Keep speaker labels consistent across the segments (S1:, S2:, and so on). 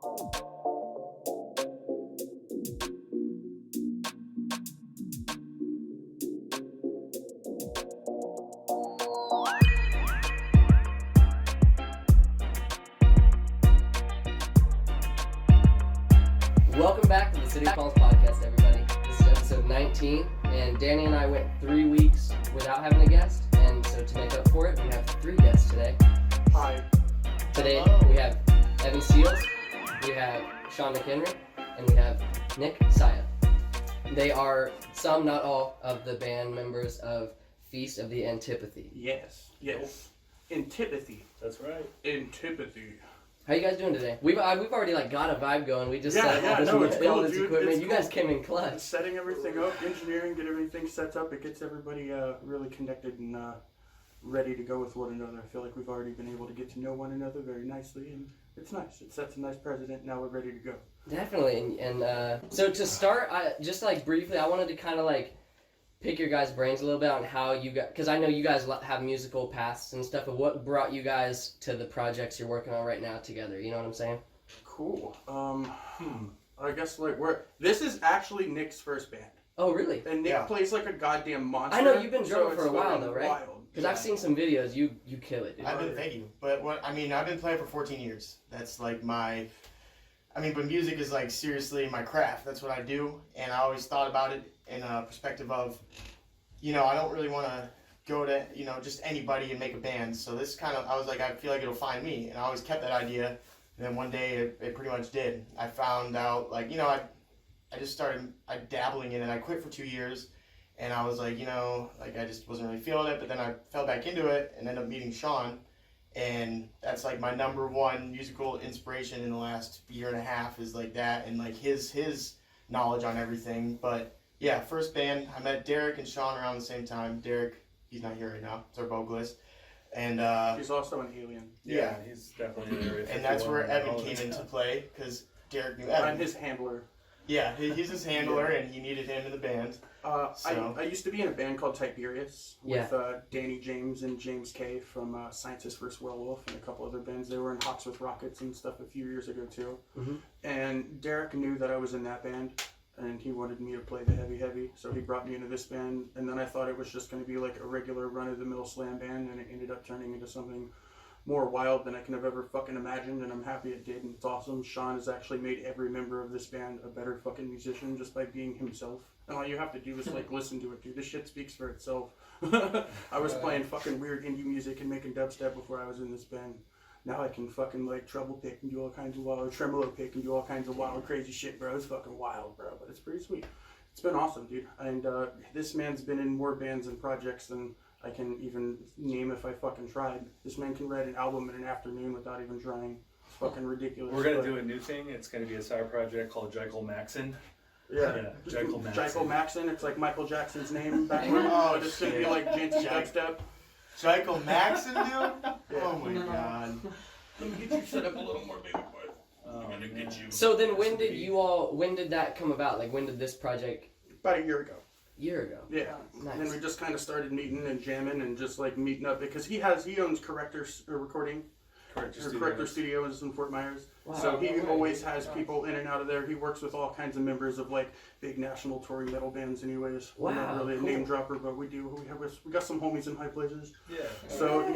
S1: Welcome back to the City Falls Podcast, everybody. This is episode 19, and Danny and I went 3 weeks without having a guest, and so to make up for it, we have 3 guests today.
S2: Hi.
S1: Today
S3: Hello.
S1: we have Evan Seals, we have Sean McHenry, and we have Nick Saia. They are some, not all, of the band members of Feast of the Antipathy.
S2: Yes. Antipathy.
S3: That's right.
S2: Antipathy.
S1: How you guys doing today? We've already got a vibe going. We just
S2: Yeah,
S1: set all this
S2: no, it's cool,
S1: this
S2: dude.
S1: equipment.
S2: It's
S1: You
S2: cool.
S1: guys came in clutch.
S2: Setting everything up, engineering, get everything set up. It gets everybody really connected and ready to go with one another. I feel like we've already been able to get to know one another very nicely, and it's nice. It sets a nice precedent. Now we're ready to go.
S1: Definitely, and so to start, just like briefly, I wanted to kind of like pick your guys' brains a little bit on how you got, because I know you guys have musical pasts and stuff, and what brought you guys to the projects you're working on right now together, you know what I'm saying?
S2: Cool. I guess like this is actually Nick's first band.
S1: Oh, really?
S2: And Nick plays like a goddamn monster.
S1: I know you've been drumming
S2: so
S1: for a while
S2: fucking
S1: though, right?
S2: Wild.
S1: Because I've seen some videos, you kill it, dude.
S3: Thank you. But I've been playing for 14 years. That's like but music is like seriously my craft. That's what I do. And I always thought about it in a perspective of, I don't really want to go to, just anybody and make a band. So this I was like, I feel like it'll find me. And I always kept that idea. And then one day it pretty much did. I found out, like, I just started dabbling in it. I quit for 2 years. And I was like, I just wasn't really feeling it. But then I fell back into it and ended up meeting Sean. And that's like my number one musical inspiration in the last year and a half is like that. And like his knowledge on everything. But yeah, first band, I met Derek and Sean around the same time. Derek, he's not here right now. It's our vocalist. And
S2: he's also an alien.
S3: Yeah,
S4: he's definitely an area.
S3: And that's where Evan came into play because Derek knew Evan.
S2: I'm his handler.
S3: Yeah, he's his handler, and he needed him in the band.
S2: I used to be in a band called Tiberius with Danny James and James K from Science's First Werewolf and a couple other bands. They were in Hawks with Rockets and stuff a few years ago too.
S1: Mm-hmm.
S2: And Derek knew that I was in that band, and he wanted me to play the heavy, so he brought me into this band. And then I thought it was just going to be like a regular run-of-the-mill slam band, and it ended up turning into something more wild than I can have ever fucking imagined, and I'm happy it did, and it's awesome. Sean has actually made every member of this band a better fucking musician just by being himself. And all you have to do is like listen to it, dude. This shit speaks for itself. I was playing fucking weird indie music and making dubstep before I was in this band. Now I can fucking like treble pick and do all kinds of wild, tremolo pick and do all kinds of wild, crazy shit, bro. It's fucking wild, bro, but it's pretty sweet. It's been awesome, dude. And this man's been in more bands and projects than I can even name if I fucking tried. This man can write an album in an afternoon without even trying. It's fucking ridiculous.
S4: We're going to do a new thing. It's going to be a side project called Jekyll Maxon.
S2: Yeah.
S4: Jekyll Maxon.
S2: Jekyll Maxon. It's like Michael Jackson's name backwards. But it's going to be like Jancy Dubstep.
S3: Jekyll Maxon, dude? Yeah. Oh my god.
S2: Let me get you set up a little more, baby boy. I'm going to get you.
S1: So then when did that come about? Like when did this project?
S2: About a year ago.
S1: Year ago.
S2: Yeah.
S1: Nice.
S2: And then we just kind of started meeting and jamming and just like meeting up because he owns Corrector Studios in Fort Myers. Wow. So he always has people in and out of there. He works with all kinds of members of like big national touring metal bands anyways.
S1: Wow.
S2: We're not really a name dropper, but we got some homies in high places.
S4: Yeah.
S2: So,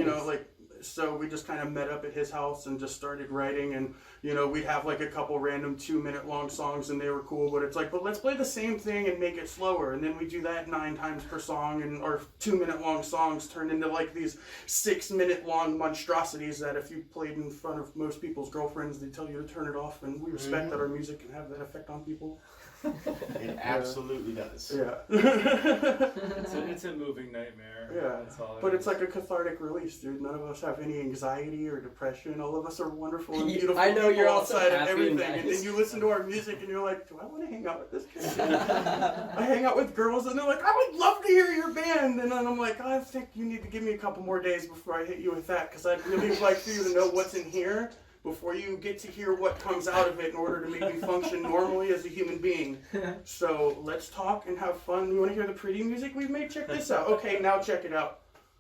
S2: so we just kind of met up at his house and just started writing, and we'd have like a couple random 2-minute long songs and they were cool, but it's like, but let's play the same thing and make it slower, and then we do that 9 times per song, and our 2-minute long songs turn into like these 6-minute long monstrosities that if you played in front of most people's girlfriends, they tell you to turn it off, and we respect that our music can have that effect on people.
S3: It absolutely does.
S2: Yeah.
S4: It's a moving nightmare.
S2: Yeah.
S4: That's all
S2: But it's like a cathartic release, dude. None of us have any anxiety or depression. All of us are wonderful and
S1: Yeah,
S2: beautiful
S1: I know
S2: people
S1: you're also
S2: outside of
S1: happy and
S2: everything.
S1: nice.
S2: And then you listen to our music and you're like, do I want to hang out with this kid? I hang out with girls and they're like, I would love to hear your band. And then I'm like, I think you need to give me a couple more days before I hit you with that, because I'd really like for you to know what's in here before you get to hear what comes out of it in order to make me function normally as a human being. So let's talk and have fun. You want to hear the pretty music we've made? Check this out. Okay, now check it out.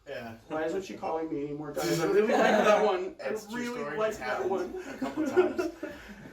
S3: Yeah.
S2: Why isn't she calling me anymore, guys? I really like that one. I
S3: That's
S2: really
S3: story.
S2: like
S3: It's
S2: that
S3: happened
S2: one.
S3: a couple times.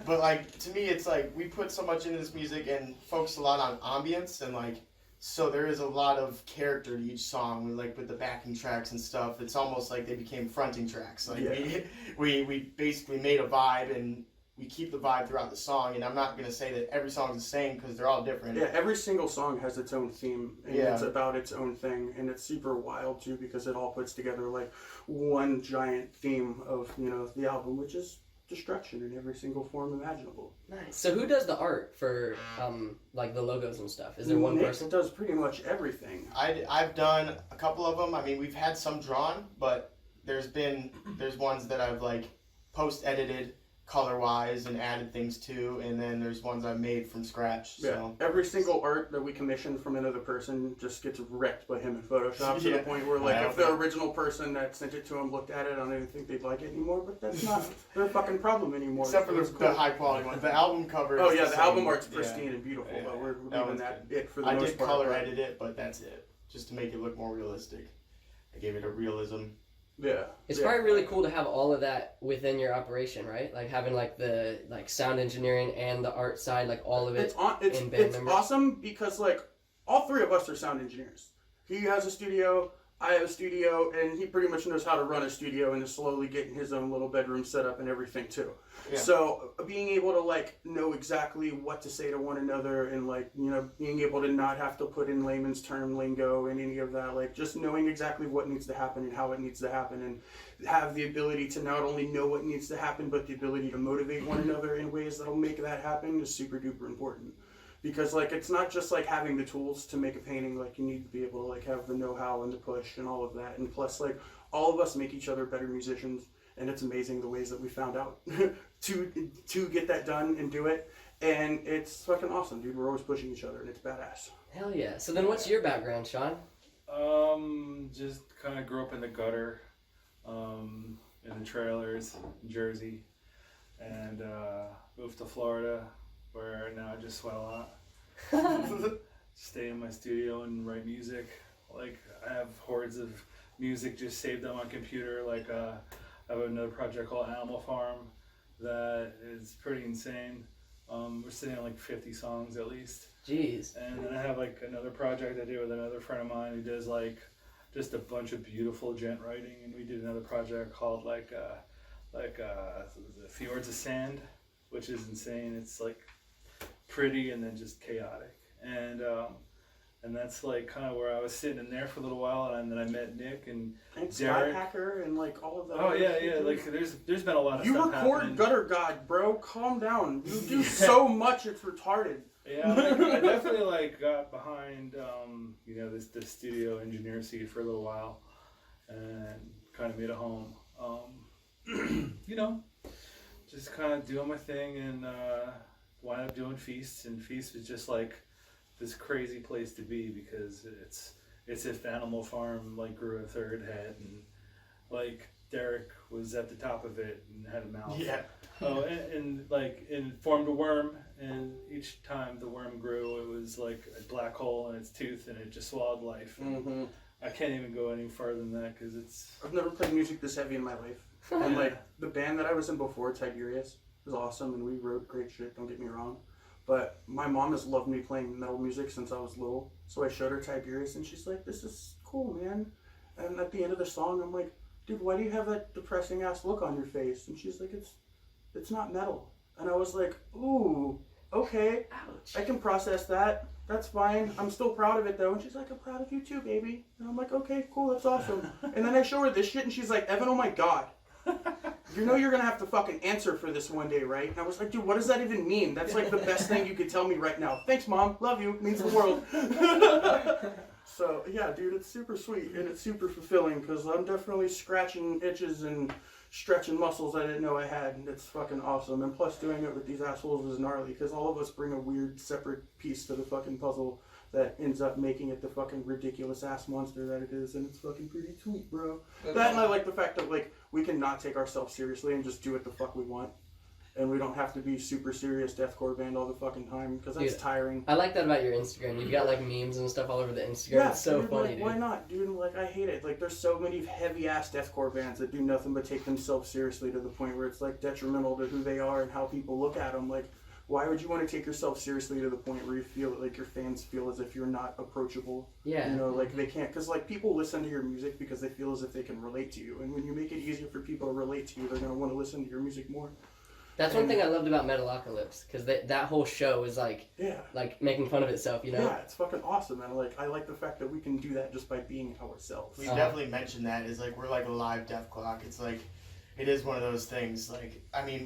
S3: But like to me, it's like we put so much into this music and focus a lot on ambience and like. So there is a lot of character to each song, with the backing tracks and stuff. It's almost like they became fronting tracks. Like we basically made a vibe and we keep the vibe throughout the song. And I'm not gonna say that every song is the same because they're all different.
S2: Yeah, every single song has its own theme and it's about its own thing, and it's super wild too because it all puts together like one giant theme of the album, which is destruction in every single form imaginable.
S1: Nice. So who does the art for like the logos and stuff? Is there one
S2: Nick
S1: person?
S2: does pretty much everything.
S3: I've done a couple of them. I mean, we've had some drawn, but there's ones that I've like post edited color wise and added things to, and then there's ones I've made from scratch. So
S2: every single art that we commission from another person just gets wrecked by him in Photoshop to the point where like if the original person that sent it to him looked at it, I don't even think they'd like it anymore, but that's not their fucking problem anymore.
S3: Except for the high quality ones. The album cover
S2: oh
S3: is
S2: yeah,
S3: the
S2: album art's pristine and beautiful,
S3: Yeah.
S2: but we're
S3: That
S2: leaving
S3: one's
S2: that
S3: good.
S2: it for the
S3: I
S2: most
S3: did
S2: part.
S3: color edit it, but that's it. Just to make it look more realistic. I gave it a realism.
S2: Yeah.
S1: It's probably really cool to have all of that within your operation, right? Like having like the sound engineering and the art side, like all of it.
S2: It's awesome because like all three of us are sound engineers. He has a studio, I have a studio, and he pretty much knows how to run a studio and is slowly getting his own little bedroom set up and everything too. Yeah. So being able to like know exactly what to say to one another and like being able to not have to put in layman's term lingo and any of that, like just knowing exactly what needs to happen and how it needs to happen, and have the ability to not only know what needs to happen but the ability to motivate one another in ways that'll make that happen is super duper important. Because like it's not just like having the tools to make a painting, like you need to be able to like have the know-how and the push and all of that, and plus like all of us make each other better musicians, and it's amazing the ways that we found out to get that done and do it, and it's fucking awesome, dude. We're always pushing each other and it's badass.
S1: Hell yeah. So then what's your background, Sean?
S4: Just kind of grew up in the gutter, in the trailers in Jersey, and moved to Florida, where now I just sweat a lot. Stay in my studio and write music. Like I have hordes of music just saved on my computer. Like I have another project called Animal Farm that is pretty insane. We're sitting on like 50 songs at least.
S1: Jeez.
S4: And then I have like another project I did with another friend of mine who does like just a bunch of beautiful gent writing, and we did another project called the Fjords of Sand, which is insane. It's like pretty and then just chaotic, and that's like kind of where I was sitting in there for a little while, and then I met Nick and Derek.
S2: Skypacker and like all of that.
S4: Oh yeah. Like there's been a lot of
S2: you
S4: stuff
S2: record
S4: happening.
S2: Gutter God, bro. Calm down. You do so much. It's retarded.
S4: Yeah, I definitely like got behind the studio engineer seat for a little while, and kind of made a home. Just kind of doing my thing, and wound up doing Feast, and Feast was just like this crazy place to be because it's if Animal Farm like grew a third head, and like Derek was at the top of it and had a mouth.
S3: Yeah.
S4: Oh, and formed a worm, and each time the worm grew, it was like a black hole in its tooth, and it just swallowed life.
S2: Mm-hmm.
S4: I can't even go any further than that because it's.
S2: I've never played music this heavy in my life. And like the band that I was in before, Tiberius, was awesome, and we wrote great shit. Don't get me wrong, but my mom has loved me playing metal music since I was little. So I showed her Tiberius, and she's like, "This is cool, man." And at the end of the song, I'm like, "Dude, why do you have that depressing ass look on your face?" And she's like, "It's not metal." And I was like, "Ooh, okay,
S1: Ouch.
S2: I can process that. That's fine. I'm still proud of it though." And she's like, "I'm proud of you too, baby." And I'm like, "Okay, cool, that's awesome." And then I show her this shit, and she's like, "Evan, oh my god. You know you're gonna have to fucking answer for this one day, right?" And I was like, "Dude, what does that even mean? That's like the best thing you could tell me right now. Thanks, Mom. Love you. Means the world." So, yeah, dude, it's super sweet and it's super fulfilling because I'm definitely scratching itches and stretching muscles I didn't know I had, and it's fucking awesome. And plus doing it with these assholes is gnarly because all of us bring a weird separate piece to the fucking puzzle that ends up making it the fucking ridiculous ass monster that it is, and it's fucking pretty sweet, bro. That and I like the fact that like we can not take ourselves seriously and just do what the fuck we want. and we don't have to be super serious deathcore band all the fucking time because that's tiring.
S1: I like that about your Instagram. You've got like memes and stuff all over the Instagram.
S2: Yeah,
S1: it's so
S2: dude,
S1: funny,
S2: like,
S1: dude.
S2: why not, dude? Like, I hate it. Like, there's so many heavy ass deathcore bands that do nothing but take themselves seriously to the point where it's like detrimental to who they are and how people look at them. Like, why would you want to take yourself seriously to the point where you feel like your fans feel as if you're not approachable?
S1: Yeah.
S2: You know, like they can't, because like people listen to your music because they feel as if they can relate to you, and when you make it easier for people to relate to you, they're gonna want to listen to your music more.
S1: That's one thing I loved about Metalocalypse, because that whole show is like making fun of itself, you know?
S2: Yeah, it's fucking awesome, and like I like the fact that we can do that just by being ourselves.
S3: We definitely mentioned that is like we're like a live death clock. It's like it is one of those things. Like I mean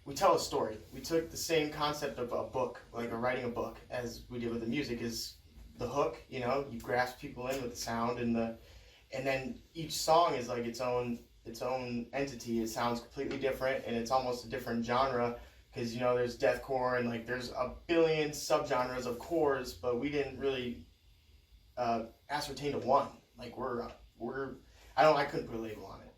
S3: we tell a story. We took the same concept of a book, like writing a book, as we did with the music. Is the hook, you know, you grasp people in with the sound and then each song is like its own entity. It sounds completely different, and it's almost a different genre because, you know, there's deathcore and like there's a billion subgenres of cores, but we didn't really ascertain to one. Like I couldn't put a label on it.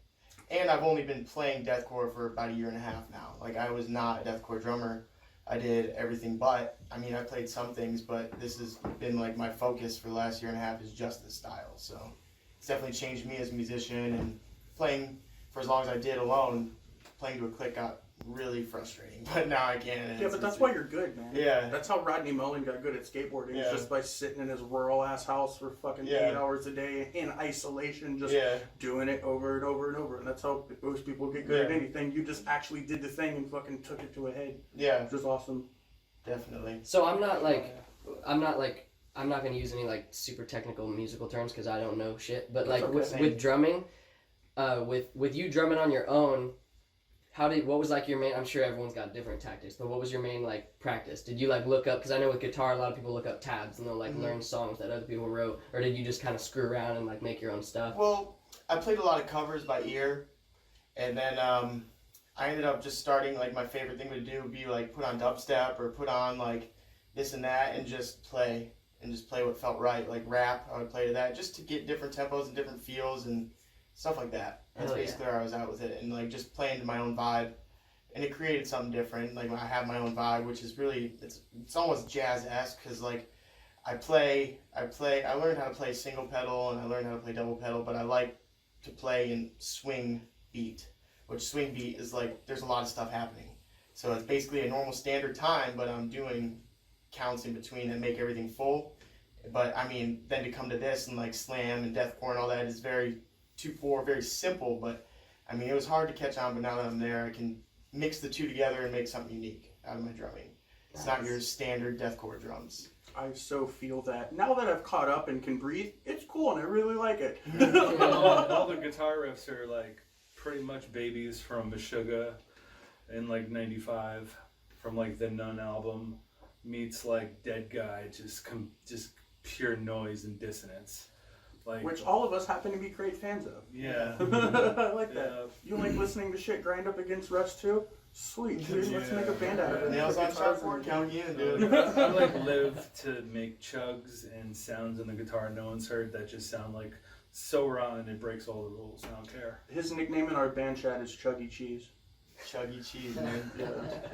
S3: And I've only been playing deathcore for about a year and a half now. Like I was not a deathcore drummer. I did everything but. I mean, I played some things, but this has been like my focus for the last year and a half is just this style. So it's definitely changed me as a musician, and playing for as long as I did alone, playing to a click got really frustrating. But now I can.
S2: Yeah, but that's why you're good, man.
S3: Yeah.
S2: That's how Rodney Mullen got good at skateboarding.
S3: Yeah.
S2: Just by sitting in his rural ass house for fucking 8 hours a day in isolation, just doing it over and over and over. And that's how most people get good at anything. You just actually did the thing and fucking took it to a head.
S3: Yeah.
S2: Which is awesome.
S3: Definitely.
S1: So I'm not gonna use any like super technical musical terms because I don't know shit. But like with drumming, with you drumming on your own, what was like your main? I'm sure everyone's got different tactics, but what was your main like practice? Did you like look up? Because I know with guitar, a lot of people look up tabs and they'll like learn songs that other people wrote, or did you just kind of screw around and like make your own stuff?
S3: Well, I played a lot of covers by ear, and then I ended up just starting, like, my favorite thing to do would be like put on dubstep or put on like this and that and just play what felt right. Like rap, I would play to that just to get different tempos and different feels and stuff like that. That's basically where I was at with it, and like just playing to my own vibe, and it created something different. Like I have my own vibe, which is really it's almost jazz-esque because like I learned how to play single pedal and I learned how to play double pedal, but I like to play in swing beat, which swing beat is like there's a lot of stuff happening. So it's basically a normal standard time, but I'm doing counts in between that make everything full. But I mean, then to come to this and like slam and deathcore and all that is very 2/4, very simple, but I mean, it was hard to catch on, but now that I'm there, I can mix the two together and make something unique out of my drumming. It's not your standard deathcore drums.
S2: I so feel that. Now that I've caught up and can breathe, it's cool and I really like it.
S4: all the guitar riffs are like pretty much babies from Meshuggah in like 95 from like the Nun album meets like Dead Guy, just pure noise and dissonance. Like,
S2: which all of us happen to be great fans of.
S4: Yeah.
S2: I like that. You like listening to shit grind up against Rush too? Sweet, dude. Let's make a band out of it.
S3: Nails on chalkboard, count you in, dude.
S4: I like live to make chugs and sounds in the guitar no one's heard that just sound like so raw and it breaks all the rules. I don't care.
S2: His nickname in our band chat is Chuggy Cheese.
S3: Chuggy Cheese, man.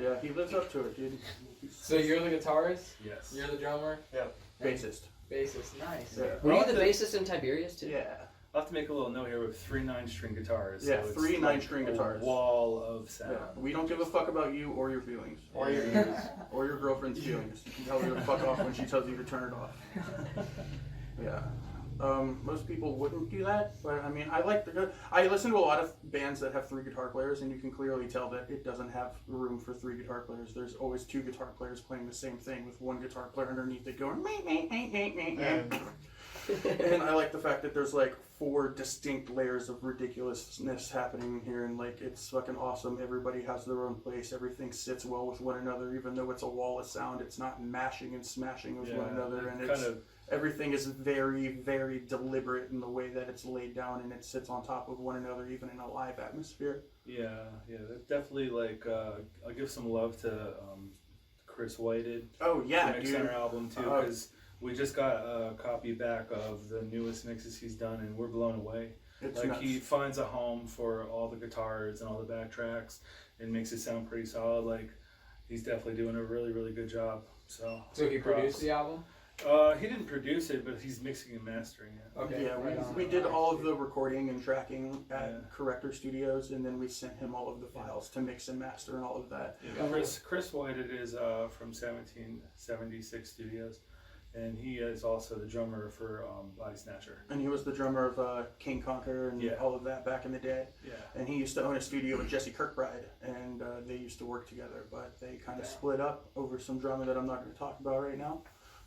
S2: Yeah, he lives up to it, dude.
S5: So you're the guitarist?
S4: Yes.
S5: You're the drummer?
S3: Yep.
S2: Bassist.
S5: Bassist, nice.
S2: Yeah.
S1: Were you the bassist in Tiberius too?
S2: Yeah.
S4: I'll have to make a little note here with 3 9-string guitars.
S2: Yeah,
S4: so
S2: 3
S4: like
S2: 9-string
S4: a
S2: guitars.
S4: Wall of sound.
S2: Yeah. We don't give a fuck about you or your feelings.
S3: Or your ears.
S2: Or your girlfriend's feelings. You can tell her to fuck off when she tells you to turn it off. Yeah. Most people wouldn't do that, but I mean, I listen to a lot of bands that have 3 guitar players, and you can clearly tell that it doesn't have room for 3 guitar players. There's always 2 guitar players playing the same thing with 1 guitar player underneath it going meh, meh, meh, meh, meh, meh. And I like the fact that there's like 4 distinct layers of ridiculousness happening here, and like it's fucking awesome. Everybody has their own place. Everything sits well with one another, even though it's a wall of sound. It's not mashing and smashing with one another, and everything is very, very deliberate in the way that it's laid down, and it sits on top of one another, even in a live atmosphere.
S4: Yeah, definitely. Like, I'll give some love to Chris Whited.
S2: Oh yeah,
S4: Next
S2: dude.
S4: Center album too, because we just got a copy back of the newest mixes he's done, and we're blown away.
S2: It's
S4: like
S2: nuts.
S4: He finds a home for all the guitars and all the backtracks, and makes it sound pretty solid. Like, he's definitely doing a really, really good job. So
S5: he produced the album?
S4: He didn't produce it, but he's mixing and mastering it.
S5: Okay.
S2: Yeah, we did all of the recording and tracking at Corrector Studios, and then we sent him all of the files to mix and master and all of that.
S4: Yeah, Chris Whited is from 1776 Studios, and he is also the drummer for Body Snatcher.
S2: And he was the drummer of King Conquer and all of that back in the day.
S4: Yeah.
S2: And he used to own a studio with Jesse Kirkbride, and they used to work together, but they kind of split up over some drama that I'm not going to talk about right now.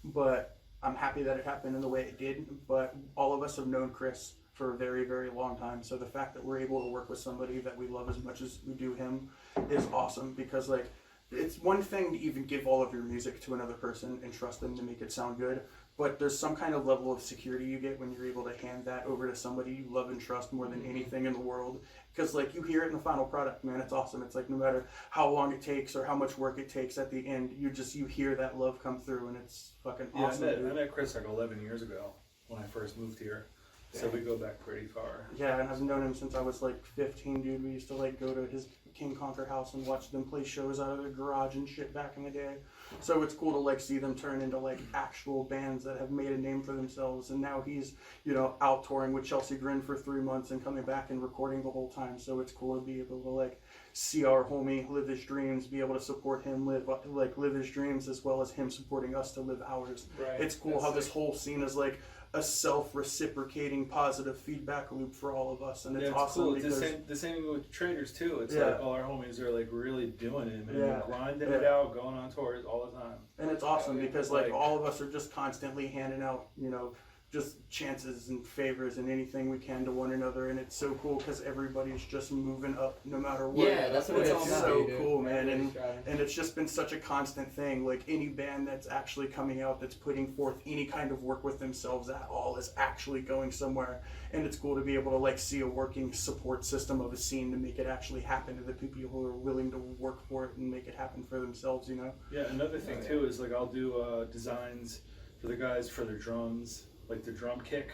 S2: But I'm happy that it happened in the way it did. But all of us have known Chris for a very, very long time. So the fact that we're able to work with somebody that we love as much as we do him is awesome, because like, it's one thing to even give all of your music to another person and trust them to make it sound good, but there's some kind of level of security you get when you're able to hand that over to somebody you love and trust more than anything in the world. Because like, you hear it in the final product, man, it's awesome. It's like, no matter how long it takes or how much work it takes, at the end you hear that love come through, and it's fucking awesome.
S4: I met Chris like 11 years ago when I first moved here. So we go back pretty far.
S2: Yeah, and I've known him since I was like 15, dude. We used to like go to his King Conquer house and watch them play shows out of their garage and shit back in the day. So it's cool to like see them turn into like actual bands that have made a name for themselves. And now he's, you know, out touring with Chelsea Grin for 3 months and coming back and recording the whole time. So it's cool to be able to like see our homie live his dreams, be able to support him live his dreams, as well as him supporting us to live ours.
S5: Right.
S2: It's cool how this whole scene is like a self-reciprocating positive feedback loop for all of us, and it's awesome.
S4: Cool.
S2: Because
S4: the same with Traders too. It's like all our homies are like really doing it, man. Grinding it out, going on tours all the time.
S2: And it's awesome because like all of us are just constantly handing out, you know, just chances and favors and anything we can to one another, and it's so cool because everybody's just moving up no matter what.
S1: Yeah, that's what it's all about.
S2: So cool, man, and it's just been such a constant thing. Like, any band that's actually coming out, that's putting forth any kind of work with themselves at all, is actually going somewhere. And it's cool to be able to like see a working support system of a scene to make it actually happen to the people who are willing to work for it and make it happen for themselves, you know.
S4: Yeah, another thing too is like, I'll do designs for the guys for their drums. Like the drum kick,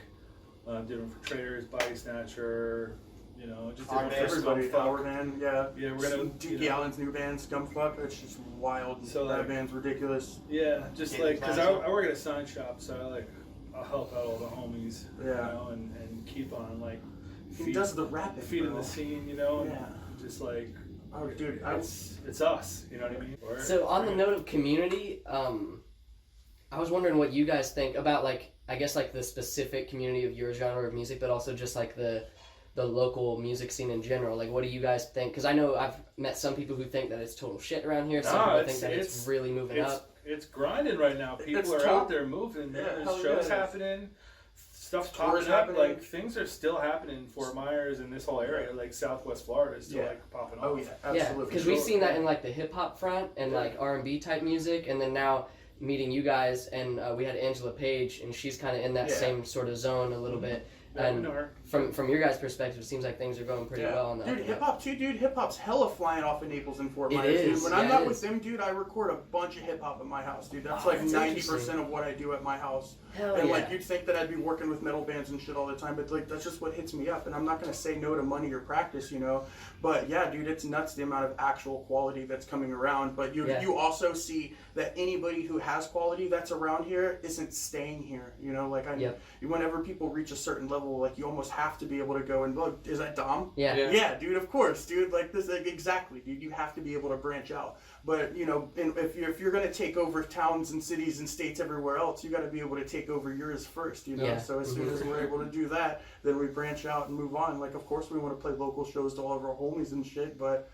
S4: did them for Traders, Body Snatcher, you know, just did
S2: everybody. Our band, yeah.
S4: Yeah, we're gonna.
S2: Tiki Allen's new band, Scumfuck. It's just wild.
S4: So
S2: that
S4: like,
S2: band's ridiculous.
S4: Yeah, just like, cause I work at a sign shop, so I'll help out all the homies, you know, and keep on like.
S2: He does the rapping.
S4: Feeding the scene, you know.
S2: Yeah.
S4: And just like.
S2: Oh, dude,
S4: it's us, you know what I mean?
S1: So on the note of community, I was wondering what you guys think about, like, I guess like the specific community of your genre of music, but also just like the local music scene in general. Like, what do you guys think? Because I know I've met some people who think that it's total shit around here. Some people think that it's really moving up.
S4: It's grinding right now. People are out there moving. There's shows happening. Stuff's popping up. Like, things are still happening in Fort Myers and this whole area. Like, Southwest Florida is still like popping off.
S2: Oh yeah, absolutely.
S1: Yeah, because we've seen that in like the hip hop front and like R&B type music, and then now meeting you guys, and we had Angela Page, and she's kind of in that same sort of zone a little bit.
S4: Yeah,
S1: and
S4: we know her.
S1: From your guys' perspective, it seems like things are going pretty well on that.
S2: Dude, hip hop too, dude. Hip hop's hella flying off of Naples and Fort Myers.
S1: Is.
S2: Dude. When I'm not with them, dude, I record a bunch of hip hop at my house, dude. That's like 90% of what I do at my house.
S1: Hell
S2: and
S1: yeah.
S2: like, you'd think that I'd be working with metal bands and shit all the time, but like, that's just what hits me up. And I'm not gonna say no to money or practice, you know. But yeah, dude, it's nuts the amount of actual quality that's coming around. But you also see that anybody who has quality that's around here isn't staying here. You know, like whenever people reach a certain level, like, you almost have to be able to go and look. Is that Dom? Yeah, dude. Of course, dude. Like this, like, exactly, dude. You have to be able to branch out. But you know, if you're gonna take over towns and cities and states everywhere else, you got to be able to take over yours first. You know.
S1: Yeah.
S2: So as soon as we're able to do that, then we branch out and move on. Like, of course, we want to play local shows to all of our homies and shit, but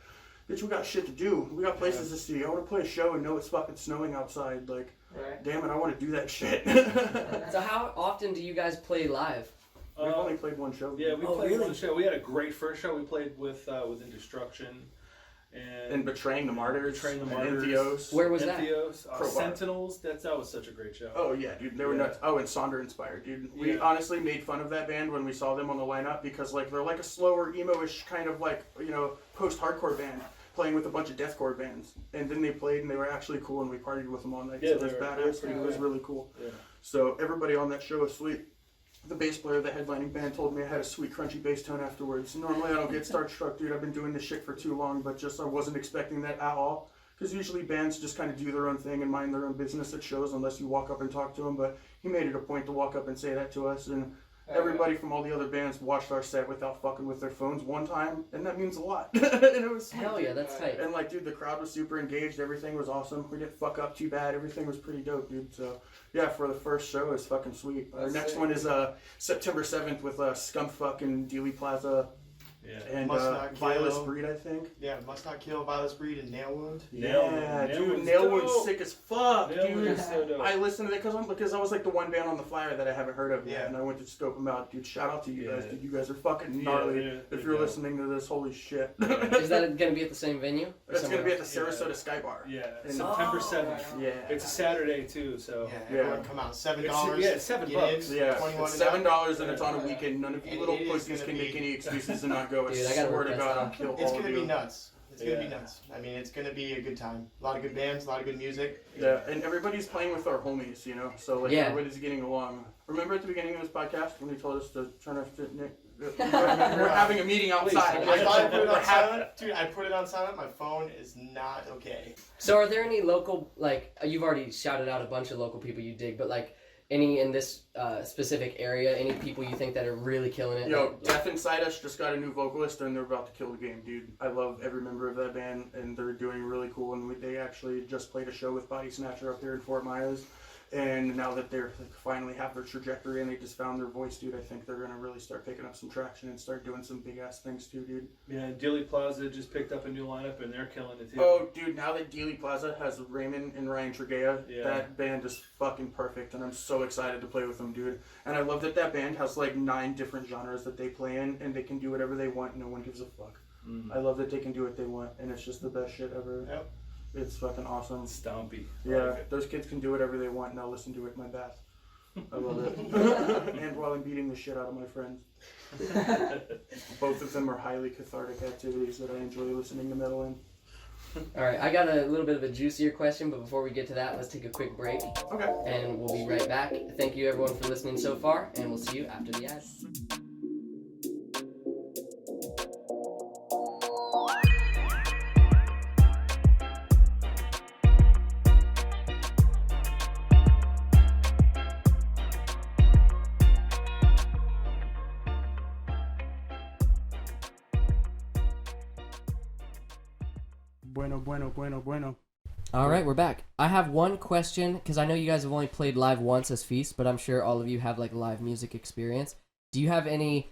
S2: bitch, we got shit to do. We got places to see. I want to play a show and know it's fucking snowing outside. Like, damn it, I want to do that shit.
S1: So how often do you guys play live?
S2: We've only played one show.
S4: Yeah, we played one show. We had a great first show. We played with Destruction and
S2: Betraying the Martyrs.
S4: And
S2: Entheos.
S1: Where was that?
S4: Sentinels. That was such a great show.
S2: Oh yeah, dude, they were nuts. Oh, and Sonder Inspired, dude. We honestly made fun of that band when we saw them on the lineup because like they're like a slower emo-ish kind of like, you know, post-hardcore band playing with a bunch of deathcore bands. And then they played and they were actually cool and we partied with them all night.
S4: Yeah,
S2: so it was badass. It was really cool. Yeah. So everybody on that show was sweet. the bass player of the headlining band told me I had a sweet crunchy bass tone afterwards. Normally I don't get starstruck, dude. I've been doing this shit for too long, but just I wasn't expecting that at all. Because usually bands just kind of do their own thing and mind their own business at shows unless you walk up and talk to them. But he made it a point to walk up and say that to us. And everybody from all the other bands watched our set without fucking with their phones one time. And that means a lot. And it was sweet.
S1: Hell yeah, that's tight.
S2: And like, dude, the crowd was super engaged. Everything was awesome. We didn't fuck up too bad. Everything was pretty dope, dude. So yeah, for the first show, it's fucking sweet. Our next one is September 7th with Scumfuck and Dealey Plaza.
S4: Yeah.
S2: And
S3: Must Not
S2: Violus
S3: Kill.
S2: Breed, I think.
S3: Yeah, Must Not Kill, Violus Breed, and Nail Wound.
S2: Yeah,
S4: Nail
S2: dude,
S4: Wound's
S2: Nail
S4: dope.
S2: Wound's sick as fuck,
S4: Nail
S2: dude.
S4: Wound is so dope.
S2: I listened to that because I was like the one band on the flyer that I haven't heard of yet,
S3: Yeah.
S2: and I went to scope them out. Dude, shout out to you guys,
S4: Yeah.
S2: dude. You guys are fucking
S4: Yeah,
S2: gnarly.
S4: they're
S2: If you're
S4: dope.
S2: listening to this, holy shit.
S1: Is that going to be at the same venue? Or
S2: It's
S1: somewhere
S2: gonna be at
S1: else?
S2: the Sarasota Sky Bar.
S4: Yeah,
S2: And-
S4: September 7th.
S2: Yeah.
S4: It's a Saturday too, so.
S3: Yeah, everyone come out. $7.
S4: Yeah, it's $7
S3: Get
S4: bucks.
S3: in,
S2: Yeah,
S3: 21
S2: it's
S3: and up.
S2: $7 and it's on a weekend. None of you
S3: And
S2: little
S3: it is
S2: pussies
S3: gonna
S2: can
S3: be-
S2: make any excuses to not go. I
S1: Dude, I gotta
S2: swear
S1: work
S2: to
S1: that
S2: God,
S1: stuff.
S2: I'll kill
S3: It's
S2: all
S3: gonna
S2: of
S3: be
S2: you.
S3: nuts. It's gonna be
S4: Yeah.
S3: nuts. I mean, it's gonna be a good time. A lot of good bands, a lot of good music.
S2: Yeah, and everybody's playing with our homies, you know, so like
S1: Yeah.
S2: everybody's getting along. Remember at the beginning of this podcast when he told us to turn our we're having a meeting outside.
S4: Please,
S3: I thought I put it
S2: We're
S3: on
S2: having-
S3: silent. Dude, I put it on silent. My phone is not okay.
S1: So are there any local, like, you've already shouted out a bunch of local people you dig, but like, any in this specific area, any people you think that are really killing it?
S2: Yo, Death Inside Us just got a new vocalist and they're about to kill the game, dude. I love every member of that band and they're doing really cool. And they actually just played a show with Body Snatcher up here in Fort Myers. And now that they're like, finally have their trajectory and they just found their voice, dude, I think they're gonna really start picking up some traction and start doing some big ass things too, dude.
S4: Yeah, Dealey Plaza just picked up a new lineup and they're killing it too.
S2: Oh, dude, now that Dealey Plaza has Raymond and Ryan Tregea,
S4: Yeah.
S2: that band is fucking perfect, and I'm so excited to play with them, dude. And I love that that band has like 9 different genres that they play in, and they can do whatever they want, no one gives a fuck.
S4: Mhm.
S2: I love that they can do what they want, and it's just the best shit ever.
S3: Yep.
S2: It's fucking awesome.
S4: Stompy. I
S2: Yeah,
S4: like it.
S2: those kids can do whatever they want, and I'll listen to it in my bath. I love it. And while I'm beating the shit out of my friends. Both of them are highly cathartic activities that I enjoy listening to metal in.
S1: All right, I got a little bit of a juicier question, but before we get to that, let's take a quick break,
S2: Okay.
S1: and we'll be right back. Thank you everyone for listening so far, and we'll see you after the ads.
S2: Bueno.
S1: All right, we're back. I have one question because I know you guys have only played live once as Feast, but I'm sure all of you have like live music experience. Do you have any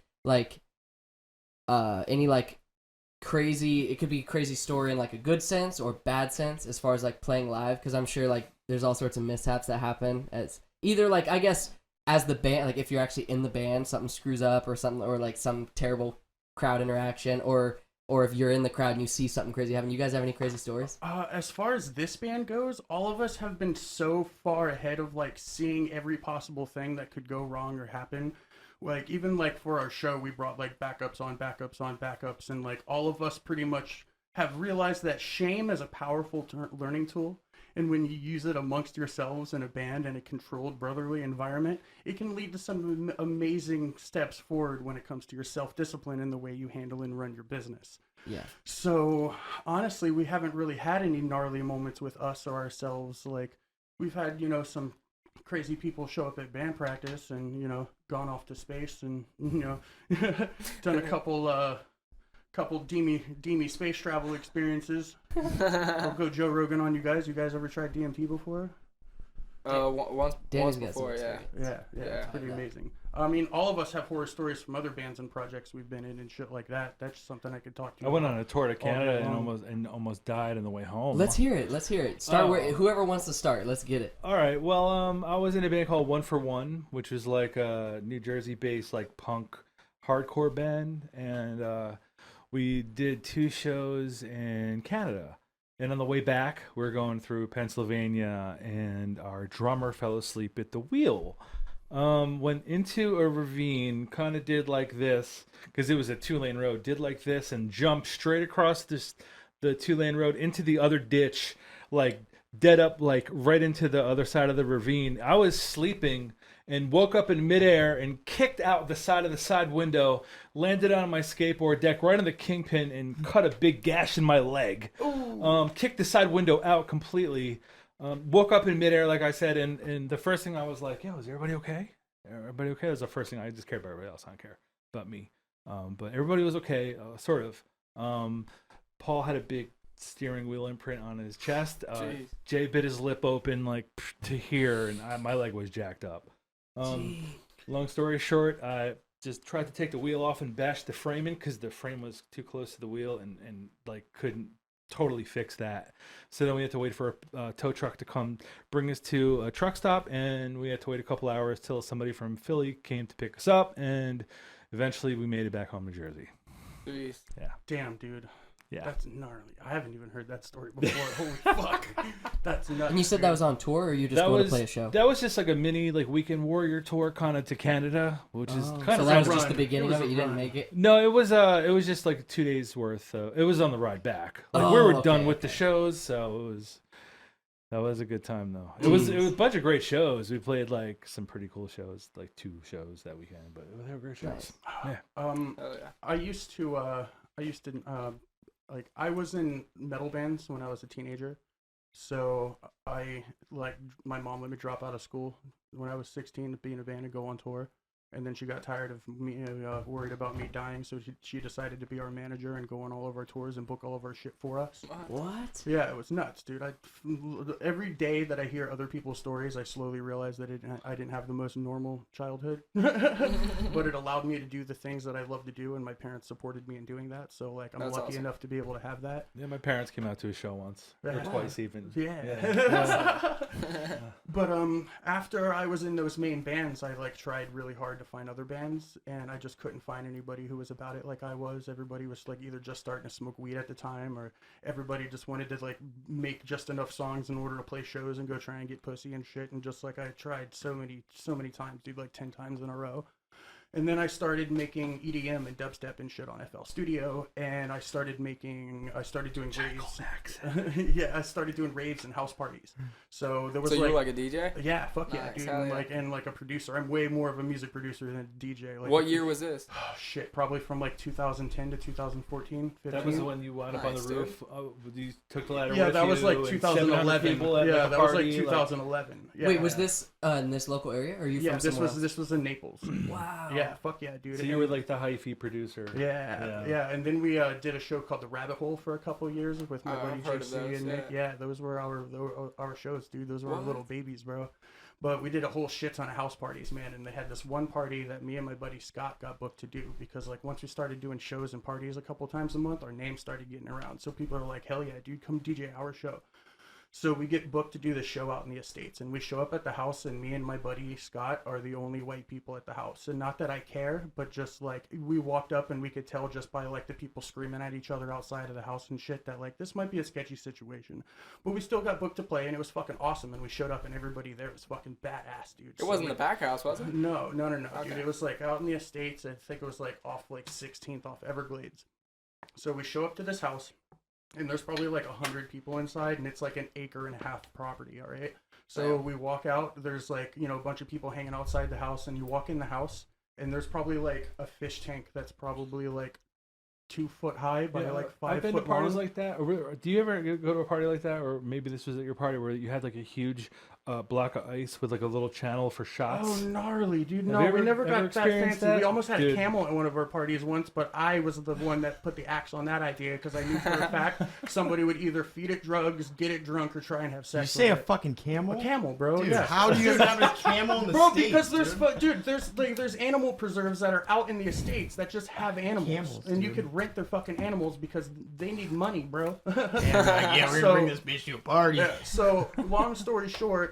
S1: crazy? It could be crazy story in like a good sense or bad sense as far as like playing live, because I'm sure like there's all sorts of mishaps that happen as either like I guess as the band, like if you're actually in the band, something screws up or something, or like some terrible crowd interaction, or if you're in the crowd and you see something crazy happen. You guys have any crazy stories?
S2: As far as this band goes, all of us have been so far ahead of like seeing every possible thing that could go wrong or happen. Like even like for our show, we brought like backups on backups, and like all of us pretty much have realized that shame is a powerful learning tool. And when you use it amongst yourselves in a band in a controlled brotherly environment, it can lead to some amazing steps forward when it comes to your self-discipline and the way you handle and run your business.
S1: Yeah.
S2: So honestly, we haven't really had any gnarly moments with us or ourselves. Like we've had, you know, some crazy people show up at band practice and, you know, gone off to space and, you know, done a couple Demi space travel experiences. I'll go Joe Rogan on you guys. You guys ever tried DMT before?
S5: Once
S1: Danny's got
S5: before,
S1: some
S5: yeah.
S1: experience.
S2: Yeah,
S5: Yeah.
S2: it's pretty amazing. I mean, all of us have horror stories from other bands and projects we've been in and shit like that. That's something I could talk to you
S6: I went
S2: about.
S6: on a tour to Canada
S2: day long.
S6: and almost died on the way home.
S1: Let's hear it. Start
S6: Oh.
S1: where whoever wants to start. Let's get it.
S6: All right. Well, I was in a band called One for One, which was like a New Jersey-based like punk hardcore band, and we did 2 shows in Canada. And on the way back, we're going through Pennsylvania, and our drummer fell asleep at the wheel. Went into a ravine, kind of did like this, because it was a 2-lane road, did like this, and jumped straight across the 2-lane road into the other ditch, like dead up like right into the other side of the ravine. I was sleeping and woke up in midair and kicked out the side of the side window, landed on my skateboard deck right on the kingpin and cut a big gash in my leg. Kicked the side window out completely. Woke up in midair, like I said, and the first thing I was like, yo, is everybody okay? Everybody okay? That was the first thing. I just care about everybody else. I don't care about me. But everybody was okay, sort of. Paul had a big steering wheel imprint on his chest. Jay bit his lip open like to here, and my leg was jacked up. Long story short, I just tried to take the wheel off and bash the frame in because the frame was too close to the wheel and like couldn't totally fix that. So then we had to wait for a tow truck to come bring us to a truck stop, and we had to wait a couple hours till somebody from Philly came to pick us up, and eventually we made it back home to Jersey.
S5: Jeez.
S6: Yeah.
S2: Damn, dude.
S6: Yeah.
S2: That's gnarly. I haven't even heard that story before. Holy fuck. That's nuts.
S1: And you said
S2: dude.
S1: that was on tour, or you just going to play a show?
S6: That was just like a mini like Weekend Warrior tour kind of to Canada, which is kind
S1: so
S6: of
S1: that was
S2: run.
S1: just the beginning
S2: It
S1: of
S2: was
S1: it. You
S2: a
S1: didn't
S2: run.
S1: make it.
S6: No, it was just like 2 days worth. It was on the ride back. Like we were done with the
S1: okay.
S6: shows, so that was a good time though. It was a bunch of great shows. We played like some pretty cool shows, like 2 shows that weekend, but they were great shows.
S1: Nice.
S6: Yeah.
S5: Oh yeah.
S2: I used to like I was in metal bands when I was a teenager. So I like my mom let me drop out of school when I was 16 to be in a band and go on tour. And then she got tired of me, worried about me dying, so she decided to be our manager and go on all of our tours and book all of our shit for us.
S1: What?
S2: Yeah, it was nuts, dude. Every day that I hear other people's stories, I slowly realize that I didn't have the most normal childhood, but it allowed me to do the things that I love to do, and my parents supported me in doing that. So like, I'm
S5: That's
S2: lucky
S5: awesome.
S2: enough to be able to have that.
S6: Yeah, my parents came out to a show once or
S2: Yeah.
S6: twice even.
S2: Yeah. But after I was in those main bands, I like tried really hard to find other bands, and I just couldn't find anybody who was about it like I was. Everybody was like either just starting to smoke weed at the time, or everybody just wanted to like make just enough songs in order to play shows and go try and get pussy and shit. And just like I tried so many times, dude, like 10 times in a row. And then I started making EDM and dubstep and shit on FL Studio, and I started doing raves. Yeah, I started doing raves and house parties. So there was
S5: So
S2: like,
S5: you're like a DJ?
S2: yeah, fuck yeah,
S5: Nice,
S2: dude,
S5: hell yeah.
S2: and like a producer. I'm way more of a music producer than a DJ. Like,
S5: What year was this?
S2: Oh shit, probably from like 2010 to 2014, 15.
S6: That was when you wound up on the
S5: Nice, dude.
S6: roof. You took the ladder
S2: Yeah,
S6: with
S2: that was
S6: you
S2: like
S6: and
S2: 2011.
S6: 700 people at,
S2: Yeah,
S6: like, a
S2: that was like
S6: party,
S2: 2011. Yeah.
S1: Wait, was this in this local area, or are you
S2: Yeah,
S1: from
S2: this
S1: somewhere
S2: was in Naples.
S1: Wow.
S2: Yeah, fuck yeah, dude.
S6: So you were like the hyphy producer.
S2: Yeah. And then we did a show called The Rabbit Hole for a couple of years with my buddy
S5: I've heard of
S2: JC
S5: those,
S2: and Nick. Yeah, those were our shows, dude. Those were our little babies, bro. But we did a whole shit ton of house parties, man. And they had this one party that me and my buddy Scott got booked to do, because like once we started doing shows and parties a couple times a month, our name started getting around. So people are like, hell yeah, dude, come DJ our show. So we get booked to do the show out in the Estates, and we show up at the house, and me and my buddy Scott are the only white people at the house. And not that I care, but just like we walked up and we could tell just by like the people screaming at each other outside of the house and shit that like this might be a sketchy situation. But we still got booked to play, and it was fucking awesome. And we showed up, and everybody there was fucking badass, dude.
S5: It wasn't the back house, was it?
S2: No, dude.
S5: Okay.
S2: It was like out in the Estates. I think it was like off like 16th off Everglades. So we show up to this house, and there's probably like 100 people inside, and it's like an 1.5 acre property, all right? So we walk out, there's like, a bunch of people hanging outside the house, and you walk in the house, and there's probably like a fish tank that's probably like 2 foot high by like 5
S6: I've been
S2: foot
S6: to parties
S2: long.
S6: like that. Or, do you ever go to a party like that, or maybe this was at your party where you had like a huge block of ice with like a little channel for shots?
S2: Oh, gnarly, dude.
S6: Have
S2: No,
S6: you
S2: we
S6: ever-
S2: never
S6: ever
S2: got that
S6: experienced
S2: fancy.
S6: that?
S2: We almost had
S6: Dude.
S2: a camel at one of our parties once, but I was the one that put the axe on that idea, because I knew for a fact somebody would either feed it drugs, get it drunk, or try and have
S3: You
S2: sex
S3: say a
S2: with it.
S3: fucking camel?
S2: A camel, bro.
S3: Dude,
S2: Yeah.
S3: how do you have a camel in the
S2: Bro,
S3: States,
S2: because there's
S3: dude?
S2: there's animal preserves that are out in the estates that just have animals,
S3: Camels,
S2: and you
S3: dude.
S2: could rent their fucking animals because they need money, bro.
S3: Yeah, we're
S2: So-
S3: gonna bring this bitch to a party.
S2: Yeah, so long story short,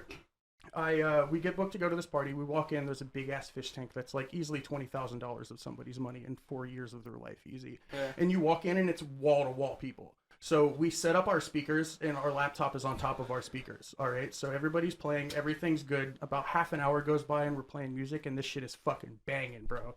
S2: we get booked to go to this party. We walk in. There's a big ass fish tank that's like easily $20,000 of somebody's money in 4 years of their life, easy.
S5: Yeah.
S2: And you walk in, and it's wall to wall people. So we set up our speakers, and our laptop is on top of our speakers. All right, so everybody's playing, everything's good. About half an hour goes by, and we're playing music, and this shit is fucking banging, bro,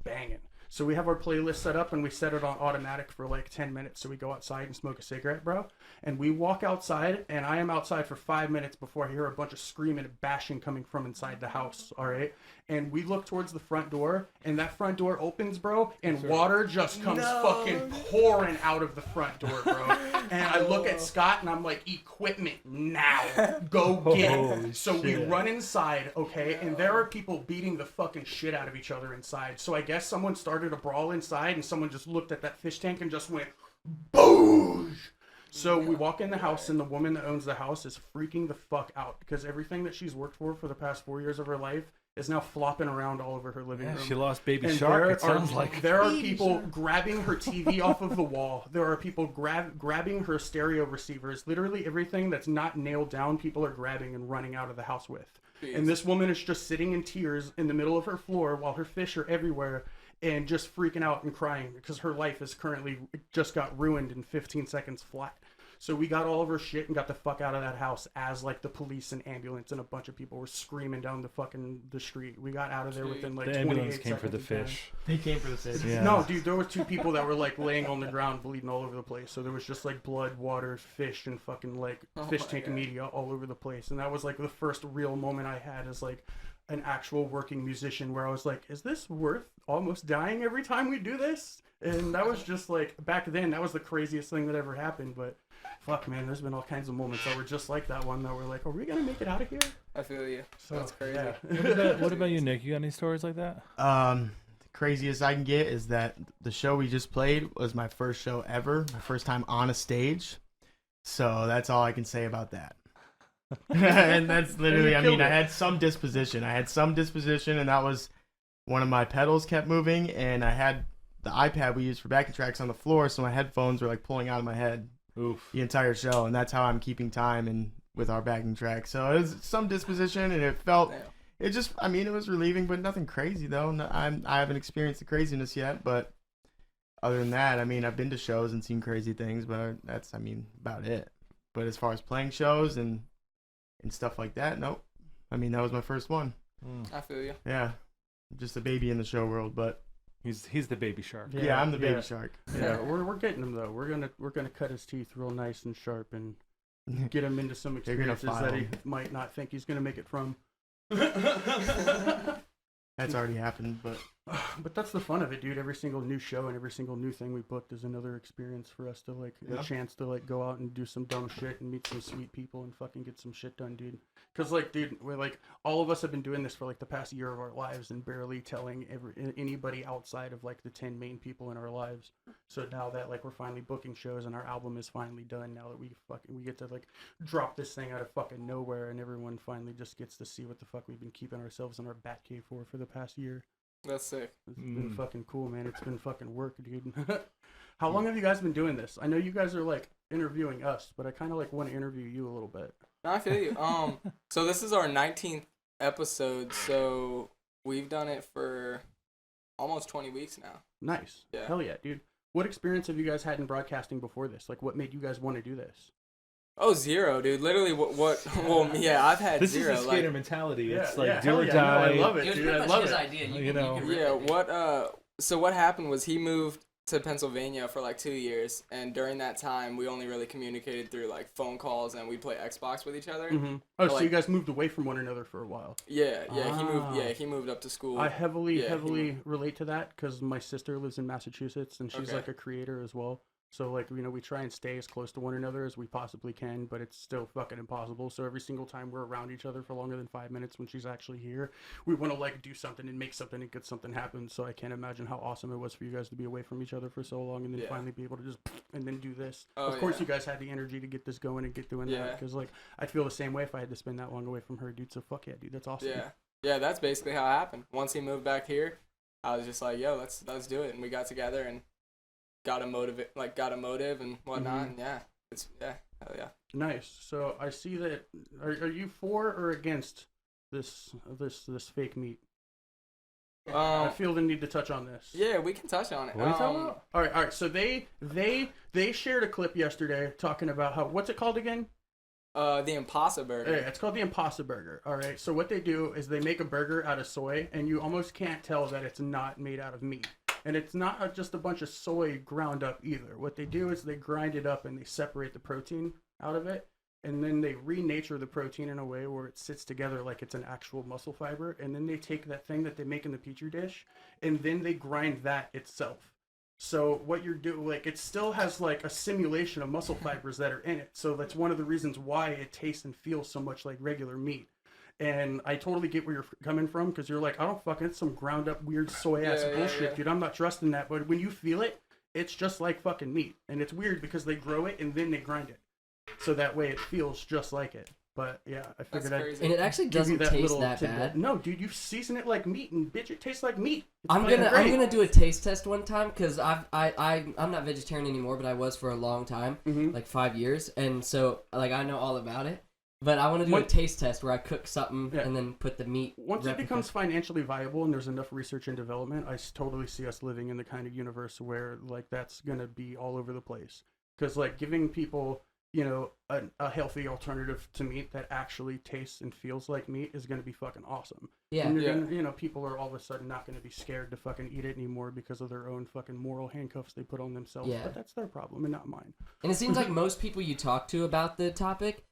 S2: banging. So we have our playlist set up and we set it on automatic for like 10 minutes. So we go outside and smoke a cigarette, bro. And we walk outside, and I am outside for 5 minutes before I hear a bunch of screaming and bashing coming from inside the house, all right? And we look towards the front door, and that front door opens, bro, and water just comes fucking pouring out of the front door, bro. And I look at Scott, and I'm like, equipment now. Go get it. So we run inside, okay? And there are people beating the fucking shit out of each other inside. So I guess someone started a brawl inside, and someone just looked at that fish tank and just went, boosh! So we walk in the house, and the woman that owns the house is freaking the fuck out because everything that she's worked for the past 4 years of her life is now flopping around all over her living room.
S6: She lost Baby
S2: And
S6: Shark. It sounds like
S2: there are people grabbing her TV off of the wall. There are people grabbing her stereo receivers. Literally everything that's not nailed down, people are grabbing and running out of the house with. Jeez. And this woman is just sitting in tears in the middle of her floor while her fish are everywhere and just freaking out and crying because her life is currently just got ruined in 15 seconds flat. So we got all of her shit and got the fuck out of that house as like the police and ambulance and a bunch of people were screaming down the street. We got out of there within like 28 seconds.
S6: The ambulance came for the fish.
S3: They came for the fish.
S6: Yeah.
S2: No, dude, there were 2 people that were like laying on the ground bleeding all over the place. So there was just like blood, water, fish, and fucking like fish tank media all over the place. And that was like the first real moment I had as like an actual working musician where I was like, is this worth almost dying every time we do this? And that was just like, back then, that was the craziest thing that ever happened. But fuck, man, there's been all kinds of moments that were just like that one that were like, are we going to make it out of here?
S5: I feel you.
S2: So,
S5: that's crazy.
S2: Yeah.
S6: What about you, Nick? You got any stories like that?
S3: The craziest I can get is that the show we just played was my first show ever, my first time on a stage. So that's all I can say about that. And that's literally, I mean, I had some disposition. And that was one of my pedals kept moving, and I had the iPad we used for backing tracks on the floor, so my headphones were like pulling out of my head the entire show, and that's how I'm keeping time and with our backing track. So it was some disposition, and it felt, it just, I mean, it was relieving, but nothing crazy though. I haven't experienced the craziness yet, but other than that, I mean, I've been to shows and seen crazy things, but that's, I mean, about it. But as far as playing shows and stuff like that, nope. I mean, that was my first one.
S5: I feel you.
S3: Yeah, just a baby in the show world, but
S6: he's the baby shark.
S3: Yeah, I'm the baby shark.
S2: Yeah, we're getting him though. We're gonna cut his teeth real nice and sharp and get him into some experiences that he might not think he's gonna make it from.
S3: That's already happened, but
S2: that's the fun of it, dude. Every single new show and every single new thing we booked is another experience for us to like a chance to like go out and do some dumb shit and meet some sweet people and fucking get some shit done, dude. Cause like, dude, we're like all of us have been doing this for like the past year of our lives and barely telling anybody outside of like the 10 main people in our lives. So now that like we're finally booking shows and our album is finally done, now that we get to like drop this thing out of fucking nowhere and everyone finally just gets to see what the fuck we've been keeping ourselves in our bat cave for the past year.
S5: That's sick.
S2: It's been fucking cool, man. It's been fucking work, dude. How long have you guys been doing this? I know you guys are like interviewing us, but I kind of like want to interview you a little bit.
S5: No, I feel you. So this is our 19th episode, so we've done it for almost 20 weeks now.
S2: Nice.
S5: Yeah.
S2: Hell yeah, dude. What experience have you guys had in broadcasting before this? Like, what made you guys want to do this?
S5: Oh, zero, dude. Literally, well, yeah, I've had
S6: this
S5: zero.
S6: This is the skater mentality. It's like
S2: do
S6: or die.
S2: I love it,
S1: it was
S2: dude.
S1: pretty
S2: I
S1: much
S2: love
S1: his
S2: it.
S1: idea.
S6: You know.
S5: Yeah, so what happened was he moved to Pennsylvania for like 2 years, and during that time, we only really communicated through like phone calls, and we play Xbox with each other.
S2: Mm-hmm. Oh, so
S5: like,
S2: you guys moved away from one another for a while.
S5: Yeah, he moved up to school.
S2: I heavily relate to that because my sister lives in Massachusetts, and she's like a creator as well. So, like, you know, we try and stay as close to one another as we possibly can, but it's still fucking impossible. So every single time we're around each other for longer than 5 minutes when she's actually here, we want to, like, do something and make something and get something happen. So I can't imagine how awesome it was for you guys to be away from each other for so long and then finally be able to just, and then do this. Of course, you guys had the energy to get this going and get doing that. Because, like, I'd feel the same way if I had to spend that long away from her, dude. So fuck yeah, dude. That's awesome.
S5: Yeah, that's basically how it happened. Once he moved back here, I was just like, yo, let's do it. And we got together and got a motive and whatnot, and hell yeah.
S2: Nice. So I see that. Are you for or against this fake meat? I feel the need to touch on this.
S5: Yeah, we can touch on it.
S6: What are you talking about?
S2: All right. So they shared a clip yesterday talking about how, what's it called again?
S5: The Impossible Burger.
S2: Yeah, it's called the Impossible Burger. All right. So what they do is they make a burger out of soy, and you almost can't tell that it's not made out of meat. And it's not just a bunch of soy ground up either. What they do is they grind it up and they separate the protein out of it. And then they renature the protein in a way where it sits together like it's an actual muscle fiber. And then they take that thing that they make in the Petri dish and then they grind that itself. So what you're doing, like, it still has like a simulation of muscle fibers that are in it. So that's one of the reasons why it tastes and feels so much like regular meat. And I totally get where you're coming from, because you're like, I don't fucking, it's some ground up weird soy ass bullshit, dude. I'm not trusting that. But when you feel it, it's just like fucking meat. And it's weird because they grow it and then they grind it. So that way it feels just like it. But yeah, I figured I'd
S1: and it actually doesn't taste that bad.
S2: No, dude, you season it like meat, and bitch, it tastes like meat.
S1: I'm gonna do a taste test one time, because I'm not vegetarian anymore, but I was for a long time, like 5 years, and so like I know all about it. But I want to do a taste test where I cook something and then put the meat.
S2: Once it becomes financially viable and there's enough research and development, I totally see us living in the kind of universe where like that's gonna be all over the place. Because like giving people, you know, a healthy alternative to meat that actually tastes and feels like meat is going to be fucking awesome.
S1: Yeah.
S2: And then, you know, people are all of a sudden not going to be scared to fucking eat it anymore because of their own fucking moral handcuffs they put on themselves.
S1: Yeah.
S2: But that's their problem and not mine.
S1: And it seems like most people you talk to about the topic,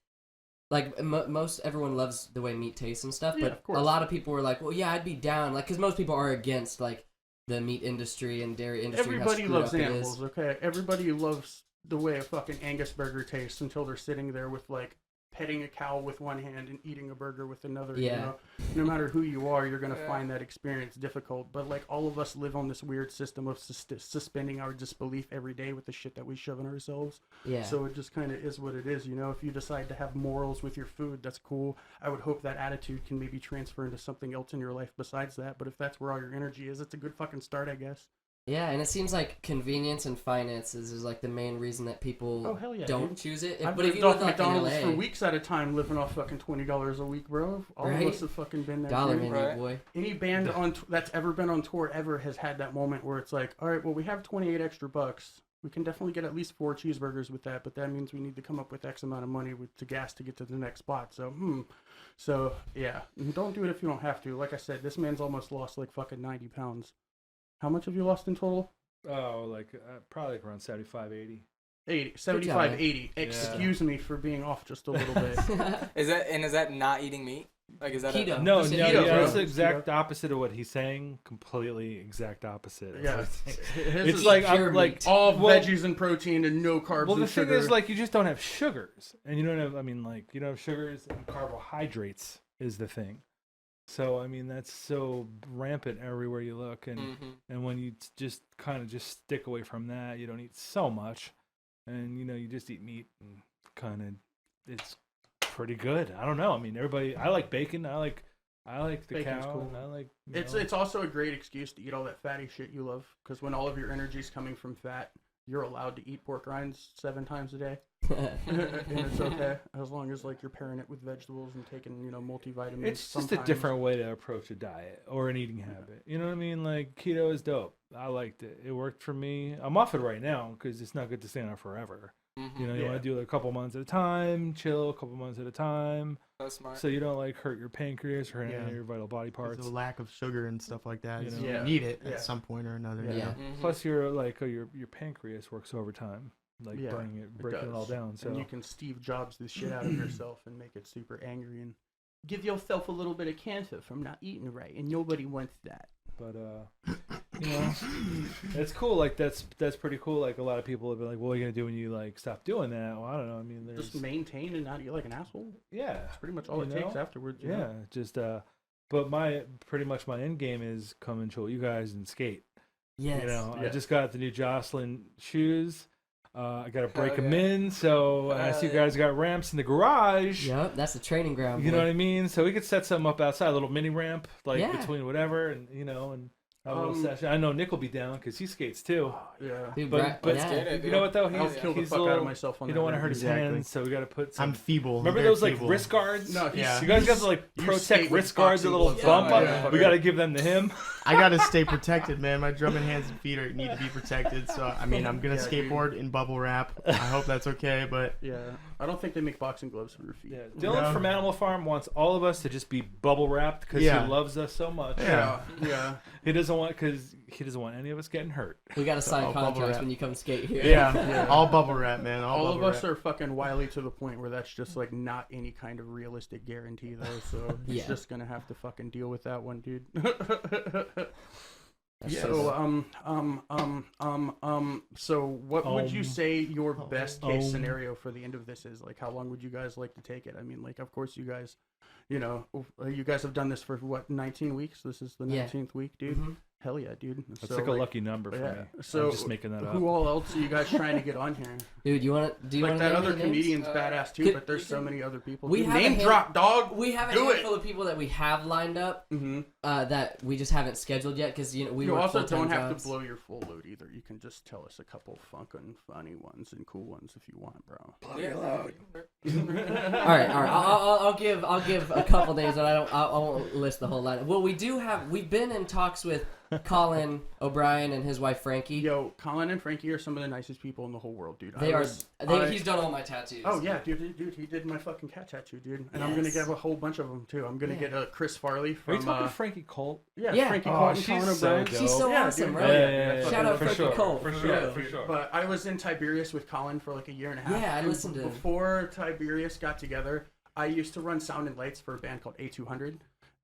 S1: like most everyone loves the way meat tastes and stuff, but a lot of people were like, well, yeah, I'd be down. Like, because most people are against like the meat industry and dairy industry.
S2: Everybody loves animals, okay? Everybody loves the way a fucking Angus burger tastes until they're sitting there with like petting a cow with one hand and eating a burger with another.
S1: Yeah.
S2: You know? No matter who you are, you're gonna find that experience difficult. But like all of us live on this weird system of suspending our disbelief every day with the shit that we shove in ourselves.
S1: Yeah.
S2: So it just kind of is what it is, you know. If you decide to have morals with your food, that's cool. I would hope that attitude can maybe transfer into something else in your life besides that. But if that's where all your energy is, it's a good fucking start, I guess.
S1: Yeah, and it seems like convenience and finances is like the main reason that people don't choose it.
S2: I've
S1: but if
S2: lived
S1: you
S2: off
S1: live like
S2: McDonald's
S1: in LA,
S2: for weeks at a time, living off fucking $20 a week, bro. All of us have fucking been there.
S1: Dollar menu, boy.
S2: Any band that's ever been on tour ever has had that moment where it's like, all right, well, we have 28 extra bucks. We can definitely get at least 4 cheeseburgers with that, but that means we need to come up with X amount of money to gas to get to the next spot. So yeah, don't do it if you don't have to. Like I said, this man's almost lost like fucking 90 pounds. How much have you lost in total?
S6: Oh, like probably like around 75, 80.
S2: 75, 80. Excuse me for being off just a little bit.
S5: Is that not eating meat? Like, is that
S1: keto?
S6: No,
S2: keto,
S6: that's
S2: bro.
S6: the exact opposite of what he's saying. Completely exact opposite.
S2: Yeah.
S6: It's like I'm like
S2: all veggies and protein and no carbs.
S6: Well, the
S2: and
S6: thing
S2: sugar.
S6: is, like, you just don't have sugars, and you don't have. I mean, like, you don't have sugars and carbohydrates is the thing. So I mean, that's so rampant everywhere you look, and when you just kind of just stick away from that, you don't eat so much, and you know, you just eat meat, and kind of it's pretty good. I don't know. I mean, everybody. I like bacon. I like the
S2: Bacon's
S6: cow.
S2: cool.
S6: And I like.
S2: It's also a great excuse to eat all that fatty shit you love, because when all of your energy is coming from fat, you're allowed to eat pork rinds 7 times a day. And it's okay as long as like you're pairing it with vegetables and taking, you know, multivitamins.
S6: It's just a different way to approach a diet or an eating habit. You know what I mean? Like, keto is dope. I liked it. It worked for me. I'm off it right now because it's not good to stay on it forever. You know, you want to do it a couple months at a time, chill a couple months at a time.
S5: That's smart.
S6: So you don't like hurt your pancreas or any of your vital body parts.
S3: The lack of sugar and stuff like that.
S6: You know?
S3: You need it at some point or another.
S1: Yeah.
S6: Plus, your pancreas works overtime, like breaking it all down. So
S2: and you can Steve Jobs the shit out of yourself and make it super angry and give yourself a little bit of cancer from not eating right, and nobody wants that.
S6: But you know, it's cool. Like that's pretty cool. Like a lot of people have been like, "What are you gonna do when you like stop doing that?" Well, I don't know. I mean,
S2: just maintain and not eat like an asshole.
S6: Yeah,
S2: that's pretty much all it takes afterwards. You know?
S6: Just but my end game is come and chill with you guys and skate.
S1: Yes.
S6: You know, I just got the new Jocelyn shoes. I got to break them in, so I see you guys got ramps in the garage.
S1: Yep, that's the training ground.
S6: You know what I mean? So we could set something up outside, a little mini ramp, like between whatever, and you know, and a little session. I know Nick will be down because he skates too.
S1: Dude,
S6: but you know what though?
S2: I'll kill the fuck out of myself on that.
S6: You don't want to hurt his hands, so we got to put some.
S3: I'm feeble.
S6: Remember those like wrist guards?
S2: No,
S6: you guys got the like Protect wrist guards, the little bump up. We got to give them to him.
S3: I gotta stay protected, man. My drumming hands and feet need to be protected. So I mean, I'm gonna skateboard in bubble wrap. I hope that's okay, but
S2: I don't think they make boxing gloves for your feet.
S6: Yeah, Dylan from Animal Farm wants all of us to just be bubble wrapped because he loves us so much.
S2: Yeah.
S6: He doesn't want because he doesn't want any of us getting hurt.
S1: We gotta sign
S3: all bubble
S1: contracts
S3: wrap.
S1: when you come skate here.
S3: Yeah, all bubble wrap, man.
S2: All of
S3: bubble
S2: us
S3: wrap.
S2: are fucking wily to the point where that's just like not any kind of realistic guarantee though. So
S1: Yeah.
S2: he's just gonna have to fucking deal with that one, dude.
S1: Yes.
S2: So so what would you say your best case scenario for the end of this is? Like, how long would you guys like to take it? I mean, like, of course you guys, you guys have done this for what, 19 weeks? This is the 19th week, dude.
S1: Mhm.
S2: Hell yeah, dude.
S6: That's
S2: So,
S6: like a lucky number for me.
S2: So
S6: I'm just making that up.
S2: who all else are you guys trying to get on here?
S1: Dude, do you
S2: Like
S1: want
S2: that
S1: to
S2: other comedian's badass too,
S1: could-
S2: but there's so many other people.
S1: We
S2: Dude,
S1: have a
S2: name
S1: hand-
S2: drop, dog.
S1: We have a
S2: Do it.
S1: handful of people that we have lined up
S2: Mm-hmm.
S1: that we just haven't scheduled yet because we
S2: You
S1: work
S2: also
S1: full-time
S2: don't have
S1: jobs.
S2: to blow your full load either. You can just tell us a couple funkin' funny ones and cool ones if you want, bro.
S1: All right. I'll give a couple names, but I won't list the whole line. Well, we've been in talks with Colin O'Brien and his wife Frankie.
S2: Yo, Colin and Frankie are some of the nicest people in the whole world, dude.
S1: He's done all my tattoos.
S2: Oh yeah, dude, he did my fucking cat tattoo, dude, and I'm gonna get a whole bunch of them too. I'm gonna get Chris Farley
S6: Are
S2: from.
S6: you talking Frankie Colt?
S1: Yeah.
S2: Frankie
S6: Oh,
S2: Colt and
S6: she's
S2: Colin
S6: so
S2: O'Brien.
S6: dope.
S1: She's so
S2: Yeah,
S1: awesome,
S2: dude.
S1: right?
S6: Yeah.
S1: Shout out
S6: for
S1: Frankie
S6: sure.
S1: Colt.
S6: For
S1: for
S6: sure,
S1: real.
S6: for sure.
S2: But I was in Tiberius with Colin for like a year and a half.
S1: Yeah, I
S2: And
S1: listened to him.
S2: Before Tiberius got together, I used to run sound and lights for a band called A200.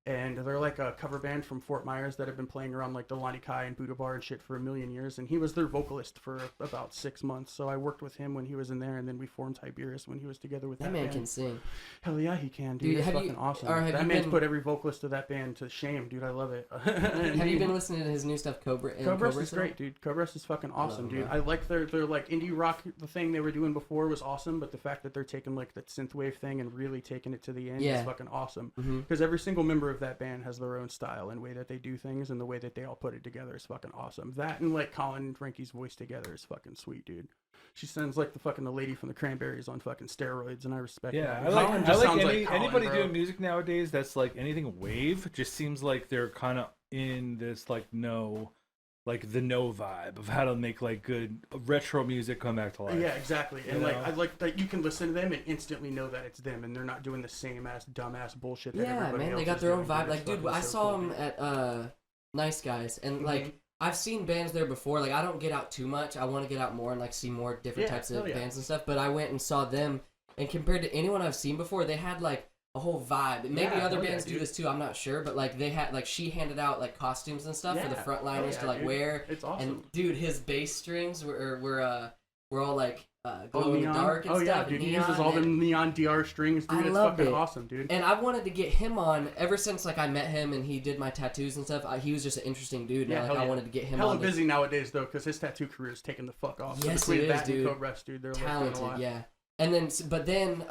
S2: And they're like a cover band from Fort Myers that have been playing around like the Lonnie Kai and Buddha Bar and shit for a million years. And he was their vocalist for about 6 months. So I worked with him when he was in there, and then we formed Tiberius when he was together with that
S1: That man
S2: band.
S1: can sing.
S2: Hell yeah, he can, dude.
S1: Dude,
S2: It's
S1: have
S2: fucking
S1: you-
S2: awesome.
S1: or have
S2: That
S1: you
S2: man's
S1: been-
S2: put every vocalist of that band to shame, dude. I love it.
S1: Have you been listening to his new stuff, Cobra?
S2: Cobras is great, dude. Cobras is fucking awesome,
S1: him,
S2: dude.
S1: bro.
S2: I like their like indie rock. The thing they were doing before was awesome, but the fact that they're taking like that synthwave thing and really taking it to the end
S1: Yeah.
S2: is fucking awesome.
S1: Mhm.
S2: Because every single member of that band has their own style and way that they do things, and the way that they all put it together is fucking awesome. That and like Colin and Frankie's voice together is fucking sweet, dude. She sounds like the lady from the Cranberries on fucking steroids, and I respect
S6: Yeah,
S2: that.
S6: I
S2: Colin
S6: like
S2: just sounds like Colin,
S6: anybody
S2: bro.
S6: doing music nowadays that's like anything wave just seems like they're kind of in this like the no vibe of how to make like good retro music come back to life.
S2: Yeah, exactly. And
S6: You
S2: like
S6: know?
S2: I like that you can listen to them and instantly know that it's them, and they're not doing the same ass dumbass bullshit. That
S1: Yeah,
S2: everybody
S1: man,
S2: else
S1: they got
S2: is
S1: their own
S2: doing,
S1: vibe. Like,
S2: It's
S1: dude,
S2: fucking
S1: I
S2: so
S1: saw
S2: cool,
S1: them
S2: dude.
S1: at Nice Guys, and like I've seen bands there before. Like, I don't get out too much. I want to get out more and like see more different
S2: Yeah,
S1: types of
S2: hell yeah.
S1: bands and stuff. But I went and saw them, and compared to anyone I've seen before, they had like a whole vibe. Maybe
S2: Yeah,
S1: other
S2: hell yeah,
S1: bands do
S2: dude.
S1: this too. I'm not sure, but like they had like she handed out like costumes and stuff for the
S2: Yeah,
S1: frontliners
S2: hell yeah,
S1: to like
S2: dude.
S1: wear.
S2: It's awesome.
S1: And dude, his bass strings were all like glow in the
S2: neon?
S1: dark and
S2: Oh yeah,
S1: stuff.
S2: dude, he
S1: neon,
S2: uses all the
S1: and-
S2: neon DR strings, dude.
S1: I
S2: It's
S1: loved
S2: fucking
S1: it.
S2: awesome, dude.
S1: And I wanted to get him on ever since like I met him and he did my tattoos and stuff. He was just an interesting dude. And
S2: Yeah, hell
S1: I
S2: yeah.
S1: wanted to get him
S2: Hella
S1: on.
S2: busy nowadays though, because his tattoo career is taking the fuck off.
S1: Yes,
S2: Between
S1: it is,
S2: that
S1: dude.
S2: and Cobras, dude, they're like
S1: Talented,
S2: doing a lot.
S1: yeah. And then, but then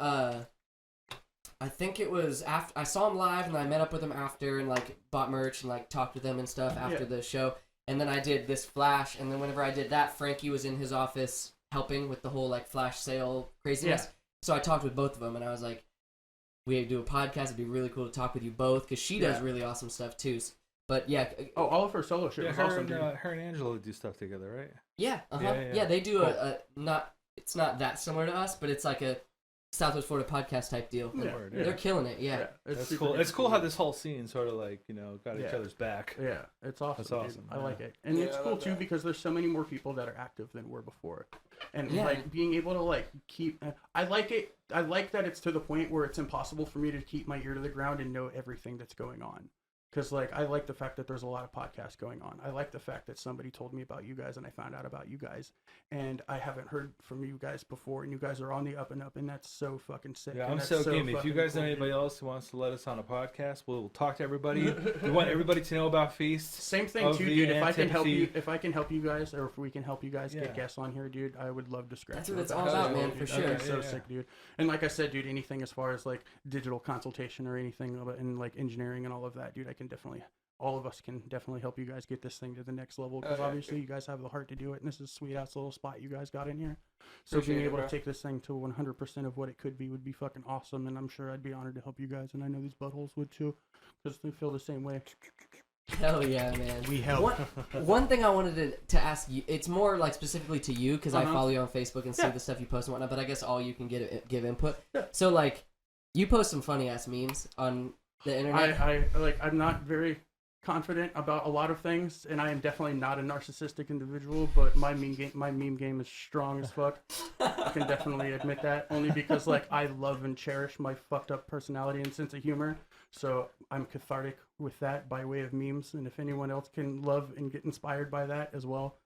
S1: I think it was after I saw him live and I met up with him after and like bought merch and like talked with him and stuff after the show. And then I did this flash. And then whenever I did that, Frankie was in his office helping with the whole like flash sale craziness.
S2: Yeah.
S1: So I talked with both of them and I was like, we do a podcast. It'd be really cool to talk with you both because she does
S2: Yeah.
S1: really awesome stuff too. But yeah.
S2: Oh, all of her solo shit
S6: Yeah,
S2: was
S6: her,
S2: awesome,
S6: and,
S2: dude.
S6: her and Angela do stuff together, right?
S1: Yeah,
S6: Yeah.
S1: they do
S6: Cool.
S1: it's not that similar to us, but it's like a Southwest Florida podcast type deal.
S2: Yeah,
S6: Word,
S1: They're killing it, yeah.
S6: That's
S2: super
S6: cool. It's cool how
S2: interesting.
S6: this whole scene sort of like got each
S2: Yeah.
S6: other's back.
S2: Yeah, it's awesome.
S6: That's
S2: dude.
S6: awesome,
S2: I
S6: yeah.
S2: like it, and
S5: Yeah,
S2: it's
S5: I
S2: cool
S5: love
S2: too
S5: that.
S2: because there's so many more people that are active than were before, and
S1: Yeah.
S2: like being able to like keep. I like it. I like that it's to the point where it's impossible for me to keep my ear to the ground and know everything that's going on. Because, like, I like the fact that there's a lot of podcasts going on. I like the fact that somebody told me about you guys and I found out about you guys. And I haven't heard from you guys before, and you guys are on the up and up, and that's so fucking sick.
S6: Yeah,
S2: and
S6: I'm
S2: that's
S6: so game. If
S2: fucking
S6: you guys know
S2: cool,
S6: anybody
S2: dude.
S6: else who wants to let us on a podcast, we'll talk to everybody. We want everybody to know about Feast.
S2: Same thing
S6: of
S2: too,
S6: the
S2: dude. If I can help you,
S6: Antipathy.
S2: if I can help you guys, or if we can help you guys
S6: Yeah.
S2: get guests on here, dude, I would love to scratch.
S1: That's what
S2: your
S1: it's
S2: back.
S1: all about,
S2: Dude,
S1: man,
S2: dude,
S1: for
S2: that'd
S1: sure.
S2: be so
S6: Yeah.
S2: sick, dude. And like I said, dude, anything as far as like digital consultation or anything in like engineering and all of that, dude, I can definitely. All of us can definitely help you guys get this thing to the next level because
S5: yeah,
S2: obviously you guys have the heart to do it, and this is a sweet ass little spot you guys got in here. So
S5: Appreciate
S2: being
S5: it,
S2: able
S5: bro.
S2: to take this thing to 100% of what it could be would be fucking awesome, and I'm sure I'd be honored to help you guys, and I know these buttholes would too, because they feel the same way.
S1: Hell yeah, man.
S3: We help.
S1: One thing I wanted to ask you, it's more like specifically to you because I
S2: Uh-huh.
S1: follow you on Facebook and see
S2: Yeah.
S1: the stuff you post and whatnot, but I guess all you can give input.
S2: Yeah.
S1: So like, you post some funny ass memes on the internet.
S2: I'm not very confident about a lot of things, and I am definitely not a narcissistic individual, but my meme game is strong as fuck. I can definitely admit that, only because like I love and cherish my fucked up personality and sense of humor, so I'm cathartic with that by way of memes, and if anyone else can love and get inspired by that as well.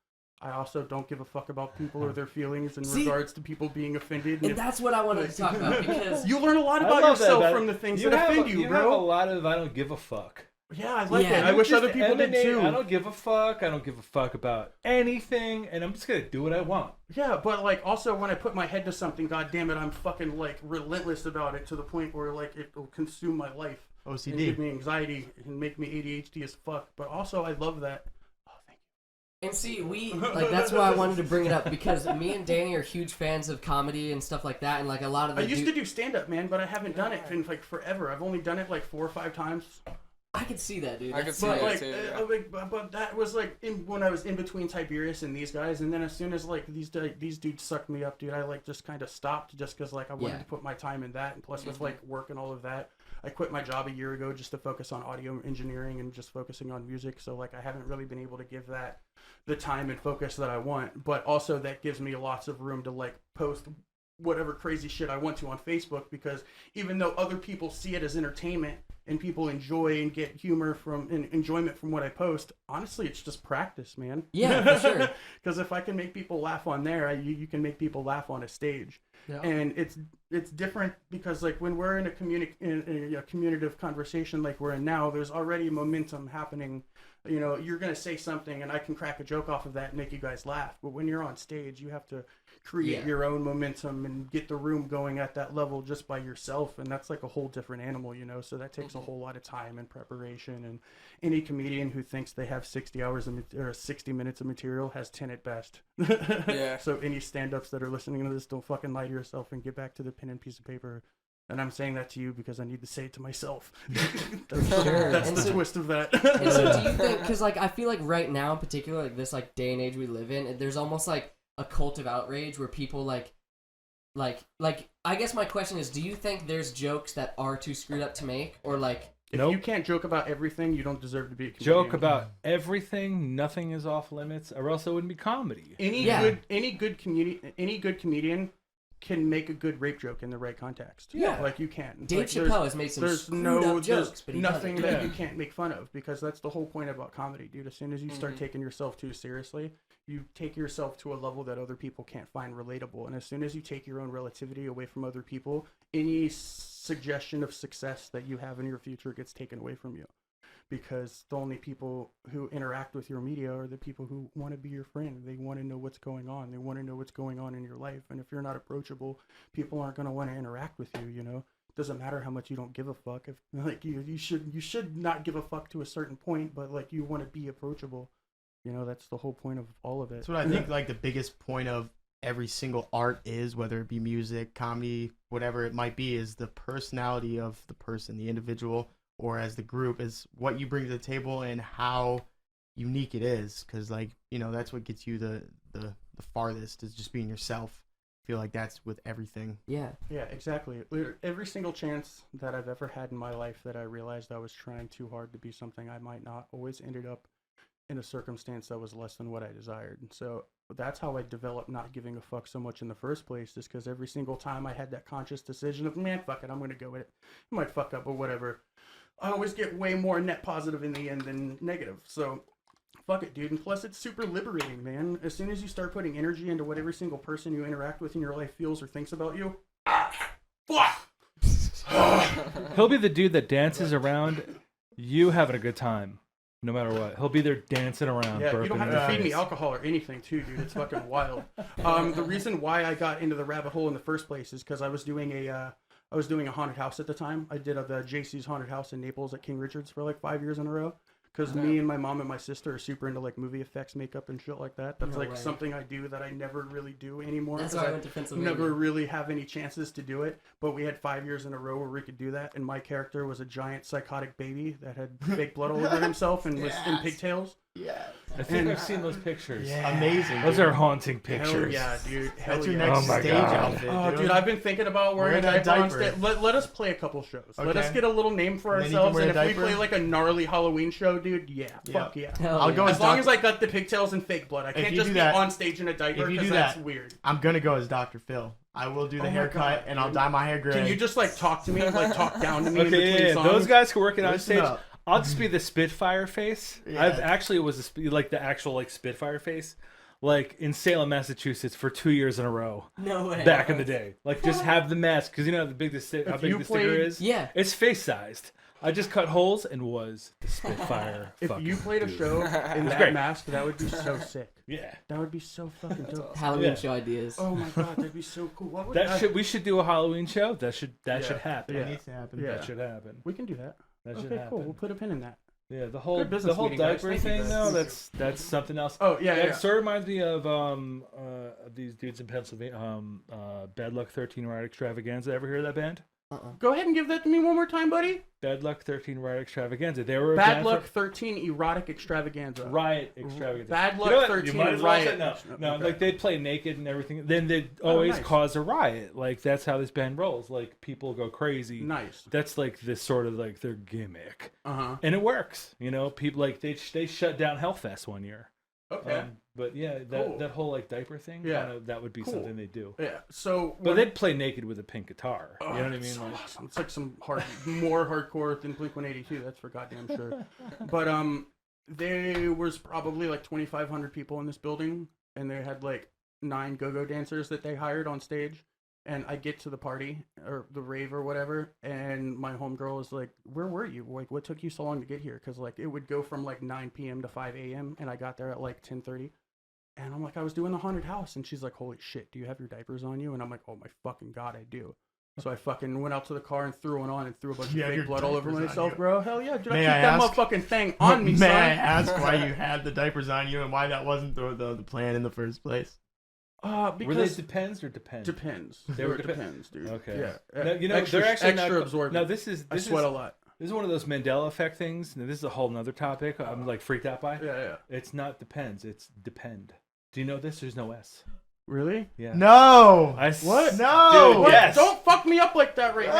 S2: I also don't give a fuck about people or their feelings in regards to people being offended.
S1: And that's what I wanted to talk about, because
S2: you learn a lot about yourself from the things that offend you, bro.
S6: You have a lot of I don't give a fuck.
S2: Yeah, I like it. I wish other people did too.
S6: I don't give a fuck. I don't give a fuck about anything, and I'm just gonna do what I want.
S2: Yeah, but like also when I put my head to something, god damn it, I'm fucking like relentless about it to the point where like it will consume my life.
S3: OCD.
S2: And give me anxiety and make me ADHD as fuck. But also I love that.
S1: And see, that's why I wanted to bring it up, because me and Danny are huge fans of comedy and stuff like that, and like a lot of the
S2: I used to do stand-up, man, but I haven't done it in like forever. I've only done it like 4 or 5 times.
S1: I could see that, dude.
S5: I could see
S2: But
S5: that
S2: like,
S5: too.
S2: but that was like when I was in between Tiberius and these guys, and then as soon as like these dudes sucked me up, dude, I like just kind of stopped just because like I wanted to put my time in that, and plus with like work and all of that, I quit my job a year ago just to focus on audio engineering and just focusing on music. So like I haven't really been able to give that the time and focus that I want, but also that gives me lots of room to like post whatever crazy shit I want to on Facebook, because even though other people see it as entertainment and people enjoy and get humor from and enjoyment from what I post, honestly it's just practice, man.
S1: Yeah, for sure.
S2: Because if I can make people laugh on there, you can make people laugh on a stage. Yeah. And it's different because like when we're in a communicative conversation like we're in now, there's already momentum happening. You know, you're going to say something and I can crack a joke off of that and make you guys laugh. But when you're on stage, you have to create your own momentum and get the room going at that level just by yourself. And that's like a whole different animal, you know, so that takes a whole lot of time and preparation. And any comedian who thinks they have 60 minutes of material has 10 at best.
S5: Yeah.
S2: So any stand-ups that are listening to this, don't fucking lie to yourself and get back to the pen and piece of paper. And I'm saying that to you because I need to say it to myself. That's the twist of that.
S1: And so do you think, because like I feel like right now in particular, like this like day and age we live in, there's almost like a cult of outrage where people like I guess my question is, do you think there's jokes that are too screwed up to make, or like
S2: if you can't joke about everything, you don't deserve to be a comedian.
S6: Joke about everything, nothing is off limits, or else it wouldn't be comedy.
S2: Any good comedian can make a good rape joke in the right context.
S1: Yeah.
S2: Like you can.
S1: Dave Chappelle has made some screwed up jokes, but he
S2: nothing
S1: doesn't.
S2: that you can't make fun of, because that's the whole point about comedy, dude. As soon as you start taking yourself too seriously, you take yourself to a level that other people can't find relatable. And as soon as you take your own relativity away from other people, any suggestion of success that you have in your future gets taken away from you. Because the only people who interact with your media are the people who want to be your friend. They want to know what's going on. They want to know what's going on in your life. And if you're not approachable, people aren't going to want to interact with you, you know? It doesn't matter how much you don't give a fuck. If like you should not give a fuck to a certain point, but like you want to be approachable. You know, that's the whole point of all of it.
S3: That's what I think like the biggest point of every single art is, whether it be music, comedy, whatever it might be, is the personality of the person, the individual, or as the group, is what you bring to the table and how unique it is. Because like, you know, that's what gets you the farthest, is just being yourself. I feel like that's with everything.
S2: Yeah, exactly. Every single chance that I've ever had in my life that I realized I was trying too hard to be something I might not, always ended up in a circumstance that was less than what I desired. And so that's how I developed not giving a fuck so much in the first place, is because every single time I had that conscious decision of, man, fuck it, I'm going to go with it. I might fuck up, but whatever. I always get way more net positive in the end than negative. So fuck it, dude. And plus, it's super liberating, man. As soon as you start putting energy into what every single person you interact with in your life feels or thinks about you, fuck!
S6: He'll be the dude that dances around you having a good time, no matter what. He'll be there dancing around.
S2: Yeah, you don't have to feed me alcohol or anything, too, dude. It's fucking wild. The reason why I got into the rabbit hole in the first place is because I was doing a haunted house at the time. I did the JC's haunted house in Naples at King Richard's for like 5 years in a row. Because me and my mom and my sister are super into like movie effects, makeup, and shit like that. That's something I do that I never really do anymore.
S1: That's why I went to Pennsylvania.
S2: Never really have any chances to do it. But we had 5 years in a row where we could do that. And my character was a giant psychotic baby that had fake blood all over himself and was in pigtails.
S3: Yeah.
S6: I think I've seen those pictures.
S3: Yeah. Amazing.
S6: Those
S3: dude.
S6: are haunting pictures.
S2: Hell yeah, dude. Hell
S3: That's your
S2: yeah.
S3: next
S6: Oh my
S3: stage
S6: God.
S3: outfit.
S2: Oh, dude, I've been thinking about wearing a
S3: Wear that
S2: diaper on
S3: diaper.
S2: stage. Let us play a couple shows. Let
S3: Okay.
S2: us get a little name for
S3: And then you can
S2: ourselves,
S3: wear
S2: and
S3: a
S2: if we
S3: diaper?
S2: play like a gnarly Halloween show, dude, fuck yeah.
S1: Hell
S3: I'll
S1: yeah.
S3: go
S2: As long as I got the pigtails and fake blood, I
S3: If
S2: can't
S3: you
S2: just
S3: do
S2: be
S3: that-
S2: on stage in a diaper
S3: if you
S2: because
S3: do
S2: that's
S3: that-
S2: weird.
S3: I'm gonna go as Dr. Phil. I will do the
S2: Oh my
S3: haircut
S2: God,
S3: and I'll
S2: dude.
S3: dye my hair gray.
S2: Can you just like talk to me, like talk down to me in
S6: Okay,
S2: between
S6: yeah,
S2: songs?
S6: those guys who working on
S3: Listen
S6: stage.
S3: up.
S6: I'll just be the Spitfire face.
S3: Yeah.
S6: I've actually was like the actual like Spitfire face, like in Salem, Massachusetts for 2 years in a row.
S1: No way.
S6: Back in the day, like just have the mask because you know how big the sticker
S2: you
S6: is.
S2: played-
S1: Yeah.
S6: It's face sized. I just cut holes and was the Spitfire.
S2: If
S6: fucking
S2: you played a
S6: dude.
S2: show in that
S6: great.
S2: mask, that would be so sick.
S6: Yeah,
S2: That would be so fucking dope.
S1: Halloween
S6: Yeah.
S1: show ideas.
S2: Oh my god, that'd be so cool. What would
S6: we should do a Halloween show. That should happen.
S2: Yeah.
S3: That needs to happen.
S2: Yeah.
S6: That should happen.
S2: We can do that.
S6: That should
S2: Okay,
S6: happen.
S2: cool. We'll put a pin in that.
S6: Yeah, the whole
S2: Good business
S6: whole
S2: meeting, guys.
S6: diaper
S2: Thank you,
S6: thing
S2: guys.
S6: though.
S2: Thank
S6: That's something else.
S2: Oh yeah,
S6: It
S2: yeah.
S6: sort of reminds me of these dudes in Pennsylvania. Bad Luck 13 Riot Extravaganza. Ever hear of that band?
S2: Go ahead and give that to me one more time, buddy.
S6: Bad Luck 13 Riot Extravaganza. They were a
S2: Bad
S6: band
S2: Luck
S6: for
S2: 13 Erotic Extravaganza.
S6: Riot Extravaganza.
S2: Bad Luck
S6: You know what?
S2: 13
S6: You might as well
S2: Riot.
S6: say no. No,
S2: Okay.
S6: like they'd play naked and everything. Then they'd always
S2: nice.
S6: cause a riot. Like that's how this band rolls. Like people go crazy.
S2: Nice.
S6: That's like this sort of like their gimmick,
S2: Uh-huh.
S6: and it works. You know, people like they shut down Hellfest one year.
S2: Okay.
S6: But yeah,
S2: Cool.
S6: that whole like diaper thing,
S2: Yeah.
S6: kinda, that would be
S2: Cool.
S6: something they do.
S2: Yeah. So
S6: But
S2: what-
S6: they'd play naked with a pink guitar.
S2: Oh,
S6: You know what I
S2: that's
S6: mean?
S2: so
S6: Like,
S2: awesome. It's like some more hardcore than Blink-182. That's for goddamn sure. But there was probably like 2,500 people in this building, and they had like 9 go-go dancers that they hired on stage. And I get to the party or the rave or whatever, and my homegirl is like, "Where were you? Like, what took you so long to get here?" Because like it would go from like 9 p.m. to 5 a.m. and I got there at like 10:30. And I'm like, I was doing the haunted house. And she's like, holy shit, do you have your diapers on you? And I'm like, oh my fucking God, I do. So I fucking went out to the car and threw one on and threw a bunch of
S3: Yeah,
S2: fake
S3: your
S2: blood all over
S3: diapers on
S2: myself,
S3: you.
S2: bro. Hell yeah, dude.
S3: May
S2: I keep
S3: I
S2: that
S3: ask-
S2: motherfucking thing on me,
S3: May
S2: son.
S3: I ask why you had the diapers on you and why that wasn't the plan in the first place?
S6: were they
S2: Because
S6: depends or depend?
S2: depends.
S6: They were
S2: depends, dude.
S6: Okay.
S2: Yeah.
S6: No, you know,
S2: extra,
S6: they're actually
S2: extra
S6: not,
S2: absorbent.
S6: No, this is
S2: I sweat a lot.
S6: this is one of those Mandela effect things. Now, this is a whole nother topic. I'm like freaked out by.
S2: Yeah, yeah.
S6: It's not depends. It's depend. Do you know this? There's no S.
S2: Really?
S6: Yeah.
S3: No.
S2: What?
S3: No.
S6: Dude,
S2: What?
S6: yes.
S2: Don't fuck me up like that right now.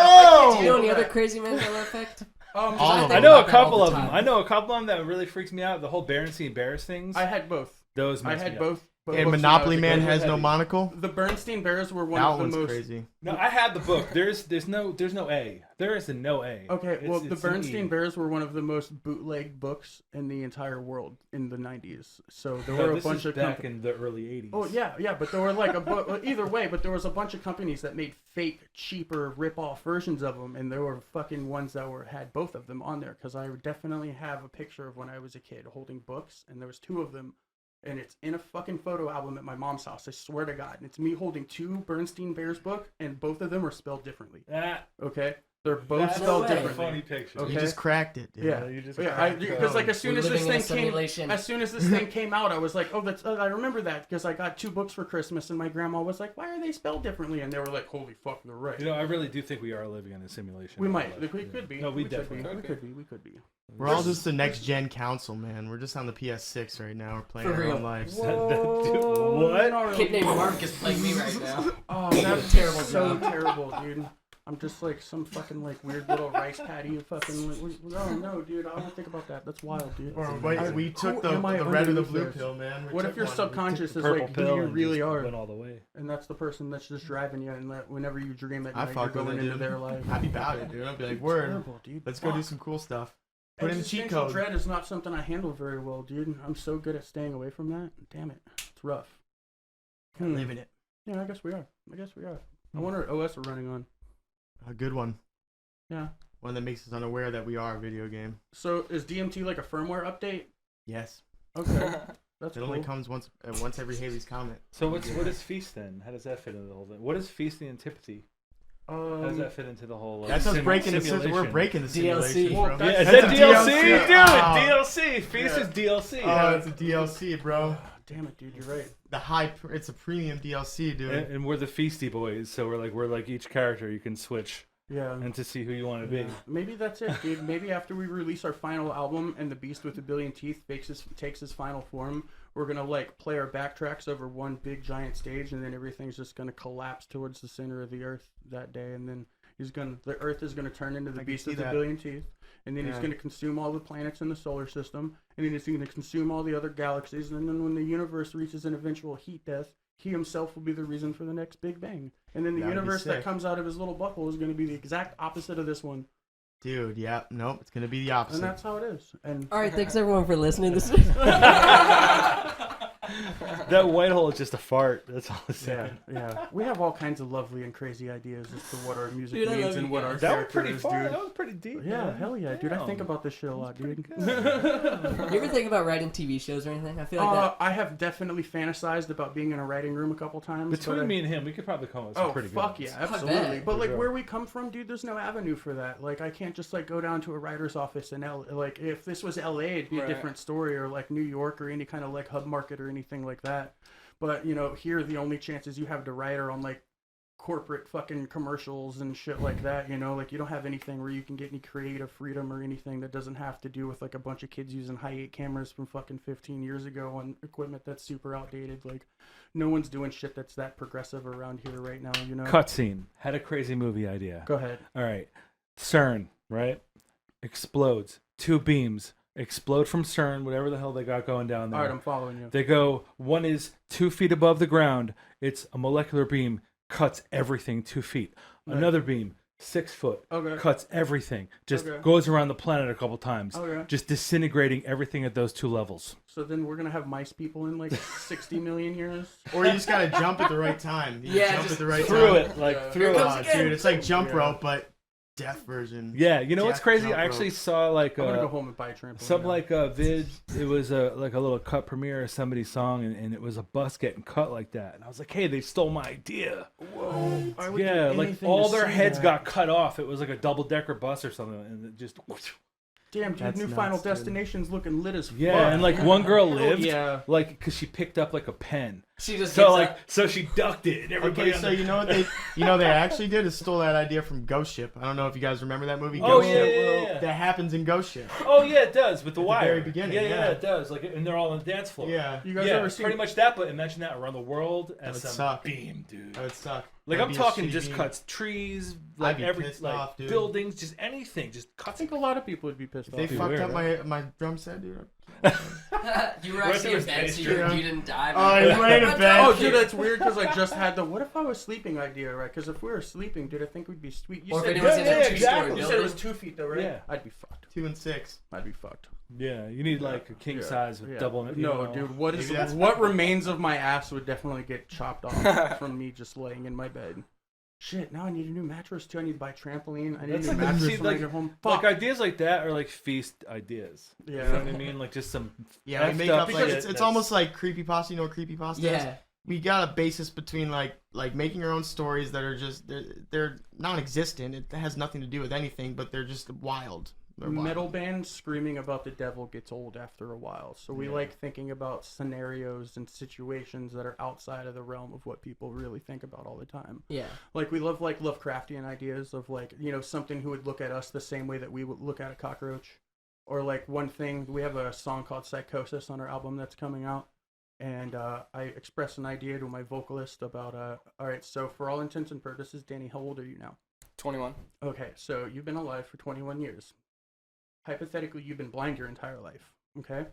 S3: No.
S1: Do you know any other crazy Mandela effect?
S3: All of
S1: I
S6: I
S1: think
S6: know a
S1: about that
S6: couple
S1: all
S6: of
S1: the
S6: them.
S1: time.
S6: I know a couple of them that really freaks me out. The whole Berenstein Bears things.
S2: I had both.
S6: Those
S2: I
S6: mess
S2: had
S6: me up.
S2: both.
S3: And Monopoly Man
S6: Those are
S3: has no
S6: heavy.
S3: monocle.
S2: The Bernstein Bears were one
S3: That
S2: of the
S3: one's
S2: most.
S3: crazy.
S6: No, I had the book. There's no A. There is a no A.
S2: Okay, well,
S6: It's
S2: the
S6: an
S2: Bernstein
S6: E.
S2: Bears were one of the most bootleg books in the entire world in the 90s. So there
S6: No,
S2: were a
S6: this
S2: bunch
S6: is
S2: of
S6: back in the early 80s.
S2: Oh yeah, but there were like either way, but there was a bunch of companies that made fake, cheaper rip-off versions of them, and there were fucking ones that had both of them on there. Because I definitely have a picture of when I was a kid holding books, and there was 2 of them. And it's in a fucking photo album at my mom's house. I swear to God. And it's me holding 2 Bernstein Bears book, and both of them are spelled differently. Okay, they're both
S6: That's
S2: spelled
S1: way.
S2: differently.
S6: Funny picture.
S2: Okay.
S3: You just cracked it, dude.
S2: Yeah,
S6: You just
S2: yeah.
S6: cracked
S2: Because like as soon
S1: We're
S2: as this
S1: living in a
S2: thing came,
S1: simulation.
S2: as soon as this thing came out, I was like, oh, that's I remember that because I got 2 books for Christmas, and my grandma was like, why are they spelled differently? And they were like, holy fuck, they're right.
S6: You know, I really do think we are living in a simulation.
S2: We
S6: of
S2: might.
S6: our
S2: We
S6: life.
S2: could be.
S6: No, we
S2: could be.
S6: definitely
S2: We could be. We could be.
S3: We're all just the next gen council, man. We're just on the PS6 right now. We're playing
S1: For
S3: our
S1: real.
S3: own lives.
S6: What?
S1: A kid named Mark is playing me right now.
S2: Oh, that's
S1: Terrible
S2: so
S1: job.
S2: terrible, dude. I'm just like some fucking like weird little rice patty fucking. No, dude. I don't think about that. That's wild, dude.
S3: Or wait, we took the
S2: am I
S3: red or the
S2: underneath
S3: blue
S2: this?
S3: pill, man. We
S2: What
S3: took
S2: if your
S3: one. We
S2: subconscious
S6: The
S2: is
S6: purple
S2: like who
S6: pill
S2: you
S6: and
S2: really
S6: just
S2: are,
S6: went all the way.
S2: and that's the person that's just driving you, and that whenever you dream at
S3: I
S2: night, you're
S3: fuck with
S2: going
S3: it,
S2: into
S3: dude.
S2: their life.
S3: I'd be about it, dude. I'd be like,
S2: It's
S3: word.
S2: terrible, dude.
S3: Let's go do
S2: Fuck.
S3: some cool stuff. Put in the cheat
S2: Existential
S3: code.
S2: dread is not something I handle very well, dude. I'm so good at staying away from that. Damn it, it's rough.
S3: Living it.
S2: Yeah, I guess we are. I wonder what OS we're running on.
S3: A good one.
S2: Yeah.
S3: One that makes us unaware that we are a video game.
S2: So is DMT like a firmware update?
S3: Yes.
S2: Okay, that's
S3: It
S2: cool.
S3: only comes once every Haley's comment.
S6: So what is feast then? How does that fit into the whole thing? What is feast and antipathy? How does that fit into the whole? Like,
S3: That's us breaking the system.
S6: simulation?
S3: We're breaking the
S1: DLC.
S3: simulation,
S2: Well,
S3: bro.
S2: that's-
S6: Yeah, is
S3: That's
S6: that
S3: a
S6: DLC?
S3: DLC.
S6: Dude,
S3: Oh.
S6: DLC. Feast
S2: Yeah.
S6: is DLC.
S3: Oh, it's a DLC, bro.
S2: Damn it, dude, you're right.
S3: It's a premium DLC, dude.
S6: And we're the feasty boys, so we're like each character you can switch
S2: Yeah.
S6: and to see who you want to be.
S2: Maybe that's it, dude. Maybe after we release our final album and the Beast with a Billion Teeth takes his final form, we're gonna like play our backtracks over one big giant stage, and then everything's just gonna collapse towards the center of the earth that day, and then the earth is gonna turn into the Beast with a Billion Teeth, and then he's gonna consume all the planets in the solar system, and then he's gonna consume all the other galaxies, and then when the universe reaches an eventual heat death, he himself will be the reason for the next Big Bang. And then the universe that comes out of his little buckle is going to be the exact opposite of this one.
S3: Dude, yeah, nope, it's gonna be the opposite.
S2: And that's how it is. And
S1: All right, thanks everyone for listening. This
S6: That white hole is just a fart. That's all I'm saying.
S2: yeah. We have all kinds of lovely and crazy ideas as to what our music
S1: Dude, I
S2: means
S1: love
S2: and
S1: you
S2: what
S1: guys.
S2: our
S6: That was
S2: character
S6: pretty
S2: is,
S6: far.
S2: dude.
S6: That was pretty deep.
S2: Yeah,
S6: man.
S2: hell yeah, dude. I
S6: Damn.
S2: think about this shit a lot, dude.
S1: you ever think about writing TV shows or anything? I feel like that.
S2: I have definitely fantasized about being in a writing room a couple times.
S6: Between me and him, we could probably come up with some pretty good
S2: fuck
S6: ones.
S2: yeah, absolutely.
S1: bet.
S2: But like
S6: sure.
S2: where we come from, dude, there's no avenue for that. Like I can't just like go down to a writer's office and like if this was LA, it'd be a
S5: Right.
S2: different story, or like New York or any kind of like hub market or anything like that. But you know, here the only chances you have to write are on like corporate fucking commercials and shit like that, you know, like you don't have anything where you can get any creative freedom or anything that doesn't have to do with like a bunch of kids using high-8 cameras from fucking 15 years ago on equipment that's super outdated. Like no one's doing shit that's that progressive around here right now, you know.
S6: Cutscene. Had a crazy movie idea.
S2: Go ahead.
S6: All right. CERN, right? Explodes. 2 beams explode from CERN, whatever the hell they got going down there.
S2: All right, I'm following you.
S6: They go, one is 2 feet above the ground. It's a molecular beam, cuts everything 2 feet.
S2: Right.
S6: Another beam, 6 foot,
S2: Okay.
S6: cuts everything. Just
S2: Okay.
S6: goes around the planet a couple times.
S2: Okay.
S6: Just disintegrating everything at those 2 levels.
S2: So then we're gonna have mice people in like 60 million years.
S3: Or you just gotta jump at the right time. You
S1: Yeah,
S3: jump
S1: just
S3: at the right
S6: Through
S3: time.
S6: it, like
S2: Yeah.
S6: through
S1: Here
S6: it.
S1: comes
S3: Oh,
S1: again.
S3: dude, it's like jump
S2: Yeah.
S3: rope, but death version.
S6: Yeah, you know what's
S3: Death
S6: crazy?
S3: jump
S6: I actually
S3: rope.
S6: saw like
S2: I'm gonna go home and buy a trampoline.
S6: some
S2: now.
S6: like a vid. It was like a little cut premiere of somebody's song, and it was a bus getting cut like that. And I was like, hey, they stole my idea.
S2: Whoa. I would do
S6: Yeah, like
S2: anything
S6: all
S2: to
S6: their
S2: see
S6: heads
S2: that.
S6: got cut off. It was like a double-decker bus or something, and it just
S2: Damn, dude,
S3: That's
S2: new
S3: nuts,
S2: Final
S3: dude.
S2: Destination's looking lit as fuck.
S6: yeah, and like one girl
S2: Hell
S6: lived,
S2: yeah.
S6: like because she picked up like a pen.
S1: She just
S6: So
S1: gets
S6: like
S1: up.
S6: so she ducked it, and everybody.
S3: Okay,
S6: on
S3: so
S6: the-
S3: you know what they actually did is stole that idea from Ghost Ship. I don't know if you guys remember that movie.
S6: Oh,
S3: Ghost
S6: yeah,
S3: Ship.
S6: yeah, yeah.
S3: That happens in Ghost Ship.
S6: Oh yeah, it does with the
S3: At the
S6: wire.
S3: very beginning,
S6: Yeah,
S3: yeah.
S6: it does. Like, and they're all on the dance floor.
S3: Yeah,
S2: You guys
S6: yeah,
S2: ever seen
S6: pretty much that. But imagine that around the world
S3: That
S6: as
S3: would
S6: some
S3: suck.
S6: beam, dude.
S3: that would suck.
S6: Like
S3: That'd
S6: I'm
S3: be a
S6: talking
S3: shitty
S6: just
S3: beam.
S6: cuts trees, like
S3: be
S6: every
S3: pissed
S6: like
S3: off, dude.
S6: buildings, just anything, just
S2: I
S6: cuts.
S2: think a lot of people would be pissed
S3: If they
S2: off.
S6: be
S3: fucked
S6: weird,
S3: up my drum set, dude.
S1: You were
S6: What
S1: actually
S6: if
S1: in
S6: it was
S1: bed, so
S6: based,
S1: you
S3: yeah.
S1: didn't die.
S3: Oh, he was laying in bed.
S2: Oh, dude, that's weird because I just had the what if I was sleeping idea, right? Because if we were sleeping, dude, I think we'd be sweet. You
S1: Or if
S2: said,
S1: anyone's in
S6: yeah,
S1: a two-story
S6: exactly.
S2: you said it was
S1: building.
S2: 2 feet though, right?
S6: Yeah.
S2: I'd be fucked.
S3: 2 and 6.
S2: I'd be fucked.
S6: Yeah, you need like a king
S2: Yeah,
S6: size with
S2: yeah.
S6: double. you
S2: No,
S6: know.
S2: dude, what
S3: Maybe that's-
S2: what remains of my ass would definitely get chopped off from me just laying in my bed. Shit, now I need a new mattress too. I need to buy a trampoline. I need
S6: That's
S2: a new
S6: like-
S2: mattress
S6: see,
S2: when I
S6: like-
S2: get home.
S6: Like
S2: Fuck.
S6: ideas like that are like feast ideas.
S2: Yeah.
S6: You know what I mean? Like just some.
S3: Yeah, we
S6: effed
S3: make
S6: up
S3: up like
S6: shit
S3: it's
S6: that's-
S3: almost like creepypasta. You know what creepypasta is?
S1: Yeah.
S3: We got a basis between like making our own stories that are just they're non-existent. It has nothing to do with anything, but they're just wild. They're wild.
S2: Metal bands screaming about the devil gets old after a while. So we like thinking about scenarios and situations that are outside of the realm of what people really think about all the time.
S1: Yeah.
S2: Like we love like Lovecraftian ideas of like, you know, something who would look at us the same way that we would look at a cockroach. Or like one thing, we have a song called Psychosis on our album that's coming out. And I expressed an idea to my vocalist about, all right, so for all intents and purposes, Danny, how old are you now?
S5: 21.
S2: Okay, so you've been alive for 21 years. Hypothetically, you've been blind your entire life, okay?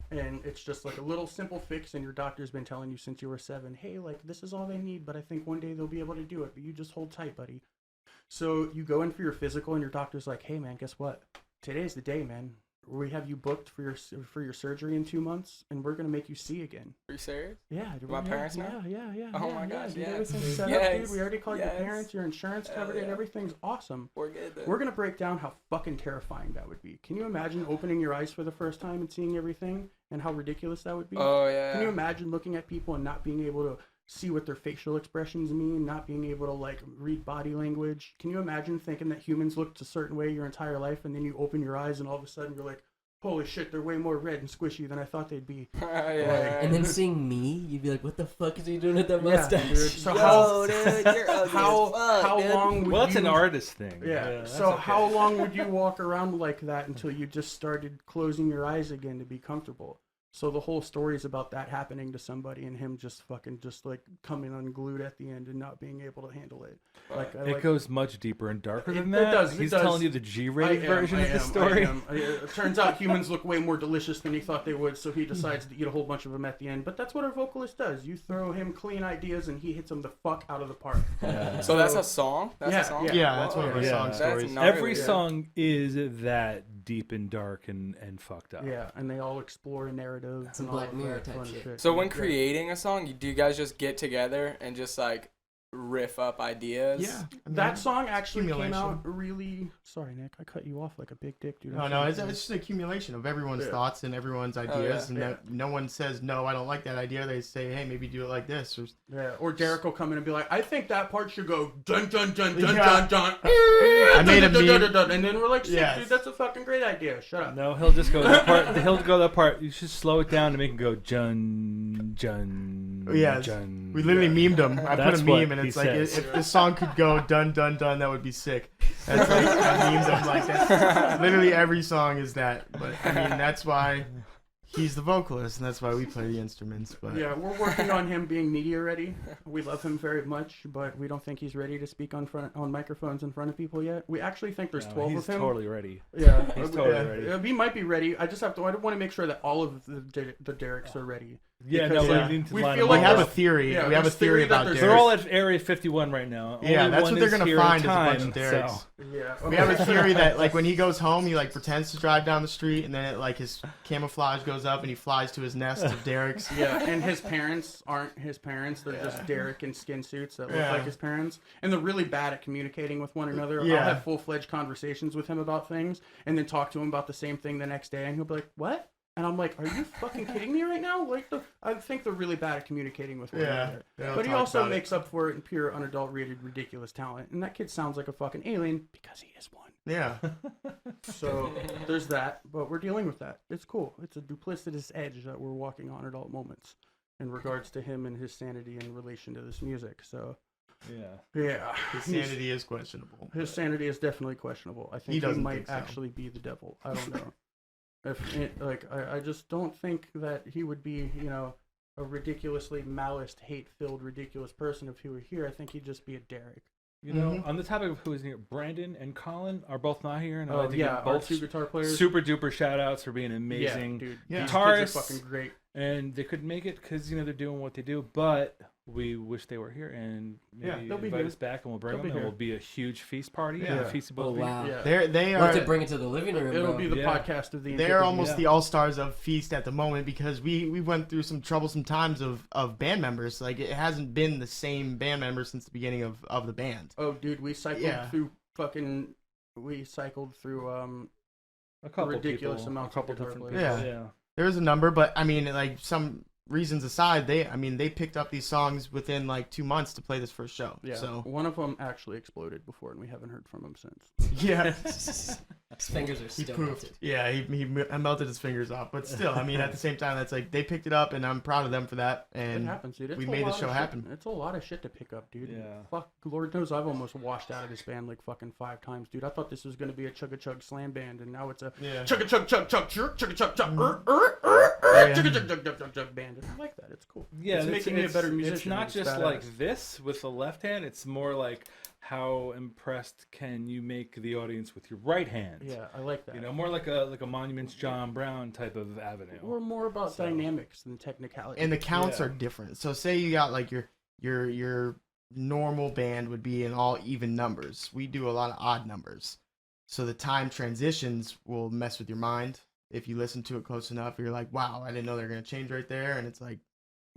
S2: And it's just like a little simple fix, and your doctor's been telling you since you were 7, hey, like, this is all they need, but I think one day they'll be able to do it, but you just hold tight, buddy. So you go in for your physical, and your doctor's like, hey, man, guess what? Today's the day, man. We have you booked for your surgery in 2 months, and we're going to make you see again.
S5: Are you serious?
S2: Yeah, dude,
S5: My parents know?
S2: Yeah.
S5: Oh
S2: yeah,
S5: my gosh,
S2: dude,
S5: yes.
S2: everything's set up,
S5: Yes.
S2: dude. We already called your
S5: Yes.
S2: parents, your insurance
S5: Hell
S2: covered it,
S5: yeah.
S2: everything's awesome.
S5: We're good then.
S2: We're going to break down how fucking terrifying that would be. Can you imagine opening your eyes for the first time and seeing everything and how ridiculous that would be?
S5: Oh yeah.
S2: Can you imagine looking at people and not being able to see what their facial expressions mean, not being able to like read body language? Can you imagine thinking that humans looked a certain way your entire life and then you open your eyes and all of a sudden you're like, holy shit, they're way more red and squishy than I thought they'd be.
S1: And then seeing me, you'd be like, what the fuck is he doing with that mustache?
S2: Dude. So
S1: Dude, you're ugly
S2: how
S1: dude.
S2: long would
S6: Well, that's
S2: you...
S6: an artist thing.
S2: Yeah.
S6: that's
S2: So
S6: okay.
S2: how long would you walk around like that until you just started closing your eyes again to be comfortable? So the whole story is about that happening to somebody and him just like coming unglued at the end and not being able to handle it. Like
S6: It goes much deeper and darker than that.
S2: It does.
S6: He's telling you the G-rated version of the story.
S2: It turns out humans look way more delicious than he thought they would, so he decides to eat a whole bunch of them at the end. But that's what our vocalist does. You throw him clean ideas and he hits them the fuck out of the park.
S5: So that's a song? That's a song?
S3: Yeah, that's one of our song
S5: That's
S3: stories.
S5: gnarly.
S6: Every song is that deep and dark and fucked up.
S2: Yeah, and they all explore a narrative.
S1: Some
S2: and all
S1: Black
S2: of
S1: Mirror
S2: that
S1: type
S2: fun
S1: shit.
S5: So when creating a song, do you guys just get together and just like riff up ideas?
S3: Yeah. I mean,
S2: That song actually came
S3: accumulation.
S2: out really... Sorry, Nick, I cut you off like a big dick, dude.
S3: No, it's just an accumulation of everyone's thoughts and everyone's ideas, and no one says, no, I don't like that idea. They say, hey, maybe do it like this.
S2: Or Derek will come in and be like, I think that part should go dun dun dun dun
S3: Yeah.
S2: dun dun.
S3: I made a
S2: dun, dun,
S3: meme.
S2: dun, dun, and then we're like, sick,
S3: Yes.
S2: dude, that's a fucking great idea. Shut up.
S6: No, he'll just go that part. He'll go that part. You should slow it down to make it go jun jun.
S3: Yeah,
S6: jun.
S3: we literally memed them. I
S6: That's
S3: put a meme,
S6: what
S3: and
S6: he
S3: it's like,
S6: says.
S3: if this song could go dun dun dun, that would be sick. That's like, I memed them like that. Literally every song is that. But I mean, that's why he's the vocalist, and that's why we play the instruments. But
S2: Yeah, we're working on him being media ready. We love him very much, but we don't think he's ready to speak on microphones in front of people yet. We actually think there's 12
S6: he's
S2: of him.
S6: totally ready.
S2: Yeah,
S6: He's totally ready.
S2: He might be ready. I want to make sure that all of the Derek's are ready.
S6: Yeah,
S2: Because,
S6: no,
S3: yeah,
S6: we need to
S2: we
S6: line
S2: feel
S6: them
S3: we
S2: like
S6: all
S3: have a
S6: up.
S3: theory.
S2: Yeah,
S3: we have a
S2: there's theory
S3: theory
S2: that
S3: about
S2: there's-
S6: They're
S3: Derek.
S6: all at Area 51 right now.
S3: Yeah,
S6: Only
S3: that's
S6: one
S3: what they're
S6: is
S3: gonna
S6: here in
S3: find is a
S6: time,
S3: bunch of Dereks.
S6: so-
S2: Yeah.
S3: We have a theory that like when he goes home, he like pretends to drive down the street, and then it like his camouflage goes up, and he flies to his nest of Derek's.
S2: Yeah, and his parents aren't his parents. They're just Derek in skin suits that look like his parents. And they're really bad at communicating with one another.
S3: Yeah.
S2: I'll have full-fledged conversations with him about things and then talk to him about the same thing the next day. And he'll be like, what? And I'm like, are you fucking kidding me right now? I think they're really bad at communicating with one another.
S3: They don't
S2: But he
S3: talk
S2: also
S3: about it.
S2: makes up for it in pure, unadulterated, ridiculous talent. And that kid sounds like a fucking alien because he is one.
S3: Yeah.
S2: So there's that. But we're dealing with that. It's cool. It's a duplicitous edge that we're walking on at all moments in regards to him and his sanity in relation to this music. So yeah,
S3: His sanity is questionable.
S2: His sanity is definitely questionable. I
S3: He
S2: think he
S3: doesn't
S2: might
S3: think so.
S2: actually be the devil. I don't know. I just don't think that he would be, a ridiculously malice, hate-filled, ridiculous person if he were here. I think he'd just be a Derek.
S6: You know, on the topic of who is here, Brandon and Colin are both not here, and I
S2: Oh
S6: like to
S2: yeah,
S6: give
S2: our
S6: both
S2: two guitar players.
S6: super duper shout outs for being amazing.
S2: Yeah, dude.
S3: Yeah.
S2: These
S6: Guitarists.
S2: kids are fucking great.
S6: And they couldn't make it because they're doing what they do, but we wish they were here and maybe
S2: they'll be
S6: invite
S2: here.
S6: us back and we'll bring
S2: They'll
S6: them
S2: be
S6: and
S2: here.
S6: we'll be a huge feast party.
S3: Yeah.
S6: And a feast of both
S1: Oh,
S6: of you.
S1: wow.
S2: Yeah.
S3: They
S1: We'll have to
S3: are.
S1: bring it to the living room.
S2: It'll
S1: bro.
S2: be the
S6: Yeah.
S2: podcast of the.
S3: They are
S2: Antipathy.
S3: almost the all stars of Feast at the moment because we went through some troublesome times of band members. Like it hasn't been the same band members since the beginning of the band.
S2: Oh, dude, we cycled through
S6: A couple
S2: ridiculous
S6: people,
S2: amounts
S6: a couple
S2: of guitar
S6: different
S2: players.
S6: people.
S3: Yeah. There was a number, but I mean, like some reasons aside, they picked up these songs within like 2 months to play this first show.
S2: Yeah,
S3: So
S2: one of them actually exploded before, and we haven't heard from him since.
S3: yeah.
S1: His fingers are
S3: He
S1: still
S3: poofed.
S1: melted.
S3: Yeah, he melted his fingers off. But still, I mean, at the same time, that's like they picked it up, and I'm proud of them for that.
S2: It
S3: And
S2: happens, dude. It's
S3: we
S2: a
S3: made the
S2: lot of
S3: show
S2: shit.
S3: happen.
S2: It's a lot of shit to pick up, dude.
S6: Yeah.
S2: Fuck, Lord knows I've almost washed out of this band like fucking 5 times, dude. I thought this was gonna be a chugga-chug slam band, and now it's a
S3: yeah,
S2: chugga-chug chug chug chug chugga-chug chug
S3: Yeah.
S2: chugga-chug chug chug chug chug band. And I like that. It's cool.
S6: Yeah,
S2: it's making me a better musician.
S6: It's not
S2: It's
S6: just
S2: badass.
S6: like this with the left hand. It's more like how impressed can you make the audience with your right hand?
S2: Yeah, I like that.
S6: You know, more like a Monuments John Brown type of avenue.
S2: We're more about dynamics than technicality.
S3: and the counts
S6: Yeah.
S3: are different. So say you got like your normal band would be in all even numbers. We do a lot of odd numbers. So the time transitions will mess with your mind. If you listen to it close enough, you're like, wow, I didn't know they're going to change right there. And it's like,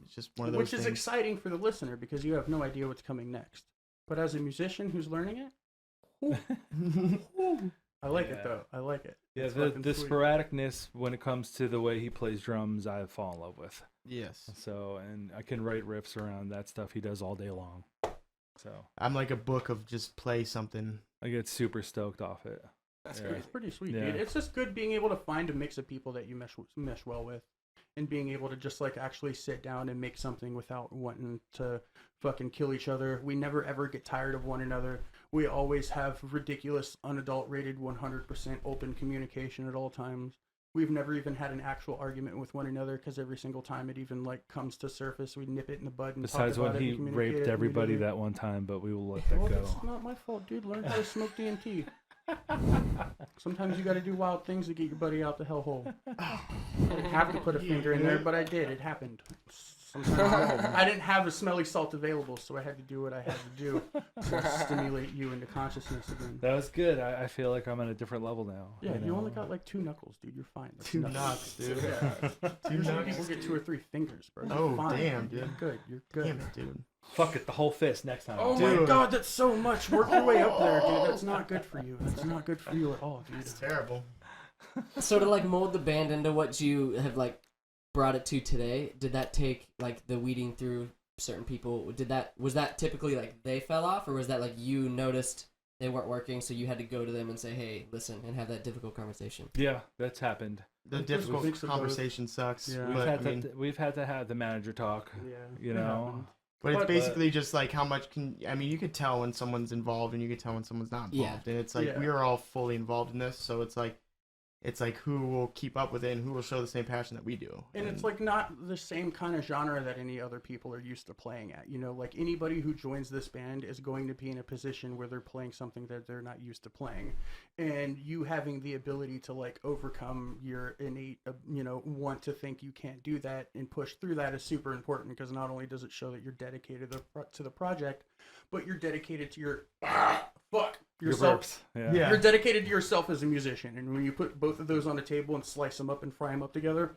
S3: it's just one of those
S2: Which is
S3: things.
S2: exciting for the listener because you have no idea what's coming next. But as a musician who's learning it, I like it
S6: Yeah.
S2: though. I like it.
S6: Yeah,
S2: It's
S6: the
S2: fucking sweet.
S6: sporadicness when it comes to the way he plays drums, I fall in love with.
S3: Yes.
S6: So, and I can write riffs around that stuff he does all day long. So,
S3: I'm like a book of just play something.
S6: I get super stoked off it.
S5: That's
S6: Yeah.
S5: crazy.
S2: It's pretty sweet,
S6: Yeah.
S2: dude. It's just good being able to find a mix of people that you mesh well with, and being able to just like actually sit down and make something without wanting to fucking kill each other. We never ever get tired of one another. We always have ridiculous, unadulterated, 100% open communication at all times. We've never even had an actual argument with one another because every single time it even like comes to surface, we nip it in the bud and
S6: Besides
S2: talk
S6: when
S2: about it
S6: he
S2: and communicate
S6: raped
S2: it
S6: everybody
S2: immediately.
S6: that one time, but we will let that
S2: Well,
S6: go.
S2: that's not my fault, dude. Learn how to smoke DMT. Sometimes you got to do wild things to get your buddy out the hellhole. I didn't have to put a finger in there, but I did. It happened. Sometimes I didn't have a smelly salt available, so I had to do what I had to do to stimulate you into consciousness again.
S6: That was good. I feel like I'm at a different level now.
S2: Yeah, you
S6: know?
S2: only got like 2 knuckles, dude. You're fine. That's
S3: Two
S2: nothing.
S3: knocks, dude.
S2: Yeah.
S3: Two
S2: Usually
S3: knocks.
S2: people get 2 or 3 fingers, bro. You're
S3: Oh,
S2: fine.
S3: damn, dude.
S2: You're good. You're good.
S3: Damn it, dude.
S6: Fuck it, the whole fist next time.
S2: Oh my
S3: Dude.
S2: god, that's so much. Work your way up there, dude. That's not good for you. That's not good for you at all, dude.
S3: It's terrible.
S1: So to like mold the band into what you have like brought it to today, did that take like the weeding through certain people? Was that typically like they fell off, or was that like you noticed they weren't working, so you had to go to them and say, hey, listen, and have that difficult conversation?
S6: Yeah, that's happened.
S3: The
S2: It's just a
S3: difficult
S2: mix of both.
S3: conversation sucks.
S2: Yeah.
S6: We've had to have the manager talk.
S2: Yeah.
S6: You
S2: it
S6: know,
S2: happens.
S3: But it's
S2: But-
S3: basically just like how much you could tell when someone's involved and you could tell when someone's not involved. And it's like
S2: Yeah.
S3: we are all fully involved in this, so it's like who will keep up with it and who will show the same passion that we do.
S2: And it's like not the same kind of genre that any other people are used to playing at. You know, like anybody who joins this band is going to be in a position where they're playing something that they're not used to playing. And you having the ability to like overcome your innate, want to think you can't do that and push through that is super important, because not only does it show that you're dedicated to the project, but you're dedicated to yourself.
S6: Yeah.
S2: You're dedicated to yourself as a musician, and when you put both of those on a table and slice them up and fry them up together,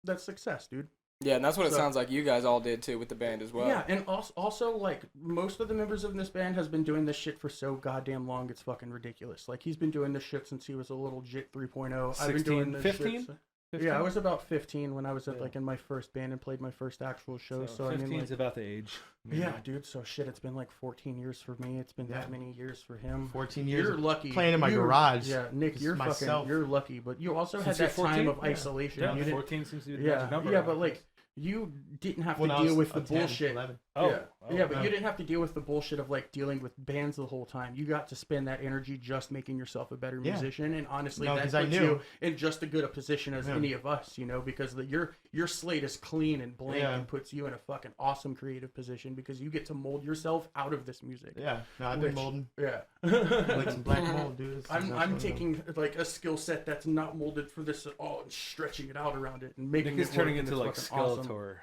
S2: that's success, dude.
S5: Yeah, and that's what it
S2: So-
S5: sounds like you guys all did too with the band as well.
S2: Yeah, and also like most of the members of this band has been doing this shit for so goddamn long, it's fucking ridiculous. Like he's been doing this shit since he was a little jit 3.0. I've been doing
S6: 16,
S2: this
S6: 15?
S2: shit. Yeah, I was about 15 when I was
S6: Yeah.
S2: in my first band and played my first actual show. So I
S6: 15
S2: mean,
S6: is
S2: like,
S6: about the age.
S2: yeah, dude. So shit, it's been like 14 years for me. It's been that
S3: Yeah.
S2: many years for him.
S3: 14 years
S2: You're
S3: of
S2: lucky.
S3: playing in my
S2: You're-
S3: garage.
S2: Yeah, Nick,
S3: Just
S2: you're
S3: myself.
S2: you're lucky, but you also
S6: Since
S2: had
S6: you're
S2: that time
S6: 14?
S2: of isolation.
S6: Yeah,
S2: You didn't-
S6: 14 seems to be the
S2: yeah,
S6: magic number.
S2: yeah, but like you didn't have
S3: When
S2: to
S3: I was
S2: deal with the
S3: 10,
S2: bullshit.
S3: 11.
S6: Oh,
S2: yeah,
S6: oh,
S2: yeah, but
S3: no.
S2: you didn't have to deal with the bullshit of like dealing with bands the whole time. You got to spend that energy just making yourself a better
S3: Yeah.
S2: musician, and honestly,
S3: No,
S2: that
S3: 'cause
S2: puts
S3: I knew.
S2: you in just as good a position as
S3: Yeah.
S2: any of us, because your slate is clean and blank
S3: Yeah.
S2: and puts you in a fucking awesome creative position because you get to mold yourself out of this music.
S3: Yeah, no, I've been
S2: Which-
S3: molding
S2: Yeah.
S3: like some black mold, dude. This is
S2: I'm
S3: actually-
S2: taking like a skill set that's not molded for this at all and stretching it out around it and making
S6: Nick is
S2: it
S6: turning
S2: work, and
S6: into like
S2: it's fucking awesome.
S6: Skeletor,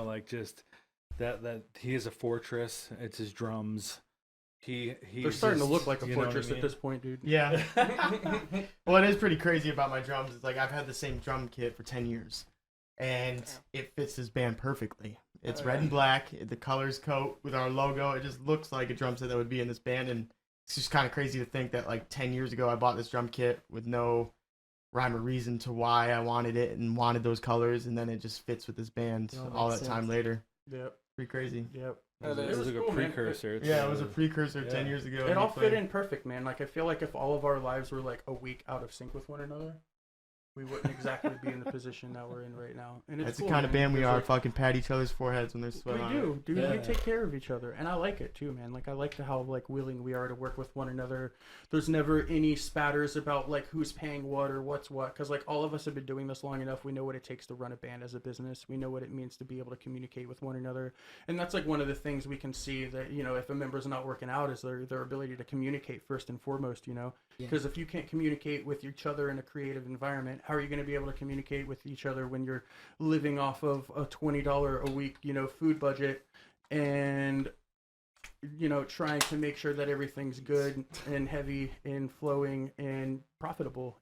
S6: like just that he is a fortress. It's his drums. He's
S2: They're starting to
S6: just-
S2: look like a
S6: you know what I
S2: fortress
S6: mean?
S2: at this point, dude.
S3: Yeah. Well, it is pretty crazy about my drums. It's like I've had the same drum kit for 10 years, and it fits this band perfectly. It's red and black. The colors coat with our logo. It just looks like a drum set that would be in this band, and it's just kind of crazy to think that like 10 years ago I bought this drum kit with no rhyme or reason to why I wanted it and wanted those colors, and then it just fits with this band
S2: It all
S3: all
S2: makes
S3: that time
S2: sense.
S3: later.
S2: Yep.
S3: Pretty crazy.
S2: Yep.
S5: It
S6: It
S5: is.
S6: was like
S2: cool,
S6: a
S2: man.
S6: precursor.
S3: Yeah, it was a precursor 10
S6: Yeah.
S3: years ago.
S2: It all
S3: We
S2: fit
S3: played-
S2: in perfect, man. Like I feel like if all of our lives were like a week out of sync with one another, we wouldn't exactly be in the position that we're in right now. And it's
S3: That's
S2: cool,
S3: the kind of
S2: man,
S3: band we
S2: because,
S3: are.
S2: like,
S3: Fucking pat each other's foreheads when they're
S2: we
S3: sweating.
S2: do, dude. We
S1: Yeah.
S2: take care of each other, and I like it too, man. Like I like how like willing we are to work with one another. There's never any spatters about like who's paying what or what's what, because like all of us have been doing this long enough. We know what it takes to run a band as a business. We know what it means to be able to communicate with one another, and that's like one of the things we can see that if a member's not working out is their ability to communicate first and foremost.
S1: Yeah.
S2: Because if you can't communicate with each other in a creative environment, how are you going to be able to communicate with each other when you're living off of a $20 a week, food budget and, trying to make sure that everything's good and heavy and flowing and profitable,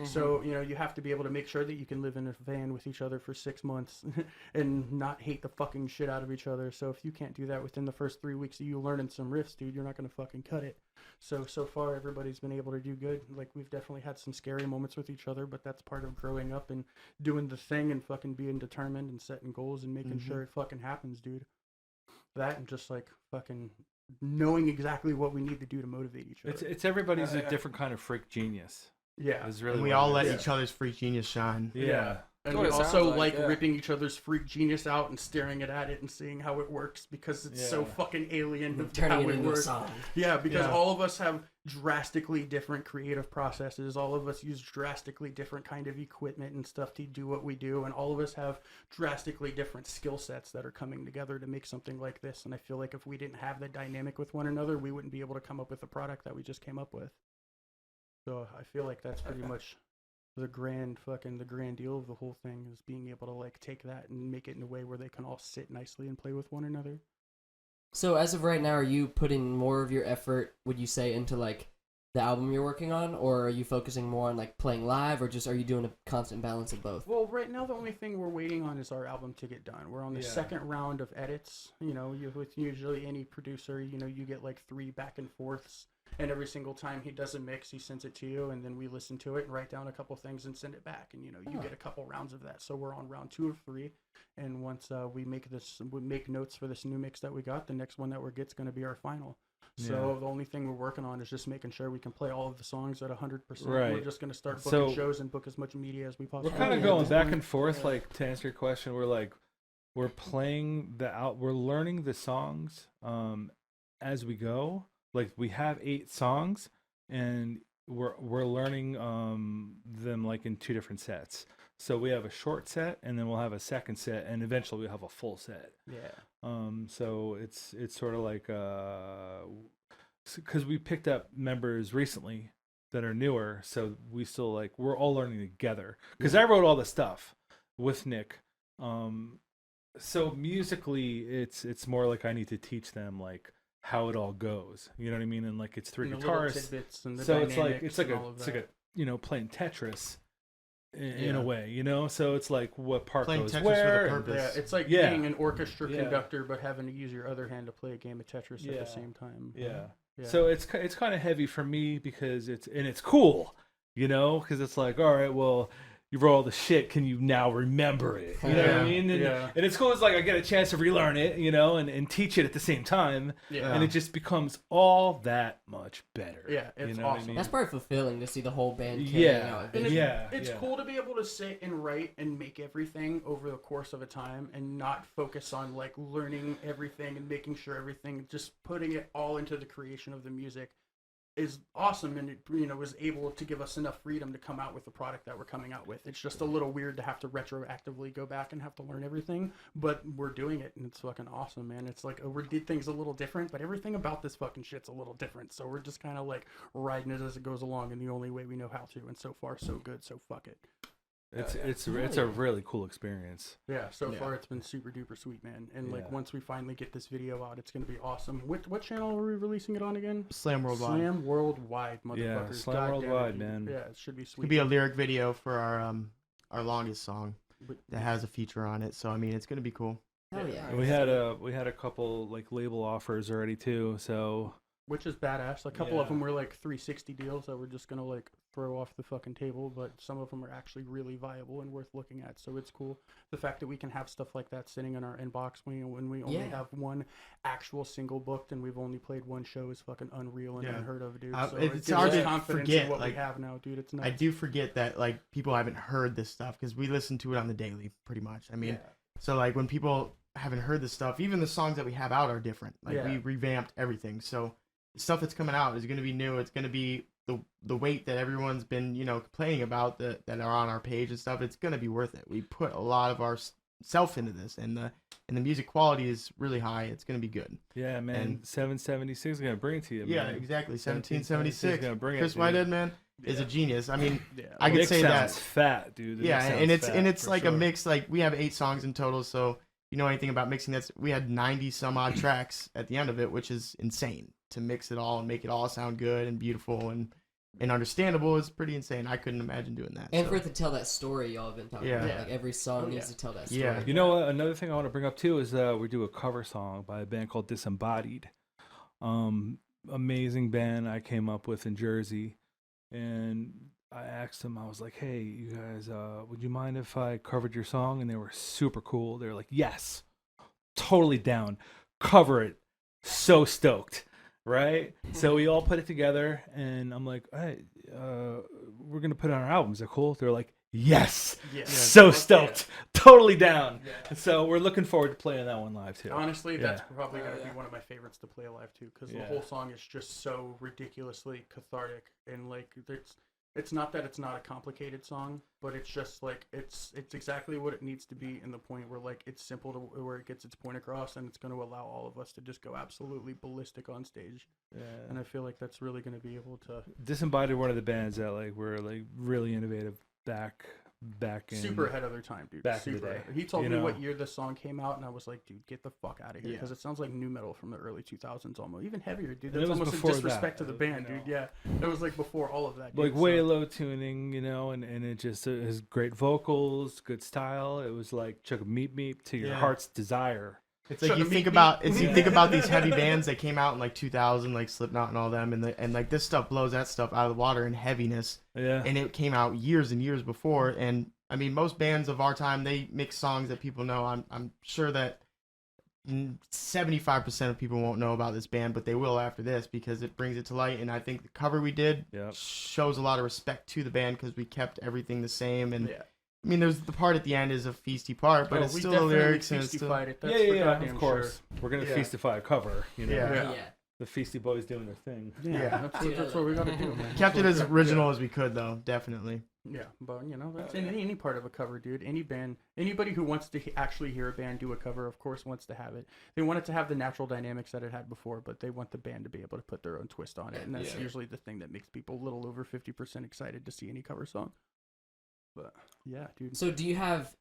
S2: So, you have to be able to make sure that you can live in a van with each other for 6 months and not hate the fucking shit out of each other. So if you can't do that within the first 3 weeks of you learning some riffs, dude, you're not going to fucking cut it. So far everybody's been able to do good. Like we've definitely had some scary moments with each other, but that's part of growing up and doing the thing and fucking being determined and setting goals and making sure it fucking happens, dude. That and just like fucking knowing exactly what we need to do to motivate each other.
S6: It's everybody's a different kind of freak genius.
S2: Yeah.
S6: Is really
S3: And we
S6: what
S3: all
S6: it
S3: let
S6: is.
S3: each other's freak genius shine.
S6: Yeah.
S2: And
S5: What
S2: we
S5: it sounds
S2: also
S5: like, yeah.
S2: ripping each other's freak genius out and staring at it and seeing how it works because it's so
S6: Yeah.
S2: fucking alien to
S1: Turning
S2: how
S1: it
S2: it
S1: into a
S2: works.
S1: song.
S2: Yeah, because
S3: Yeah.
S2: all of us have drastically different creative processes. All of us use drastically different kind of equipment and stuff to do what we do, and all of us have drastically different skill sets that are coming together to make something like this. And I feel like if we didn't have that dynamic with one another, we wouldn't be able to come up with the product that we just came up with. So I feel like that's pretty much the grand deal of the whole thing, is being able to like take that and make it in a way where they can all sit nicely and play with one another.
S1: So as of right now, are you putting more of your effort, would you say, into like the album you're working on, or are you focusing more on like playing live, or just are you doing a constant balance of both?
S2: Well, right now the only thing we're waiting on is our album to get done. We're on the
S6: Yeah.
S2: second round of edits. You know, with usually any producer, you know, you get like 3 back and forths, and every single time he does a mix, he sends it to you, and then we listen to it and write down a couple things and send it back, and you know, you get a couple rounds of that. So we're on round 2 of 3, and once we make notes for this new mix that we got, the next one that we get's going to be our final. So the only thing we're working on is just making sure we can play all of the songs at 100%. We're
S6: Right.
S2: just going to start
S6: So-
S2: booking shows and book as much media as we possibly
S6: We're kind of
S1: yeah,
S6: going
S1: at this
S6: back
S2: point.
S6: and forth, like to answer your question. We're playing we're learning the songs as we go. Like we have 8 songs, and we're learning them like in 2 different sets. So we have a short set, and then we'll have a second set, and eventually we'll have a full set.
S2: Yeah.
S6: So it's sort of like because we picked up members recently that are newer, so we still we're all learning together. Because I wrote all the stuff with Nick, so musically it's more like I need to teach them like how it all goes. You know what I mean? And like it's 3
S2: And the little
S6: guitarists,
S2: tidbits and the
S6: so it's
S2: dynamics
S6: like
S2: and all of
S6: it's like
S2: that.
S6: playing Tetris. In
S3: Yeah.
S6: a way, you know, so it's like what part
S3: Playing
S6: goes
S3: Tetris with a
S6: where.
S3: purpose.
S2: Yeah, it's like
S6: Yeah.
S2: being an orchestra
S6: Yeah.
S2: conductor, but having to use your other hand to play a game of Tetris at
S6: Yeah.
S2: the same time.
S6: Yeah.
S2: Yeah.
S6: So it's kind of heavy for me because it's cool, you know, because it's like, all right, well, you wrote all the shit. Can you now remember it? You know what I
S3: Yeah.
S6: mean? And,
S2: Yeah.
S6: and it's cool. It's like I get a chance to relearn it, you know, and teach it at the same time,
S2: Yeah.
S6: and it just becomes all that much better.
S2: Yeah, it's
S6: you know what I
S2: awesome.
S6: mean?
S1: That's probably fulfilling to see the whole band carrying
S6: Yeah.
S1: out a
S2: And
S1: vision.
S2: it's,
S6: Yeah,
S2: it's
S6: yeah.
S2: cool to be able to sit and write and make everything over the course of a time and not focus on like learning everything and making sure everything, just putting it all into the creation of the music is awesome, and it, you know, was able to give us enough freedom to come out with the product that we're coming out with. It's just a little weird to have to retroactively go back and have to learn everything, but we're doing it, and it's fucking awesome, man. It's like we did things a little different, but everything about this fucking shit's a little different, so we're just kind of like riding it as it goes along in the only way we know how to, and so far so good, so fuck it.
S6: It's a really cool experience.
S2: Yeah, so
S3: Yeah.
S2: far it's been super duper sweet, man. And like
S6: Yeah.
S2: once we finally get this video out, it's gonna be awesome. What channel are we releasing it on again?
S3: Slam Worldwide.
S2: Slam Worldwide, motherfuckers.
S6: Yeah, Slam
S2: God damn
S6: Worldwide,
S2: it.
S6: man.
S2: Yeah, it should be sweet.
S3: Could be a lyric video for our longest song
S2: But-
S3: that has a feature on it. So I mean, it's gonna be cool.
S1: Hell yeah.
S6: And we had a couple like label offers already too. So
S2: which is badass. A couple of
S6: Yeah.
S2: them were like 360 deals that we're just gonna like throw off the fucking table, but some of them are actually really viable and worth looking at. So it's cool. The fact that we can have stuff like that sitting in our inbox when we only
S1: Yeah.
S2: have one actual single booked and we've only played one show is fucking unreal and
S3: Yeah.
S2: unheard of, dude.
S3: It's
S2: So it gives
S3: hard
S2: us
S3: to
S2: confidence
S3: forget,
S2: in what
S3: like,
S2: we have now, dude. It's nuts.
S3: I do forget that like people haven't heard this stuff because we listen to it on the daily, pretty much. I mean, so like when people haven't heard this stuff, even the songs that we have out are different. Like
S2: Yeah.
S3: we revamped everything, so the stuff that's coming out is going to be new. It's going to be the weight that everyone's been complaining about that are on our page and stuff. It's going to be worth it. We put a lot of our self into this, and the music quality is really high. It's going to be good.
S6: yeah, man,
S3: And-
S6: 776 is gonna bring it to you.
S3: Yeah,
S6: man.
S3: exactly.
S6: 1776
S3: 1776.
S6: gonna bring it,
S3: Chris
S6: dude.
S3: Whitehead, man, is a genius. I mean,
S2: Yeah.
S3: I could
S6: Nick
S3: say
S6: sounds
S3: that.
S6: fat, dude. The
S3: Yeah,
S6: Nick
S3: and
S6: sounds
S3: it's
S6: fat, for
S3: like
S6: sure.
S3: a mix. Like we have 8 songs in total, so you know anything about mixing, we had 90 some odd tracks at the end of it, which is insane to mix it all and make it all sound good and beautiful and understandable is pretty insane. I couldn't imagine doing that.
S1: And
S3: so.
S1: for it to tell that story y'all have been talking
S3: Yeah.
S1: about. Like every song
S2: Oh,
S1: needs
S2: yeah.
S1: to tell that story.
S3: Yeah.
S6: You know what? Another thing I want to bring up too is we do a cover song by a band called Disembodied. Amazing band I came up with in Jersey, and I asked them. I was like, "Hey, you guys, would you mind if I covered your song?" And they were super cool. They were like, "Yes, totally down. Cover it. so stoked, right? So we all put it together, and I'm like, hey, we're gonna put it on our album. Is that cool? They're like, yes, so stoked, totally down. So we're looking forward to playing that one live too.
S2: Honestly, that's probably going to be one of my favorites to play live too, because the whole song is just so ridiculously cathartic, and like it's not that it's not a complicated song, but it's just like it's exactly what it needs to be, in the point where like it's simple to where it gets its point across, and it's going to allow all of us to just go absolutely ballistic on stage. And I feel like that's really going to be able to
S6: Disembodied, one of the bands that like were like really innovative back in
S2: super ahead of their time, dude.
S6: back in
S2: Super
S6: the day.
S2: ahead. He told me what year this song came out, and I was like, dude, get the fuck out of here, because it sounds like new metal from the early 2000s, almost even heavier, dude. That's almost a disrespect to the band, dude. Yeah, it was like before all of that, dude.
S6: Like way low tuning, and it just has great vocals, good style. It was like Chuck a Meep Meep to your heart's desire.
S3: It's like you think about these heavy bands that came out in like 2000, like Slipknot and all them, and like this stuff blows that stuff out of the water in heaviness. Yeah. And it came out years and years before, and I mean most bands of our time, they mix songs that people know. I'm sure that 75% of people won't know about this band, but they will after this, because it brings it to light. And I think the cover we did shows a lot of respect to the band, because we kept everything the same. And I mean, there's the part at the end is a feisty part, but it's still the lyrics and it's still...
S6: of course. We're gonna feastify a cover, The Feisty Boys doing their thing.
S2: That's what we gotta do, man.
S3: Kept it as original as we could, though, definitely.
S2: Yeah, but that's in any part of a cover, dude. Any band, anybody who wants to actually hear a band do a cover, of course, wants to have it. They want it to have the natural dynamics that it had before, but they want the band to be able to put their own twist on it, and that's usually the thing that makes people a little over 50% excited to see any cover song. But yeah, dude.
S1: So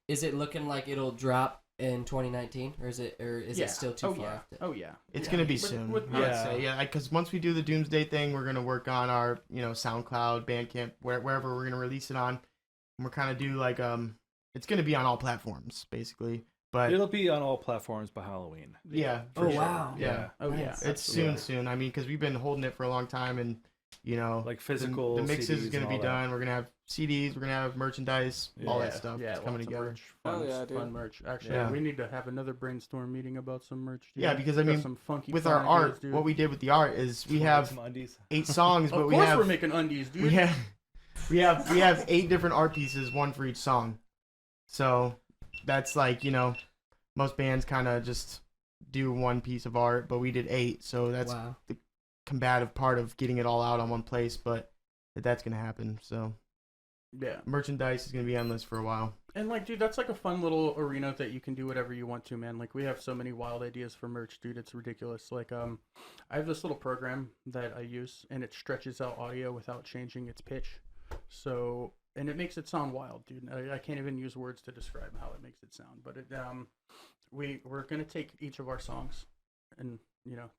S1: is it looking like it'll drop in 2019, or is it still too far?
S3: It's gonna be soon. I would say, because once we do the Doomsday thing, we're gonna work on our SoundCloud, Bandcamp, wherever we're gonna release it on. And we're kind of do like it's gonna be on all platforms basically, but
S6: it'll be on all platforms by Halloween.
S3: Yeah.
S1: Wow.
S3: Yeah. It's soon. I mean, because we've been holding it for a long time, and
S6: like physical
S3: the mixes
S6: CDs
S3: is gonna be done. We're gonna have CDs, we're gonna have merchandise, all that stuff.
S2: Yeah,
S3: coming together.
S2: Fun merch. Actually, we need to have another brainstorm meeting about some merch. Dude.
S3: Yeah, because I mean,
S2: some funky
S3: with our art, what we did with the art is we have 8 songs, but
S2: we're making undies, dude.
S3: We have 8 different art pieces, one for each song. So that's like most bands kind of just do one piece of art, but we did 8, so that's the combative part of getting it all out on one place, but that's gonna happen. So merchandise is gonna be endless for a while.
S2: And like, dude, that's like a fun little arena that you can do whatever you want to, man. Like, we have so many wild ideas for merch, dude. It's ridiculous. Like, I have this little program that I use, and it stretches out audio without changing its pitch. So, and it makes it sound wild, dude. I can't even use words to describe how it makes it sound. But we're gonna take each of our songs and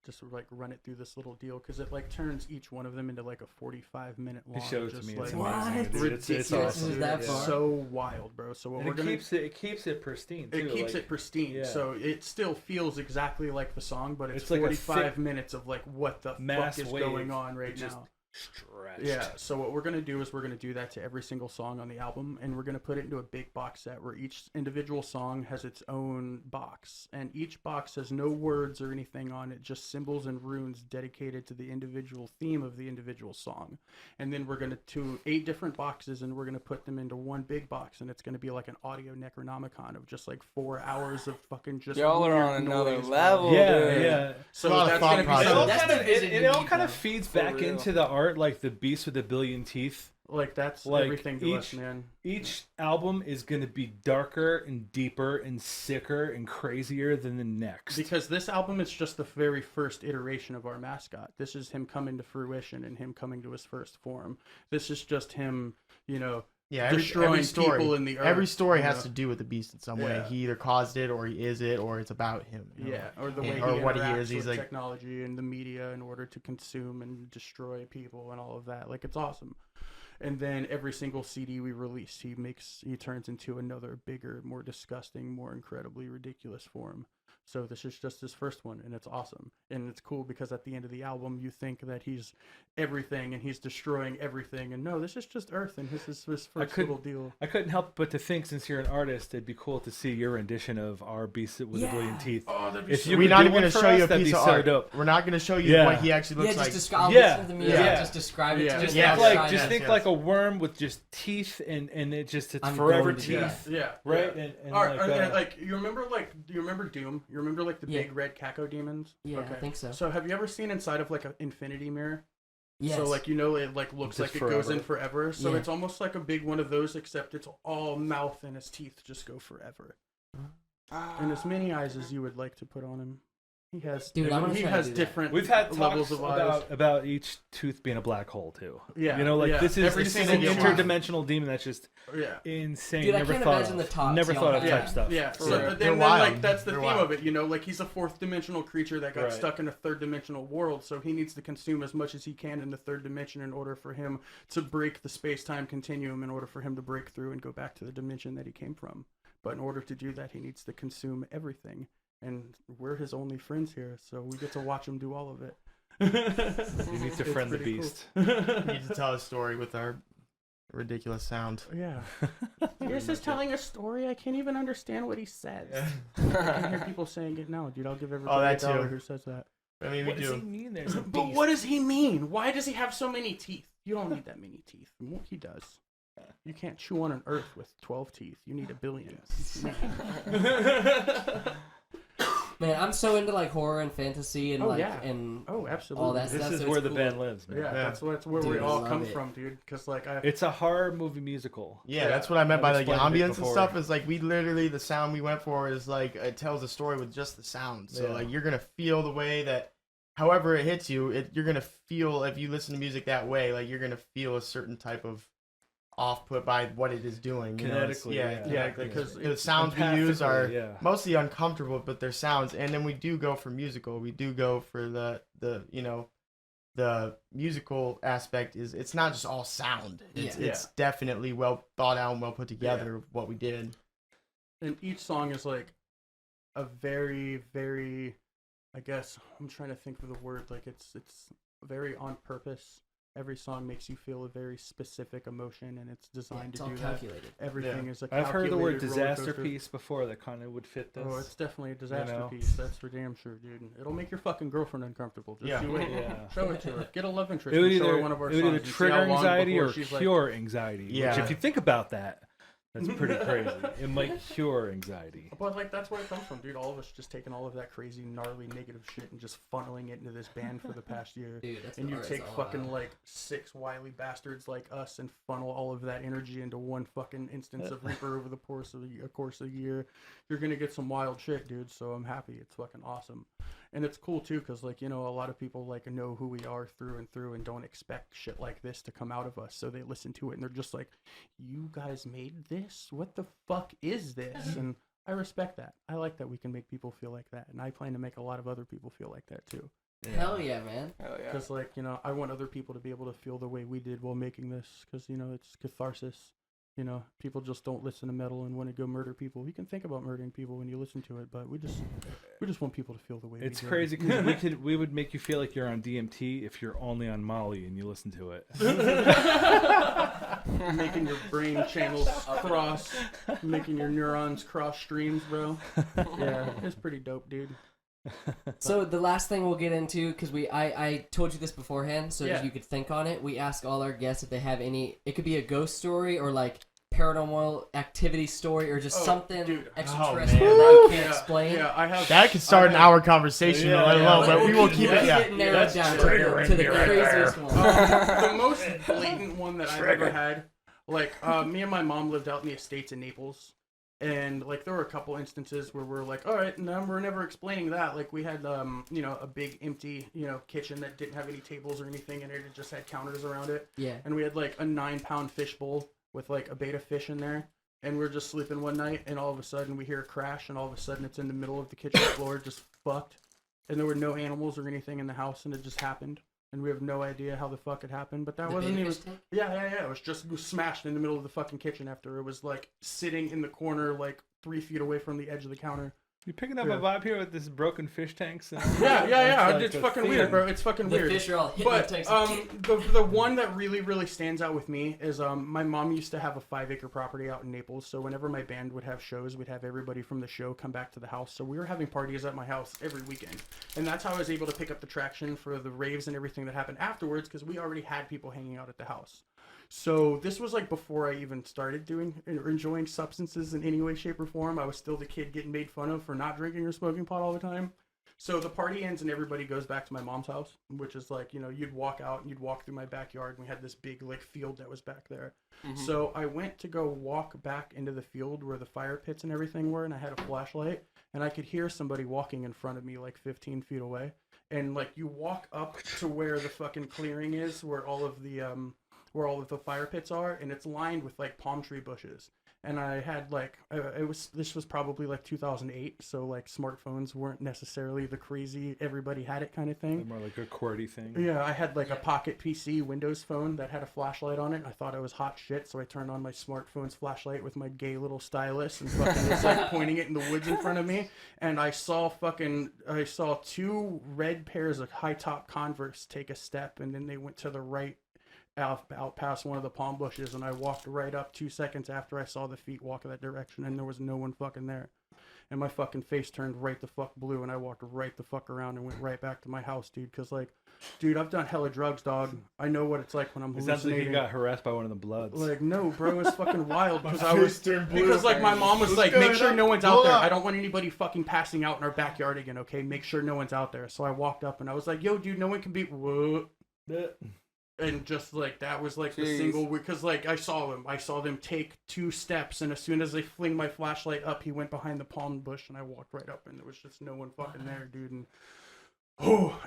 S2: just like run it through this little deal, because it like turns each one of them into like a 45-minute long.
S6: He showed it to me.
S2: Like,
S6: it's awesome.
S2: It's so wild, bro. So what
S6: it keeps it pristine too.
S2: It keeps it pristine, so it still feels exactly like the song, but it's 45 like minutes of like what the fuck is going on right now.
S6: Stretched.
S2: Yeah, so what we're going to do is we're going to do that to every single song on the album, and we're going to put it into a big box set where each individual song has its own box, and each box has no words or anything on it, just symbols and runes dedicated to the individual theme of the individual song. And then we're going to do 8 different boxes, and we're going to put them into one big box, and it's going to be like an audio Necronomicon of just like 4 hours of fucking just
S5: y'all are on another level.
S6: Yeah.
S2: So that's going to be
S6: it all kind of feeds back into the art, like the beast with a billion teeth.
S2: Like, that's like everything to us, man.
S6: Each album is going to be darker and deeper and sicker and crazier than the next.
S2: Because this album is just the very first iteration of our mascot. This is him coming to fruition and him coming to his first form. This is just him, destroying people in the earth.
S3: Every story has to do with the beast in some way. He either caused it, or he is it, or it's about him.
S2: Or the way what he is. He's like technology and the media in order to consume and destroy people and all of that. Like, it's awesome. And then every single CD we release, he turns into another bigger, more disgusting, more incredibly ridiculous form. So this is just his first one, and it's awesome. And it's cool because at the end of the album, you think that he's everything and he's destroying everything. And no, this is just Earth, and this is his first little deal.
S6: I couldn't help but to think, since you're an artist, it'd be cool to see your rendition of our Beast with a Billion Teeth.
S2: Oh, that'd be
S6: If
S2: so
S6: you
S3: We're
S6: could
S3: not
S6: do
S3: even
S6: one
S3: going to
S6: for
S3: show
S6: us,
S3: you a
S6: that'd
S3: piece
S6: be
S3: of
S6: so
S3: art.
S6: dope.
S3: We're not going to show you
S6: Yeah.
S3: what he actually looks like.
S1: I'll
S6: Yeah.
S1: listen to the music,
S6: Yeah.
S1: just describe it
S2: Yeah.
S1: to me.
S6: Just
S3: Yeah.
S6: think like
S3: Yes,
S6: just think
S3: yes.
S6: like a worm with just teeth, and it's
S1: I'm
S6: forever
S1: going to do
S6: teeth,
S2: Yeah,
S6: right?
S2: yeah.
S6: And
S2: Like you remember do you remember Doom? You remember like the
S1: Yeah.
S2: big red caco demons?
S1: Yeah,
S2: Okay.
S1: I think so.
S2: So have you ever seen inside of like an infinity mirror?
S1: Yes.
S2: So like it like looks
S6: Just
S2: like it goes
S6: forever.
S2: in forever. So
S1: Yeah.
S2: it's almost like a big one of those, except it's all mouth and his teeth just go forever. And as many eyes as you would like to put on him. He has
S1: Dude, I'm gonna
S2: he
S1: try to
S2: has
S1: do that.
S2: different
S6: we've had
S2: levels
S6: talks
S2: of eyes.
S6: about each tooth being a black hole too.
S2: Yeah.
S6: You know, like
S2: yeah.
S6: this is
S2: Every
S6: an
S2: single one.
S6: interdimensional demon that's just
S2: Yeah.
S6: insane.
S1: Dude, I
S6: never
S1: can't
S6: thought
S1: imagine
S6: of.
S1: the talks
S6: Never
S1: y'all
S6: thought of
S1: had.
S6: type stuff.
S2: Yeah,
S6: For
S2: so
S6: sure.
S2: then,
S3: They're
S2: then
S3: wild.
S2: like that's the
S3: They're
S2: theme
S3: wild.
S2: of it, you know, like he's a fourth dimensional creature that got
S6: Right.
S2: stuck in a third dimensional world, so he needs to consume as much as he can in the third dimension in order for him to break the space-time continuum, in order for him to break through and go back to the dimension that he came from. But in order to do that, he needs to consume everything, and we're his only friends here, so we get to watch him do all of it.
S6: You need to
S2: It's
S6: friend the
S2: pretty
S6: beast.
S2: cool.
S3: We need to tell a story with our ridiculous sound.
S2: Yeah. This is telling a story. I can't even understand what he says. I can hear people saying it now, dude. I'll give everybody
S3: that
S2: a dollar
S3: too.
S2: who says that.
S3: I mean,
S6: What
S3: we
S6: does he
S3: do.
S6: mean? There's a
S2: But
S6: beast.
S2: what does he mean? Why does he have so many teeth? You don't need that many teeth. Well, he does. You can't chew on an earth with 12 teeth. You need 1 billion.
S1: Man, I'm so into like horror and fantasy and
S2: Oh,
S1: like
S2: yeah.
S1: and
S2: Oh, absolutely.
S1: all that
S6: This
S1: stuff.
S6: is
S1: so
S6: where
S1: it's
S6: the
S1: cool.
S6: band lives, man.
S2: Yeah, that's where
S1: Dude,
S2: we
S1: I
S2: all
S1: love
S2: come
S1: it.
S2: from, dude. Because like
S6: It's a horror movie musical.
S3: Yeah, that's what I meant by
S6: I've
S3: like the
S6: explained it
S3: ambience and
S6: before.
S3: stuff. Is like we literally the sound we went for is like it tells a story with just the sound. So
S6: Yeah.
S3: like you're gonna feel the way that, however it hits you, you're gonna feel if you listen to music that way. Like you're gonna feel a certain type of off put by what it is doing. You know? It's-
S6: Kinetically,
S3: yeah,
S6: yeah.
S3: kinetically,
S2: Yeah,
S3: because
S2: it's
S3: the sounds we use are
S6: yeah.
S3: mostly uncomfortable, but they're sounds. And then we do go for musical. We do go for the musical aspect. Is it's not just all sound. It's
S2: Yeah.
S3: it's definitely well thought out and well put together what we did.
S2: and each song is like a very, very, I guess I'm trying to think of the word. Like it's very on purpose. Every song makes you feel a very specific emotion, and it's
S1: Yeah,
S2: designed
S1: it's
S2: to
S1: all
S2: do
S1: calculated.
S2: that. Everything is a
S6: I've heard the word
S2: calculated roller
S6: disaster
S2: coaster.
S6: piece before that kind of would fit this.
S2: Oh, it's definitely a disaster
S6: know?
S2: piece. That's for damn sure, dude. It'll make your fucking girlfriend uncomfortable. Just
S3: Yeah.
S2: you wait.
S6: Yeah.
S2: Show it to her. Get a love interest.
S6: It would
S2: and show her
S6: either,
S2: one of our
S6: it would
S2: songs
S6: either
S2: and see
S6: trigger
S2: how long
S6: anxiety
S2: before
S6: or
S2: she's like,
S6: cure anxiety.
S3: Yeah.
S6: Which, if you think about that, that's pretty crazy. It might cure anxiety.
S2: But like that's where it comes from, dude. All of us just taking all of that crazy, gnarly, negative shit and just funneling it into this band for the past year.
S1: Dude, that's
S2: And
S1: what
S2: you
S1: art's
S2: take
S1: all
S2: fucking
S1: about.
S2: like 6 wily bastards like us and funnel all of that energy into one fucking instance of Reaper over the course of a year. You're gonna get some wild shit, dude. So I'm happy. It's fucking awesome, and it's cool too, cause like, you know, a lot of people like know who we are through and through and don't expect shit like this to come out of us. So they listen to it and they're just like, "You guys made this? What the fuck is this?" And I respect that. I like that we can make people feel like that, and I plan to make a lot of other people feel like that too.
S1: Hell yeah, man.
S5: Hell yeah.
S2: Because, like, you know, I want other people to be able to feel the way we did while making this. Because, you know, it's catharsis. You know, people just don't listen to metal and want to go murder people. You can think about murdering people when you listen to it, but we just want people to feel the way
S6: It's
S2: we
S6: crazy
S2: did.
S6: because we would make you feel like you're on DMT if you're only on Molly and you listen to it.
S2: Making your brain channels cross, making your neurons cross streams, bro. Yeah, it's pretty dope, dude.
S1: So the last thing we'll get into, because I told you this beforehand, so
S2: Yeah.
S1: you could think on it. We ask all our guests if they have any. It could be a ghost story or like paranormal activity story or just
S2: Oh,
S1: something
S2: dude.
S1: extraterrestrial
S3: man.
S1: that you can't
S2: Yeah,
S1: explain.
S2: Yeah, I have.
S3: That could start an
S2: I have-
S3: hour conversation,
S6: Yeah,
S3: let
S6: yeah,
S3: alone, but we will keep it. Yeah.
S1: narrowed
S6: That's
S1: down
S6: triggering
S1: to the
S6: me right
S1: craziest
S6: there.
S1: one.
S2: The most blatant one that I've ever had, like, me and my mom lived out in the estates in Naples, and like there were a couple instances where we're like, all right, no, we're never explaining that. Like we had, you know, a big empty, you know, kitchen that didn't have any tables or anything in it. It just had counters around it,
S1: Yeah.
S2: and we had like a 9-pound fish bowl with like a betta fish in there. And we're just sleeping one night, and all of a sudden we hear a crash, and all of a sudden it's in the middle of the kitchen floor, just fucked. And there were no animals or anything in the house, and it just happened. And we have no idea how the fuck it happened, but that
S1: The
S2: wasn't
S1: beta
S2: even.
S1: fish tank?
S2: Yeah. It was just smashed in the middle of the fucking kitchen after it was like sitting in the corner, like 3 feet away from the edge of the counter.
S6: You picking up
S2: Yeah.
S6: a vibe here with this broken fish tanks? And
S2: Yeah.
S6: like
S2: It's
S6: a
S2: fucking
S6: theme.
S2: weird, bro. It's fucking
S1: The
S2: weird.
S1: fish are all hitting
S2: But
S1: the tanks.
S2: the one that really stands out with me is my mom used to have a 5-acre property out in Naples. So whenever my band would have shows, we'd have everybody from the show come back to the house. So we were having parties at my house every weekend, and that's how I was able to pick up the traction for the raves and everything that happened afterwards, because we already had people hanging out at the house. So this was like before I even started doing or enjoying substances in any way, shape, or form. I was still the kid getting made fun of for not drinking or smoking pot all the time. So the party ends and everybody goes back to my mom's house, which is like, you'd walk out and you'd walk through my backyard, and we had this big like field that was back there.
S5: Mhm.
S2: So I went to go walk back into the field where the fire pits and everything were, and I had a flashlight, and I could hear somebody walking in front of me like 15 feet away. And like you walk up to where the fucking clearing is, where all of the fire pits are, and it's lined with like palm tree bushes. And I had like this was probably like 2008, so like smartphones weren't necessarily the crazy everybody had it kind of thing.
S6: More like a QWERTY thing.
S2: Yeah, I had like a pocket PC Windows phone that had a flashlight on it. I thought I was hot shit, so I turned on my smartphone's flashlight with my gay little stylus and fucking was like pointing it in the woods in front of me. And I saw 2 red pairs of high top Converse take a step, and then they went to the right out past one of the palm bushes, and I walked right up 2 seconds after I saw the feet walk in that direction, and there was no one fucking there. And my fucking face turned right the fuck blue, and I walked right the fuck around and went right back to my house, dude. Because, like, dude, I've done hella drugs, dog. I know what it's like when I'm
S6: It sounds like
S2: hallucinating.
S6: you got harassed by one of the Bloods.
S2: Like, no, bro, it's fucking wild.
S3: My
S2: Because I was,
S3: face turned blue.
S2: because like my mom was
S3: What's
S2: like,
S3: going
S2: make sure
S3: on?
S2: no one's
S3: Pull
S2: out there.
S3: up.
S2: I don't want anybody fucking passing out in our backyard again. Okay, make sure no one's out there. So I walked up and I was like, yo, dude, no one can be. Whoa. And just like that was like the
S5: Jeez.
S2: single, because like I saw them take 2 steps, and as soon as they fling my flashlight up, he went behind the palm bush, and I walked right up, and there was just no one fucking there, dude.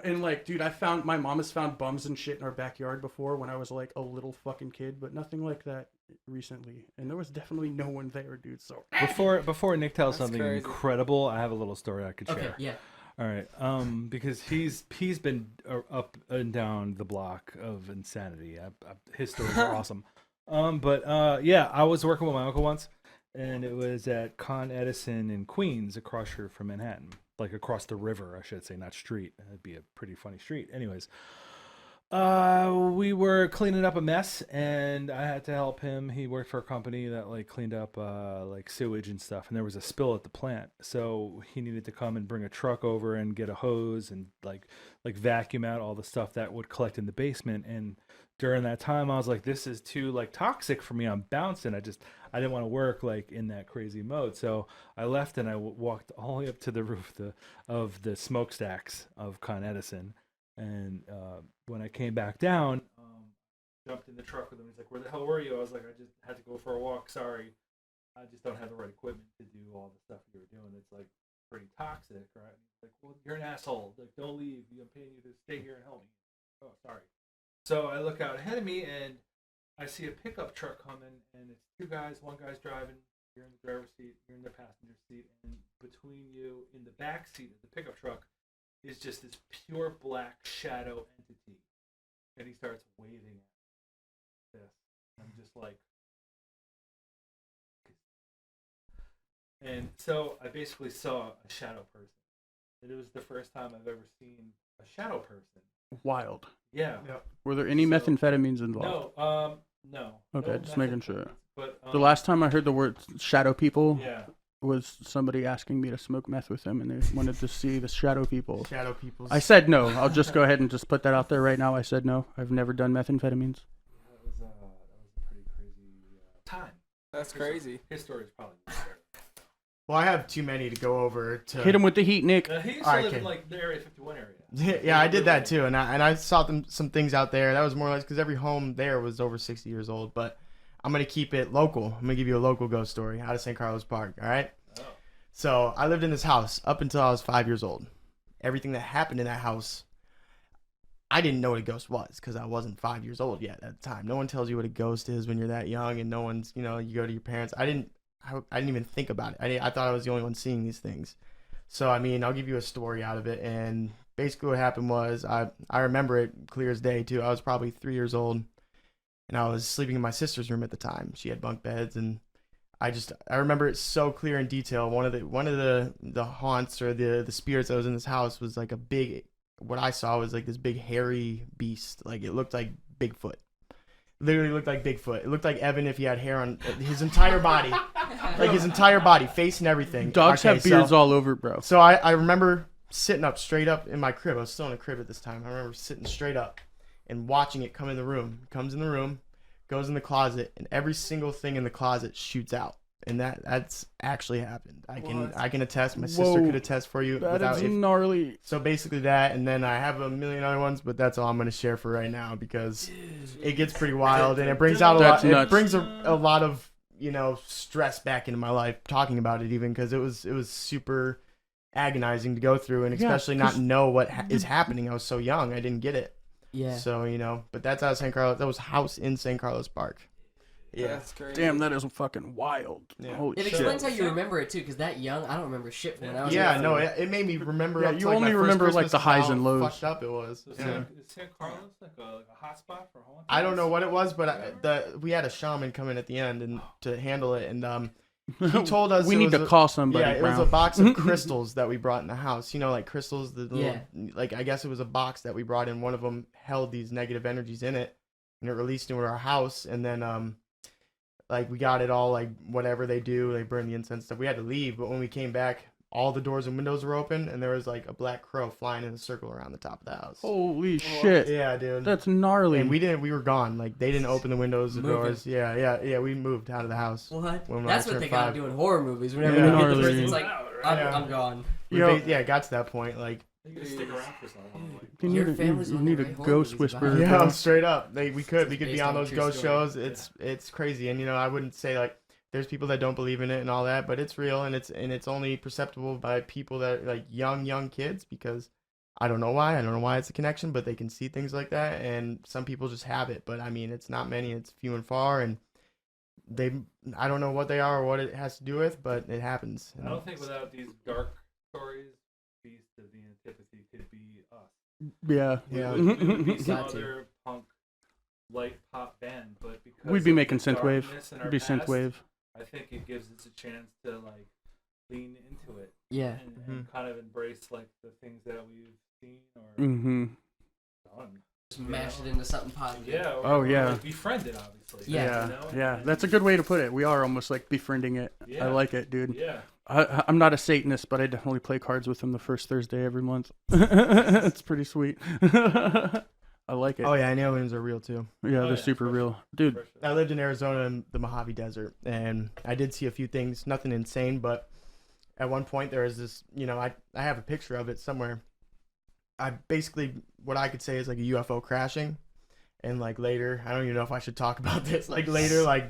S2: And like, dude, my mom has found bums and shit in our backyard before when I was like a little fucking kid, but nothing like that recently, and there was definitely no one there, dude. So
S6: Before Nick tells
S5: That's
S6: something
S5: crazy.
S6: incredible, I have a little story I could
S1: Okay,
S6: share.
S1: yeah.
S6: All right. Because he's been up and down the block of insanity. His stories are awesome. Yeah, I was working with my uncle once, and it was at Con Edison in Queens, across here from Manhattan, like across the river, I should say, not street. That'd be a pretty funny street. Anyways, we were cleaning up a mess, and I had to help him. He worked for a company that like cleaned up like sewage and stuff, and there was a spill at the plant, so he needed to come and bring a truck over and get a hose and like vacuum out all the stuff that would collect in the basement. And during that time, I was like, this is too like toxic for me. I'm bouncing. I didn't want to work like in that crazy mode, so I left and I walked all the way up to the roof of the smokestacks of Con Edison. And when I came back down, jumped in the truck with him. He's like, "Where the hell were you?" I was like, "I just had to go for a walk. Sorry, I just don't have the right equipment to do all the stuff you were doing. It's like pretty toxic, right?" And he's like, "Well, you're an asshole. Like, don't leave. I'm paying you to stay here and help me." Oh, sorry. So I look out ahead of me and I see a pickup truck coming, and it's 2 guys. One guy's driving. You're in the driver's seat. You're in the passenger seat, and between you in the back seat of the pickup truck is just this pure black shadow entity. And he starts waving at this. I'm just like... And so I basically saw a shadow person. And it was the first time I've ever seen a shadow person.
S2: wild.
S6: Yeah.
S2: Were there any
S6: So-
S2: methamphetamines involved?
S6: No.
S2: Okay,
S6: No
S2: just making sure.
S6: methamphetamines, But
S2: The last time I heard the word shadow people
S6: Yeah.
S2: was somebody asking me to smoke meth with them, and they wanted to see the shadow people.
S3: Shadow peoples.
S2: I said no. I'll just go ahead and just put that out there right now. I said no. I've never done methamphetamines.
S6: That was a pretty crazy time.
S5: That's crazy.
S6: His story is probably better.
S3: Well, I have too many to go over. To
S2: Hit him with the heat, Nick.
S6: He used to
S3: Alright,
S6: live in
S3: okay.
S6: like the Area 51 area.
S3: Yeah, I did that too, and I saw some things out there. That was more or less because every home there was over 60 years old. But I'm gonna keep it local. I'm gonna give you a local ghost story out of St. Carlos Park. All right.
S6: Oh.
S3: So I lived in this house up until I was 5 years old. Everything that happened in that house, I didn't know what a ghost was because I wasn't 5 years old yet at the time. No one tells you what a ghost is when you're that young, and no one's, you go to your parents. I didn't even think about it. I thought I was the only one seeing these things. So, I mean, I'll give you a story out of it. And basically what happened was I remember it clear as day, too. I was probably 3 years old, and I was sleeping in my sister's room at the time. She had bunk beds, and I remember it so clear in detail. One of the haunts or the spirits that was in this house was like a big. What I saw was like this big hairy beast. Like it looked like Bigfoot. Literally looked like Bigfoot. It looked like Evan if he had hair on his entire body, like his entire body, face and everything.
S7: Dogs have beards all over, bro.
S3: So I remember sitting up straight up in my crib. I was still in a crib at this time. I remember sitting straight up and watching it come in the room. It comes in the room, goes in the closet, and every single thing in the closet shoots out. And that's actually happened. I can attest. My sister could attest for you.
S7: That is gnarly.
S3: So basically that, and then I have a million other ones, but that's all I'm going to share for right now because it gets pretty wild and it brings out a lot. It brings a lot of stress back into my life talking about it, even because it was super agonizing to go through, and especially not know what is happening. I was so young, I didn't get it.
S1: Yeah.
S3: So but that's out of San Carlos. That was a house in San Carlos Park. Yeah.
S5: That's crazy.
S7: Damn, that is fucking wild.
S3: Yeah.
S7: Holy
S1: It
S7: shit.
S1: explains how you remember it too, because that young, I don't remember shit from when I was.
S3: Yeah, no, it made me remember.
S7: Yeah,
S3: up to,
S7: you
S3: like,
S7: only
S3: my first
S7: remember, like,
S3: Christmas
S7: the highs
S3: how
S7: and lows.
S3: Fucked up it was.
S4: So
S3: Yeah.
S4: Is San Carlos like a hot spot for hauntings?
S3: I don't know what it was, but we had a shaman come in at the end and to handle it, and he told us
S7: we
S3: it
S7: need
S3: was
S7: to call somebody.
S3: Yeah, it was a box of crystals that we brought in the house. Like crystals, the little, like I guess it was a box that we brought in. One of them held these negative energies in it, and it released into our house, and then like we got it all, like whatever they do, they burn the incense stuff. We had to leave, but when we came back, all the doors and windows were open, and there was like a black crow flying in a circle around the top of the house.
S7: Holy shit.
S3: Yeah, dude.
S7: That's gnarly.
S3: And we were gone. Like they didn't open the windows, the doors. Yeah. We moved out of the house.
S1: What?
S3: When
S1: That's
S3: I
S1: what
S3: turned
S1: they gotta
S3: 5.
S1: do in horror movies. Whenever
S3: Yeah.
S1: you get the
S7: Gnarly.
S1: person, it's like,
S3: Yeah.
S1: I'm gone.
S3: It got to that point. Like
S4: You gotta stick around for so long. Like,
S7: You
S1: Your
S7: need
S1: family's
S7: you
S1: on
S7: need
S1: the
S7: a
S1: right
S7: ghost
S1: hormones about
S7: whisperer.
S1: it.
S3: yeah,
S7: bro.
S3: straight up. We could be
S1: based
S3: on
S1: on
S3: those
S1: true
S3: ghost
S1: story.
S3: shows. It's crazy, and I wouldn't say like there's people that don't believe in it and all that, but it's real, and it's only perceptible by people that like young kids, because I don't know why it's a connection, but they can see things like that, and some people just have it. But I mean, it's not many. It's few and far, and I don't know what they are or what it has to do with, but it happens.
S4: I don't think without these dark stories, Beast of the Antipathy could be us.
S7: Yeah.
S3: Yeah.
S4: We would be some
S1: Got to.
S4: other punk light pop band, but because
S7: We'd be
S4: of
S7: making
S4: the
S7: synthwave.
S4: darkness in
S7: We'd
S4: our
S7: be
S4: past,
S7: synthwave.
S4: I think it gives us a chance to like lean into it
S1: Yeah.
S4: and kind of embrace like the things that we've seen or
S7: Mm-hmm.
S4: done.
S1: Just mash it into something positive.
S4: Yeah.
S7: Oh,
S4: or,
S7: yeah.
S4: Like, befriend it, obviously.
S1: Yeah.
S4: You know?
S7: Yeah.
S4: And-
S7: That's a good way to put it. We are almost like befriending it.
S4: Yeah.
S7: I like it, dude.
S4: Yeah.
S7: I'm not a Satanist, but I definitely play cards with them the first Thursday every month. It's pretty sweet. I like it.
S3: Oh yeah, aliens are real too.
S7: Yeah, they're
S4: yeah,
S7: super
S4: for
S7: real. Dude,
S4: For sure.
S3: I lived in Arizona in the Mojave Desert, and I did see a few things, nothing insane, but at one point there was this, I have a picture of it somewhere. I basically, what I could say is like a UFO crashing, and like later, I don't even know if I should talk about this, like later, like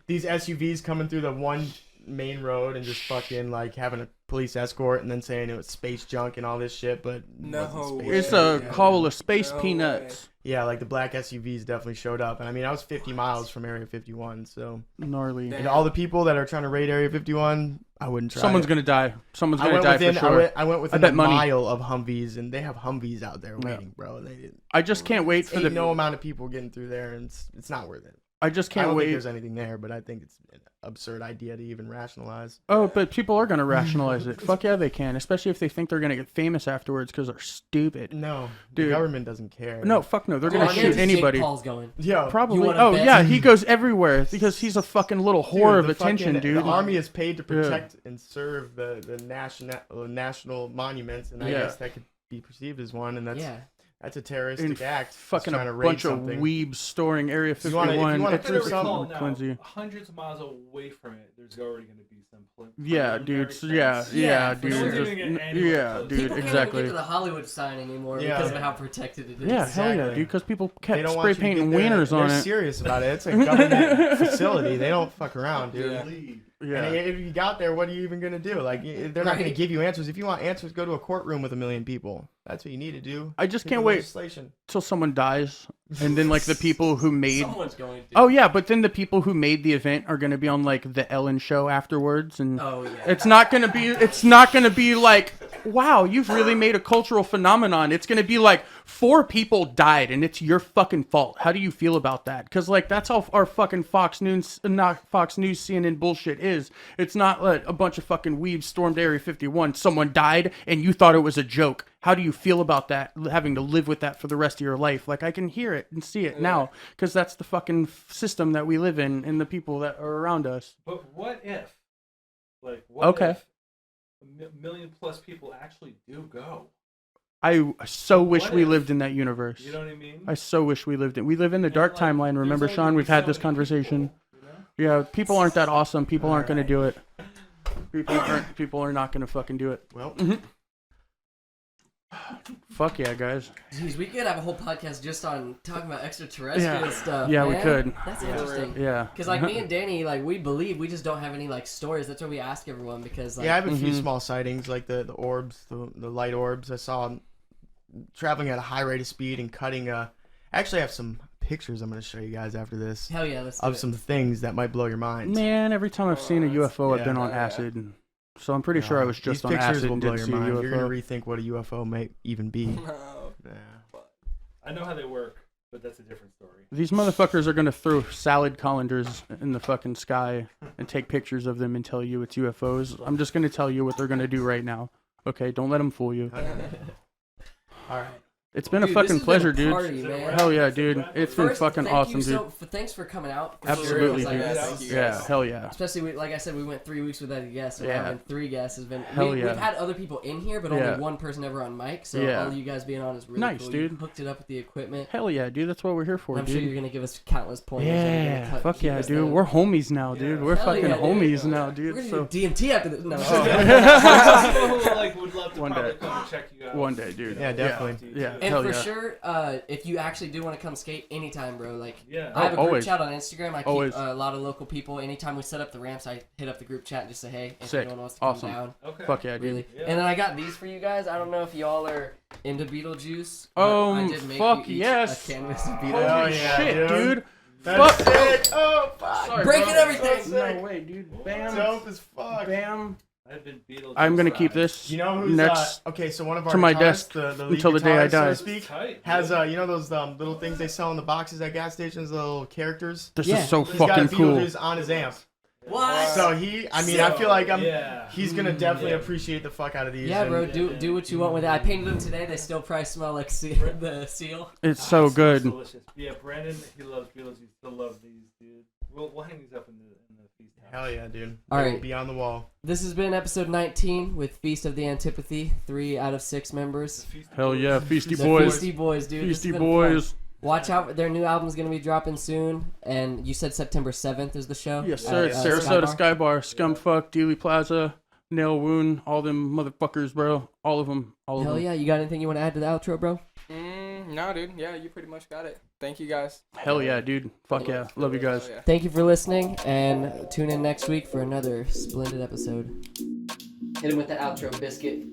S3: these SUVs coming through the one main road and just fucking like having a police escort and then saying it was space junk and all this shit, but
S1: No
S3: wasn't space
S1: way.
S7: it's
S3: junk.
S7: a call of space
S1: No
S7: peanuts.
S3: Yeah, like the black SUVs definitely showed up, and I mean I was 50 miles from Area 51, so
S7: Gnarly.
S1: Damn.
S3: and all the people that are trying to raid Area 51, I wouldn't try.
S7: Someone's
S3: it.
S7: gonna die. Someone's
S3: I
S7: gonna
S3: went
S7: die
S3: within,
S7: for sure.
S3: I went within
S7: bet
S3: a
S7: money.
S3: mile of Humvees, and they have Humvees out there
S7: Yeah.
S3: waiting, bro.
S7: I just can't wait for
S3: Ain't
S7: the.
S3: no amount of people getting through there, and it's not worth it.
S7: I just
S3: I
S7: can't
S3: don't think
S7: wait.
S3: there's anything there, but I think it's an absurd idea to even rationalize.
S7: Oh, but people are gonna rationalize it. Fuck yeah, they can. Especially if they think they're gonna get famous afterwards because they're stupid.
S3: No,
S7: Dude.
S3: the government doesn't care.
S7: No, fuck no. They're
S1: Dude,
S7: gonna
S1: I
S7: shoot
S1: guarantee Jake
S7: anybody.
S1: Paul's going.
S3: Yo,
S7: Probably.
S1: You wanna
S7: Oh
S1: bet?
S7: yeah, he goes everywhere because he's a fucking little whore of
S3: the
S7: attention,
S3: fucking-
S7: dude.
S3: The army is paid to protect and serve the national monuments, and I
S7: Yeah.
S3: guess that could be perceived as one, and that's a terroristic
S7: And
S3: act. just
S7: fucking
S3: trying
S7: a
S3: to raid
S7: bunch
S3: something.
S7: of weebs storing Area
S3: You wanna- if you
S7: 51.
S3: wanna
S7: It's
S3: prove
S7: freaking
S3: something-
S4: now,
S7: cleansy.
S4: hundreds of miles away from it, there's already going to be some.
S7: Yeah, dude.
S4: preliminary
S7: Yeah,
S4: things.
S7: yeah,
S1: for
S7: dude.
S1: sure.
S7: Just-
S4: Doing it anyway,
S7: yeah,
S4: so-
S7: dude.
S1: People can't
S7: Exactly.
S1: even get to the Hollywood sign anymore
S3: Yeah.
S1: because of how protected it is.
S7: Yeah, hell yeah,
S3: Exactly.
S7: dude. Because people
S3: They
S7: kept
S3: don't
S7: spray
S3: want you to
S7: painting
S3: get there.
S7: wieners on
S3: They're
S7: it.
S3: serious about it. It's a government facility. They don't fuck around, dude.
S1: Yeah.
S7: Yeah.
S3: And if you got there, what are you even gonna do? Like, they're not gonna
S1: Right.
S3: give you answers. If you want answers, go to a courtroom with 1 million people. That's what you need to do.
S7: I just
S3: Pick
S7: can't
S3: a
S7: wait
S3: legislation.
S7: till someone dies, and then like the people who made.
S1: Someone's going to.
S7: Oh yeah, but then the people who made the event are gonna be on like the Ellen show afterwards, and
S1: Oh, yeah.
S7: it's not gonna be. It's not gonna be like wow, you've really made a cultural phenomenon. It's going to be like 4 people died and it's your fucking fault. How do you feel about that? Because, like, that's how our fucking Fox News, CNN bullshit is. It's not like a bunch of fucking weebs stormed Area 51. Someone died and you thought it was a joke. How do you feel about that, having to live with that for the rest of your life? Like, I can hear it and see it now because that's the fucking system that we live in and the people that are around us.
S6: But what if? Like, what if a million plus people actually do go?
S7: I so wish
S6: What
S7: we
S6: if?
S7: lived in that universe.
S6: You know what I mean?
S7: I so wish we lived in. We live in the
S6: And,
S7: dark
S6: like,
S7: timeline. Remember,
S6: there's
S7: Sean?
S6: only
S7: We've had
S6: so
S7: this
S6: many
S7: conversation.
S6: people, you know?
S7: Yeah, people aren't that awesome. People aren't going to do it. People are not going to fucking do it.
S3: Well,
S7: Fuck yeah, guys.
S1: Jeez, we could have a whole podcast just on talking about extraterrestrial stuff.
S7: Yeah,
S1: man.
S7: we could.
S1: That's interesting.
S7: Yeah.
S1: Because like me and Danny, like we believe, we just don't have any like stories. That's why we ask everyone because like
S3: yeah, I have a few small sightings, like the orbs, the light orbs. I saw them traveling at a high rate of speed and cutting. I actually have some pictures I'm going to show you guys after this
S1: hell yeah, let's do
S3: of
S1: it.
S3: some things that might blow your mind.
S7: Man, every time I've seen a UFO, I've been on
S4: yeah.
S7: acid. And so I'm pretty sure I was just
S3: These
S7: on
S3: pictures
S7: acid
S3: will
S7: and
S3: blow
S7: didn't
S3: your
S7: see a
S3: mind.
S7: UFO.
S3: You're going to rethink what a UFO may even be.
S5: No.
S3: Yeah.
S6: I know how they work, but that's a different story.
S7: These motherfuckers are going to throw salad colanders in the fucking sky and take pictures of them and tell you it's UFOs. I'm just going to tell you what they're going to do right now. Okay, don't let them fool you.
S3: All right.
S7: It's been a
S1: Dude,
S7: fucking
S1: this has
S7: pleasure,
S1: been a
S7: dude.
S1: party, man.
S7: Hell yeah, dude. It's been
S1: First,
S7: fucking
S1: thank
S7: awesome,
S1: you
S7: dude.
S1: Thanks for coming out. for
S7: Absolutely,
S1: sure. Like,
S7: dude.
S5: Thank you,
S7: Yeah,
S5: guys.
S7: hell yeah.
S1: Especially, like I said, we went 3 weeks without a guest. So
S7: Yeah.
S1: having 3 guests has been.
S7: Hell yeah.
S1: We've had other people in here, but
S7: Yeah.
S1: only one person ever on mic. So
S7: Yeah.
S1: all of you guys being on is really
S7: Nice,
S1: cool.
S7: dude.
S1: You hooked it up with the equipment.
S7: Hell yeah, dude. That's what we're here for,
S1: I'm sure
S7: dude.
S1: you're gonna give us countless pointers. and you're
S7: Yeah,
S1: gonna
S7: fuck
S1: keep
S7: yeah,
S1: us
S7: dude.
S1: there.
S7: We're homies now, dude. We're
S1: Hell
S7: fucking
S1: yeah, dude.
S7: homies now,
S1: We're
S7: dude.
S1: gonna
S7: So
S1: do DMT after this. No.
S6: People who like would love to
S7: One
S6: probably
S7: day.
S6: come and check you out.
S7: one day, dude.
S3: Yeah, definitely.
S7: Yeah,
S1: And
S7: hell
S1: for
S7: yeah.
S1: sure, if you actually do want to come skate anytime, bro, like
S6: Yeah.
S1: I have a group
S7: always.
S1: chat on Instagram. I keep
S7: Always.
S1: a lot of local people. Anytime we set up the ramps, I hit up the group chat and just say, hey, if
S7: Sick.
S1: anyone wants to come
S7: Awesome.
S1: down.
S6: Okay.
S7: Fuck yeah, dude.
S1: Really.
S6: Yeah.
S1: And then I got these for you guys. I don't know if y'all are into Beetlejuice. but I did make
S7: fuck
S1: you each
S7: yes.
S1: a canvas of
S7: Holy
S1: Beetlejuice.
S3: yeah,
S7: shit,
S3: dude.
S7: dude.
S3: That's
S7: Fuck.
S3: it. Oh, fuck.
S7: Sorry,
S1: Breaking
S7: bro.
S1: everything.
S7: No way, dude. Bam.
S3: Dope as fuck.
S7: Bam.
S6: I've been Beatles.
S7: I'm gonna keep this
S3: You know who's
S7: next
S3: okay? So one of our
S7: to my
S3: guitarists,
S7: desk
S3: the lead
S7: until the day I
S3: guitarist, so
S7: die.
S3: to speak,
S6: Tight.
S3: has you know those little things they sell in the boxes at gas stations, the little characters.
S7: This
S1: Yeah.
S7: is so
S3: He's got
S7: fucking cool.
S3: Beetlejuice on his amp.
S1: What?
S3: So I feel like
S6: Yeah.
S3: he's gonna definitely
S6: Yeah.
S3: appreciate the fuck out of these.
S1: Yeah,
S3: and-
S1: bro. Do what you want with it. I painted them today. They still probably smell like the seal.
S7: It's so good.
S6: Delicious. Yeah, Brandon, he loves Beatles. He still loves these, dude. We'll hang these up in the feast house.
S3: Hell yeah, dude.
S1: All
S3: They
S1: right.
S3: will be on the wall.
S1: This has been episode 19 with Feast of the Antipathy. 3 out of 6 members.
S7: Hell yeah, Feasty
S1: The
S7: Boys.
S1: Feasty Boys, dude. This has
S7: Feasty
S1: been
S7: Boys.
S1: fun. Watch out! Their new album's gonna be dropping soon, and you said September 7th is the show.
S7: Yes, sir.
S1: At,
S7: Sarasota
S1: Sky Bar?
S7: Skybar, Scumfuck, Dealey Plaza, Nail Wound, all them motherfuckers, bro. All of them. All of
S1: Hell
S7: them.
S1: yeah! You got anything you want to add to the outro, bro?
S5: No, dude. Yeah, you pretty much got it. Thank you, guys.
S7: Hell yeah, dude. Fuck yeah. Love you guys.
S5: Hell yeah.
S1: Thank you for listening, and tune in next week for another splendid episode. Hit him with that outro, Biscuit.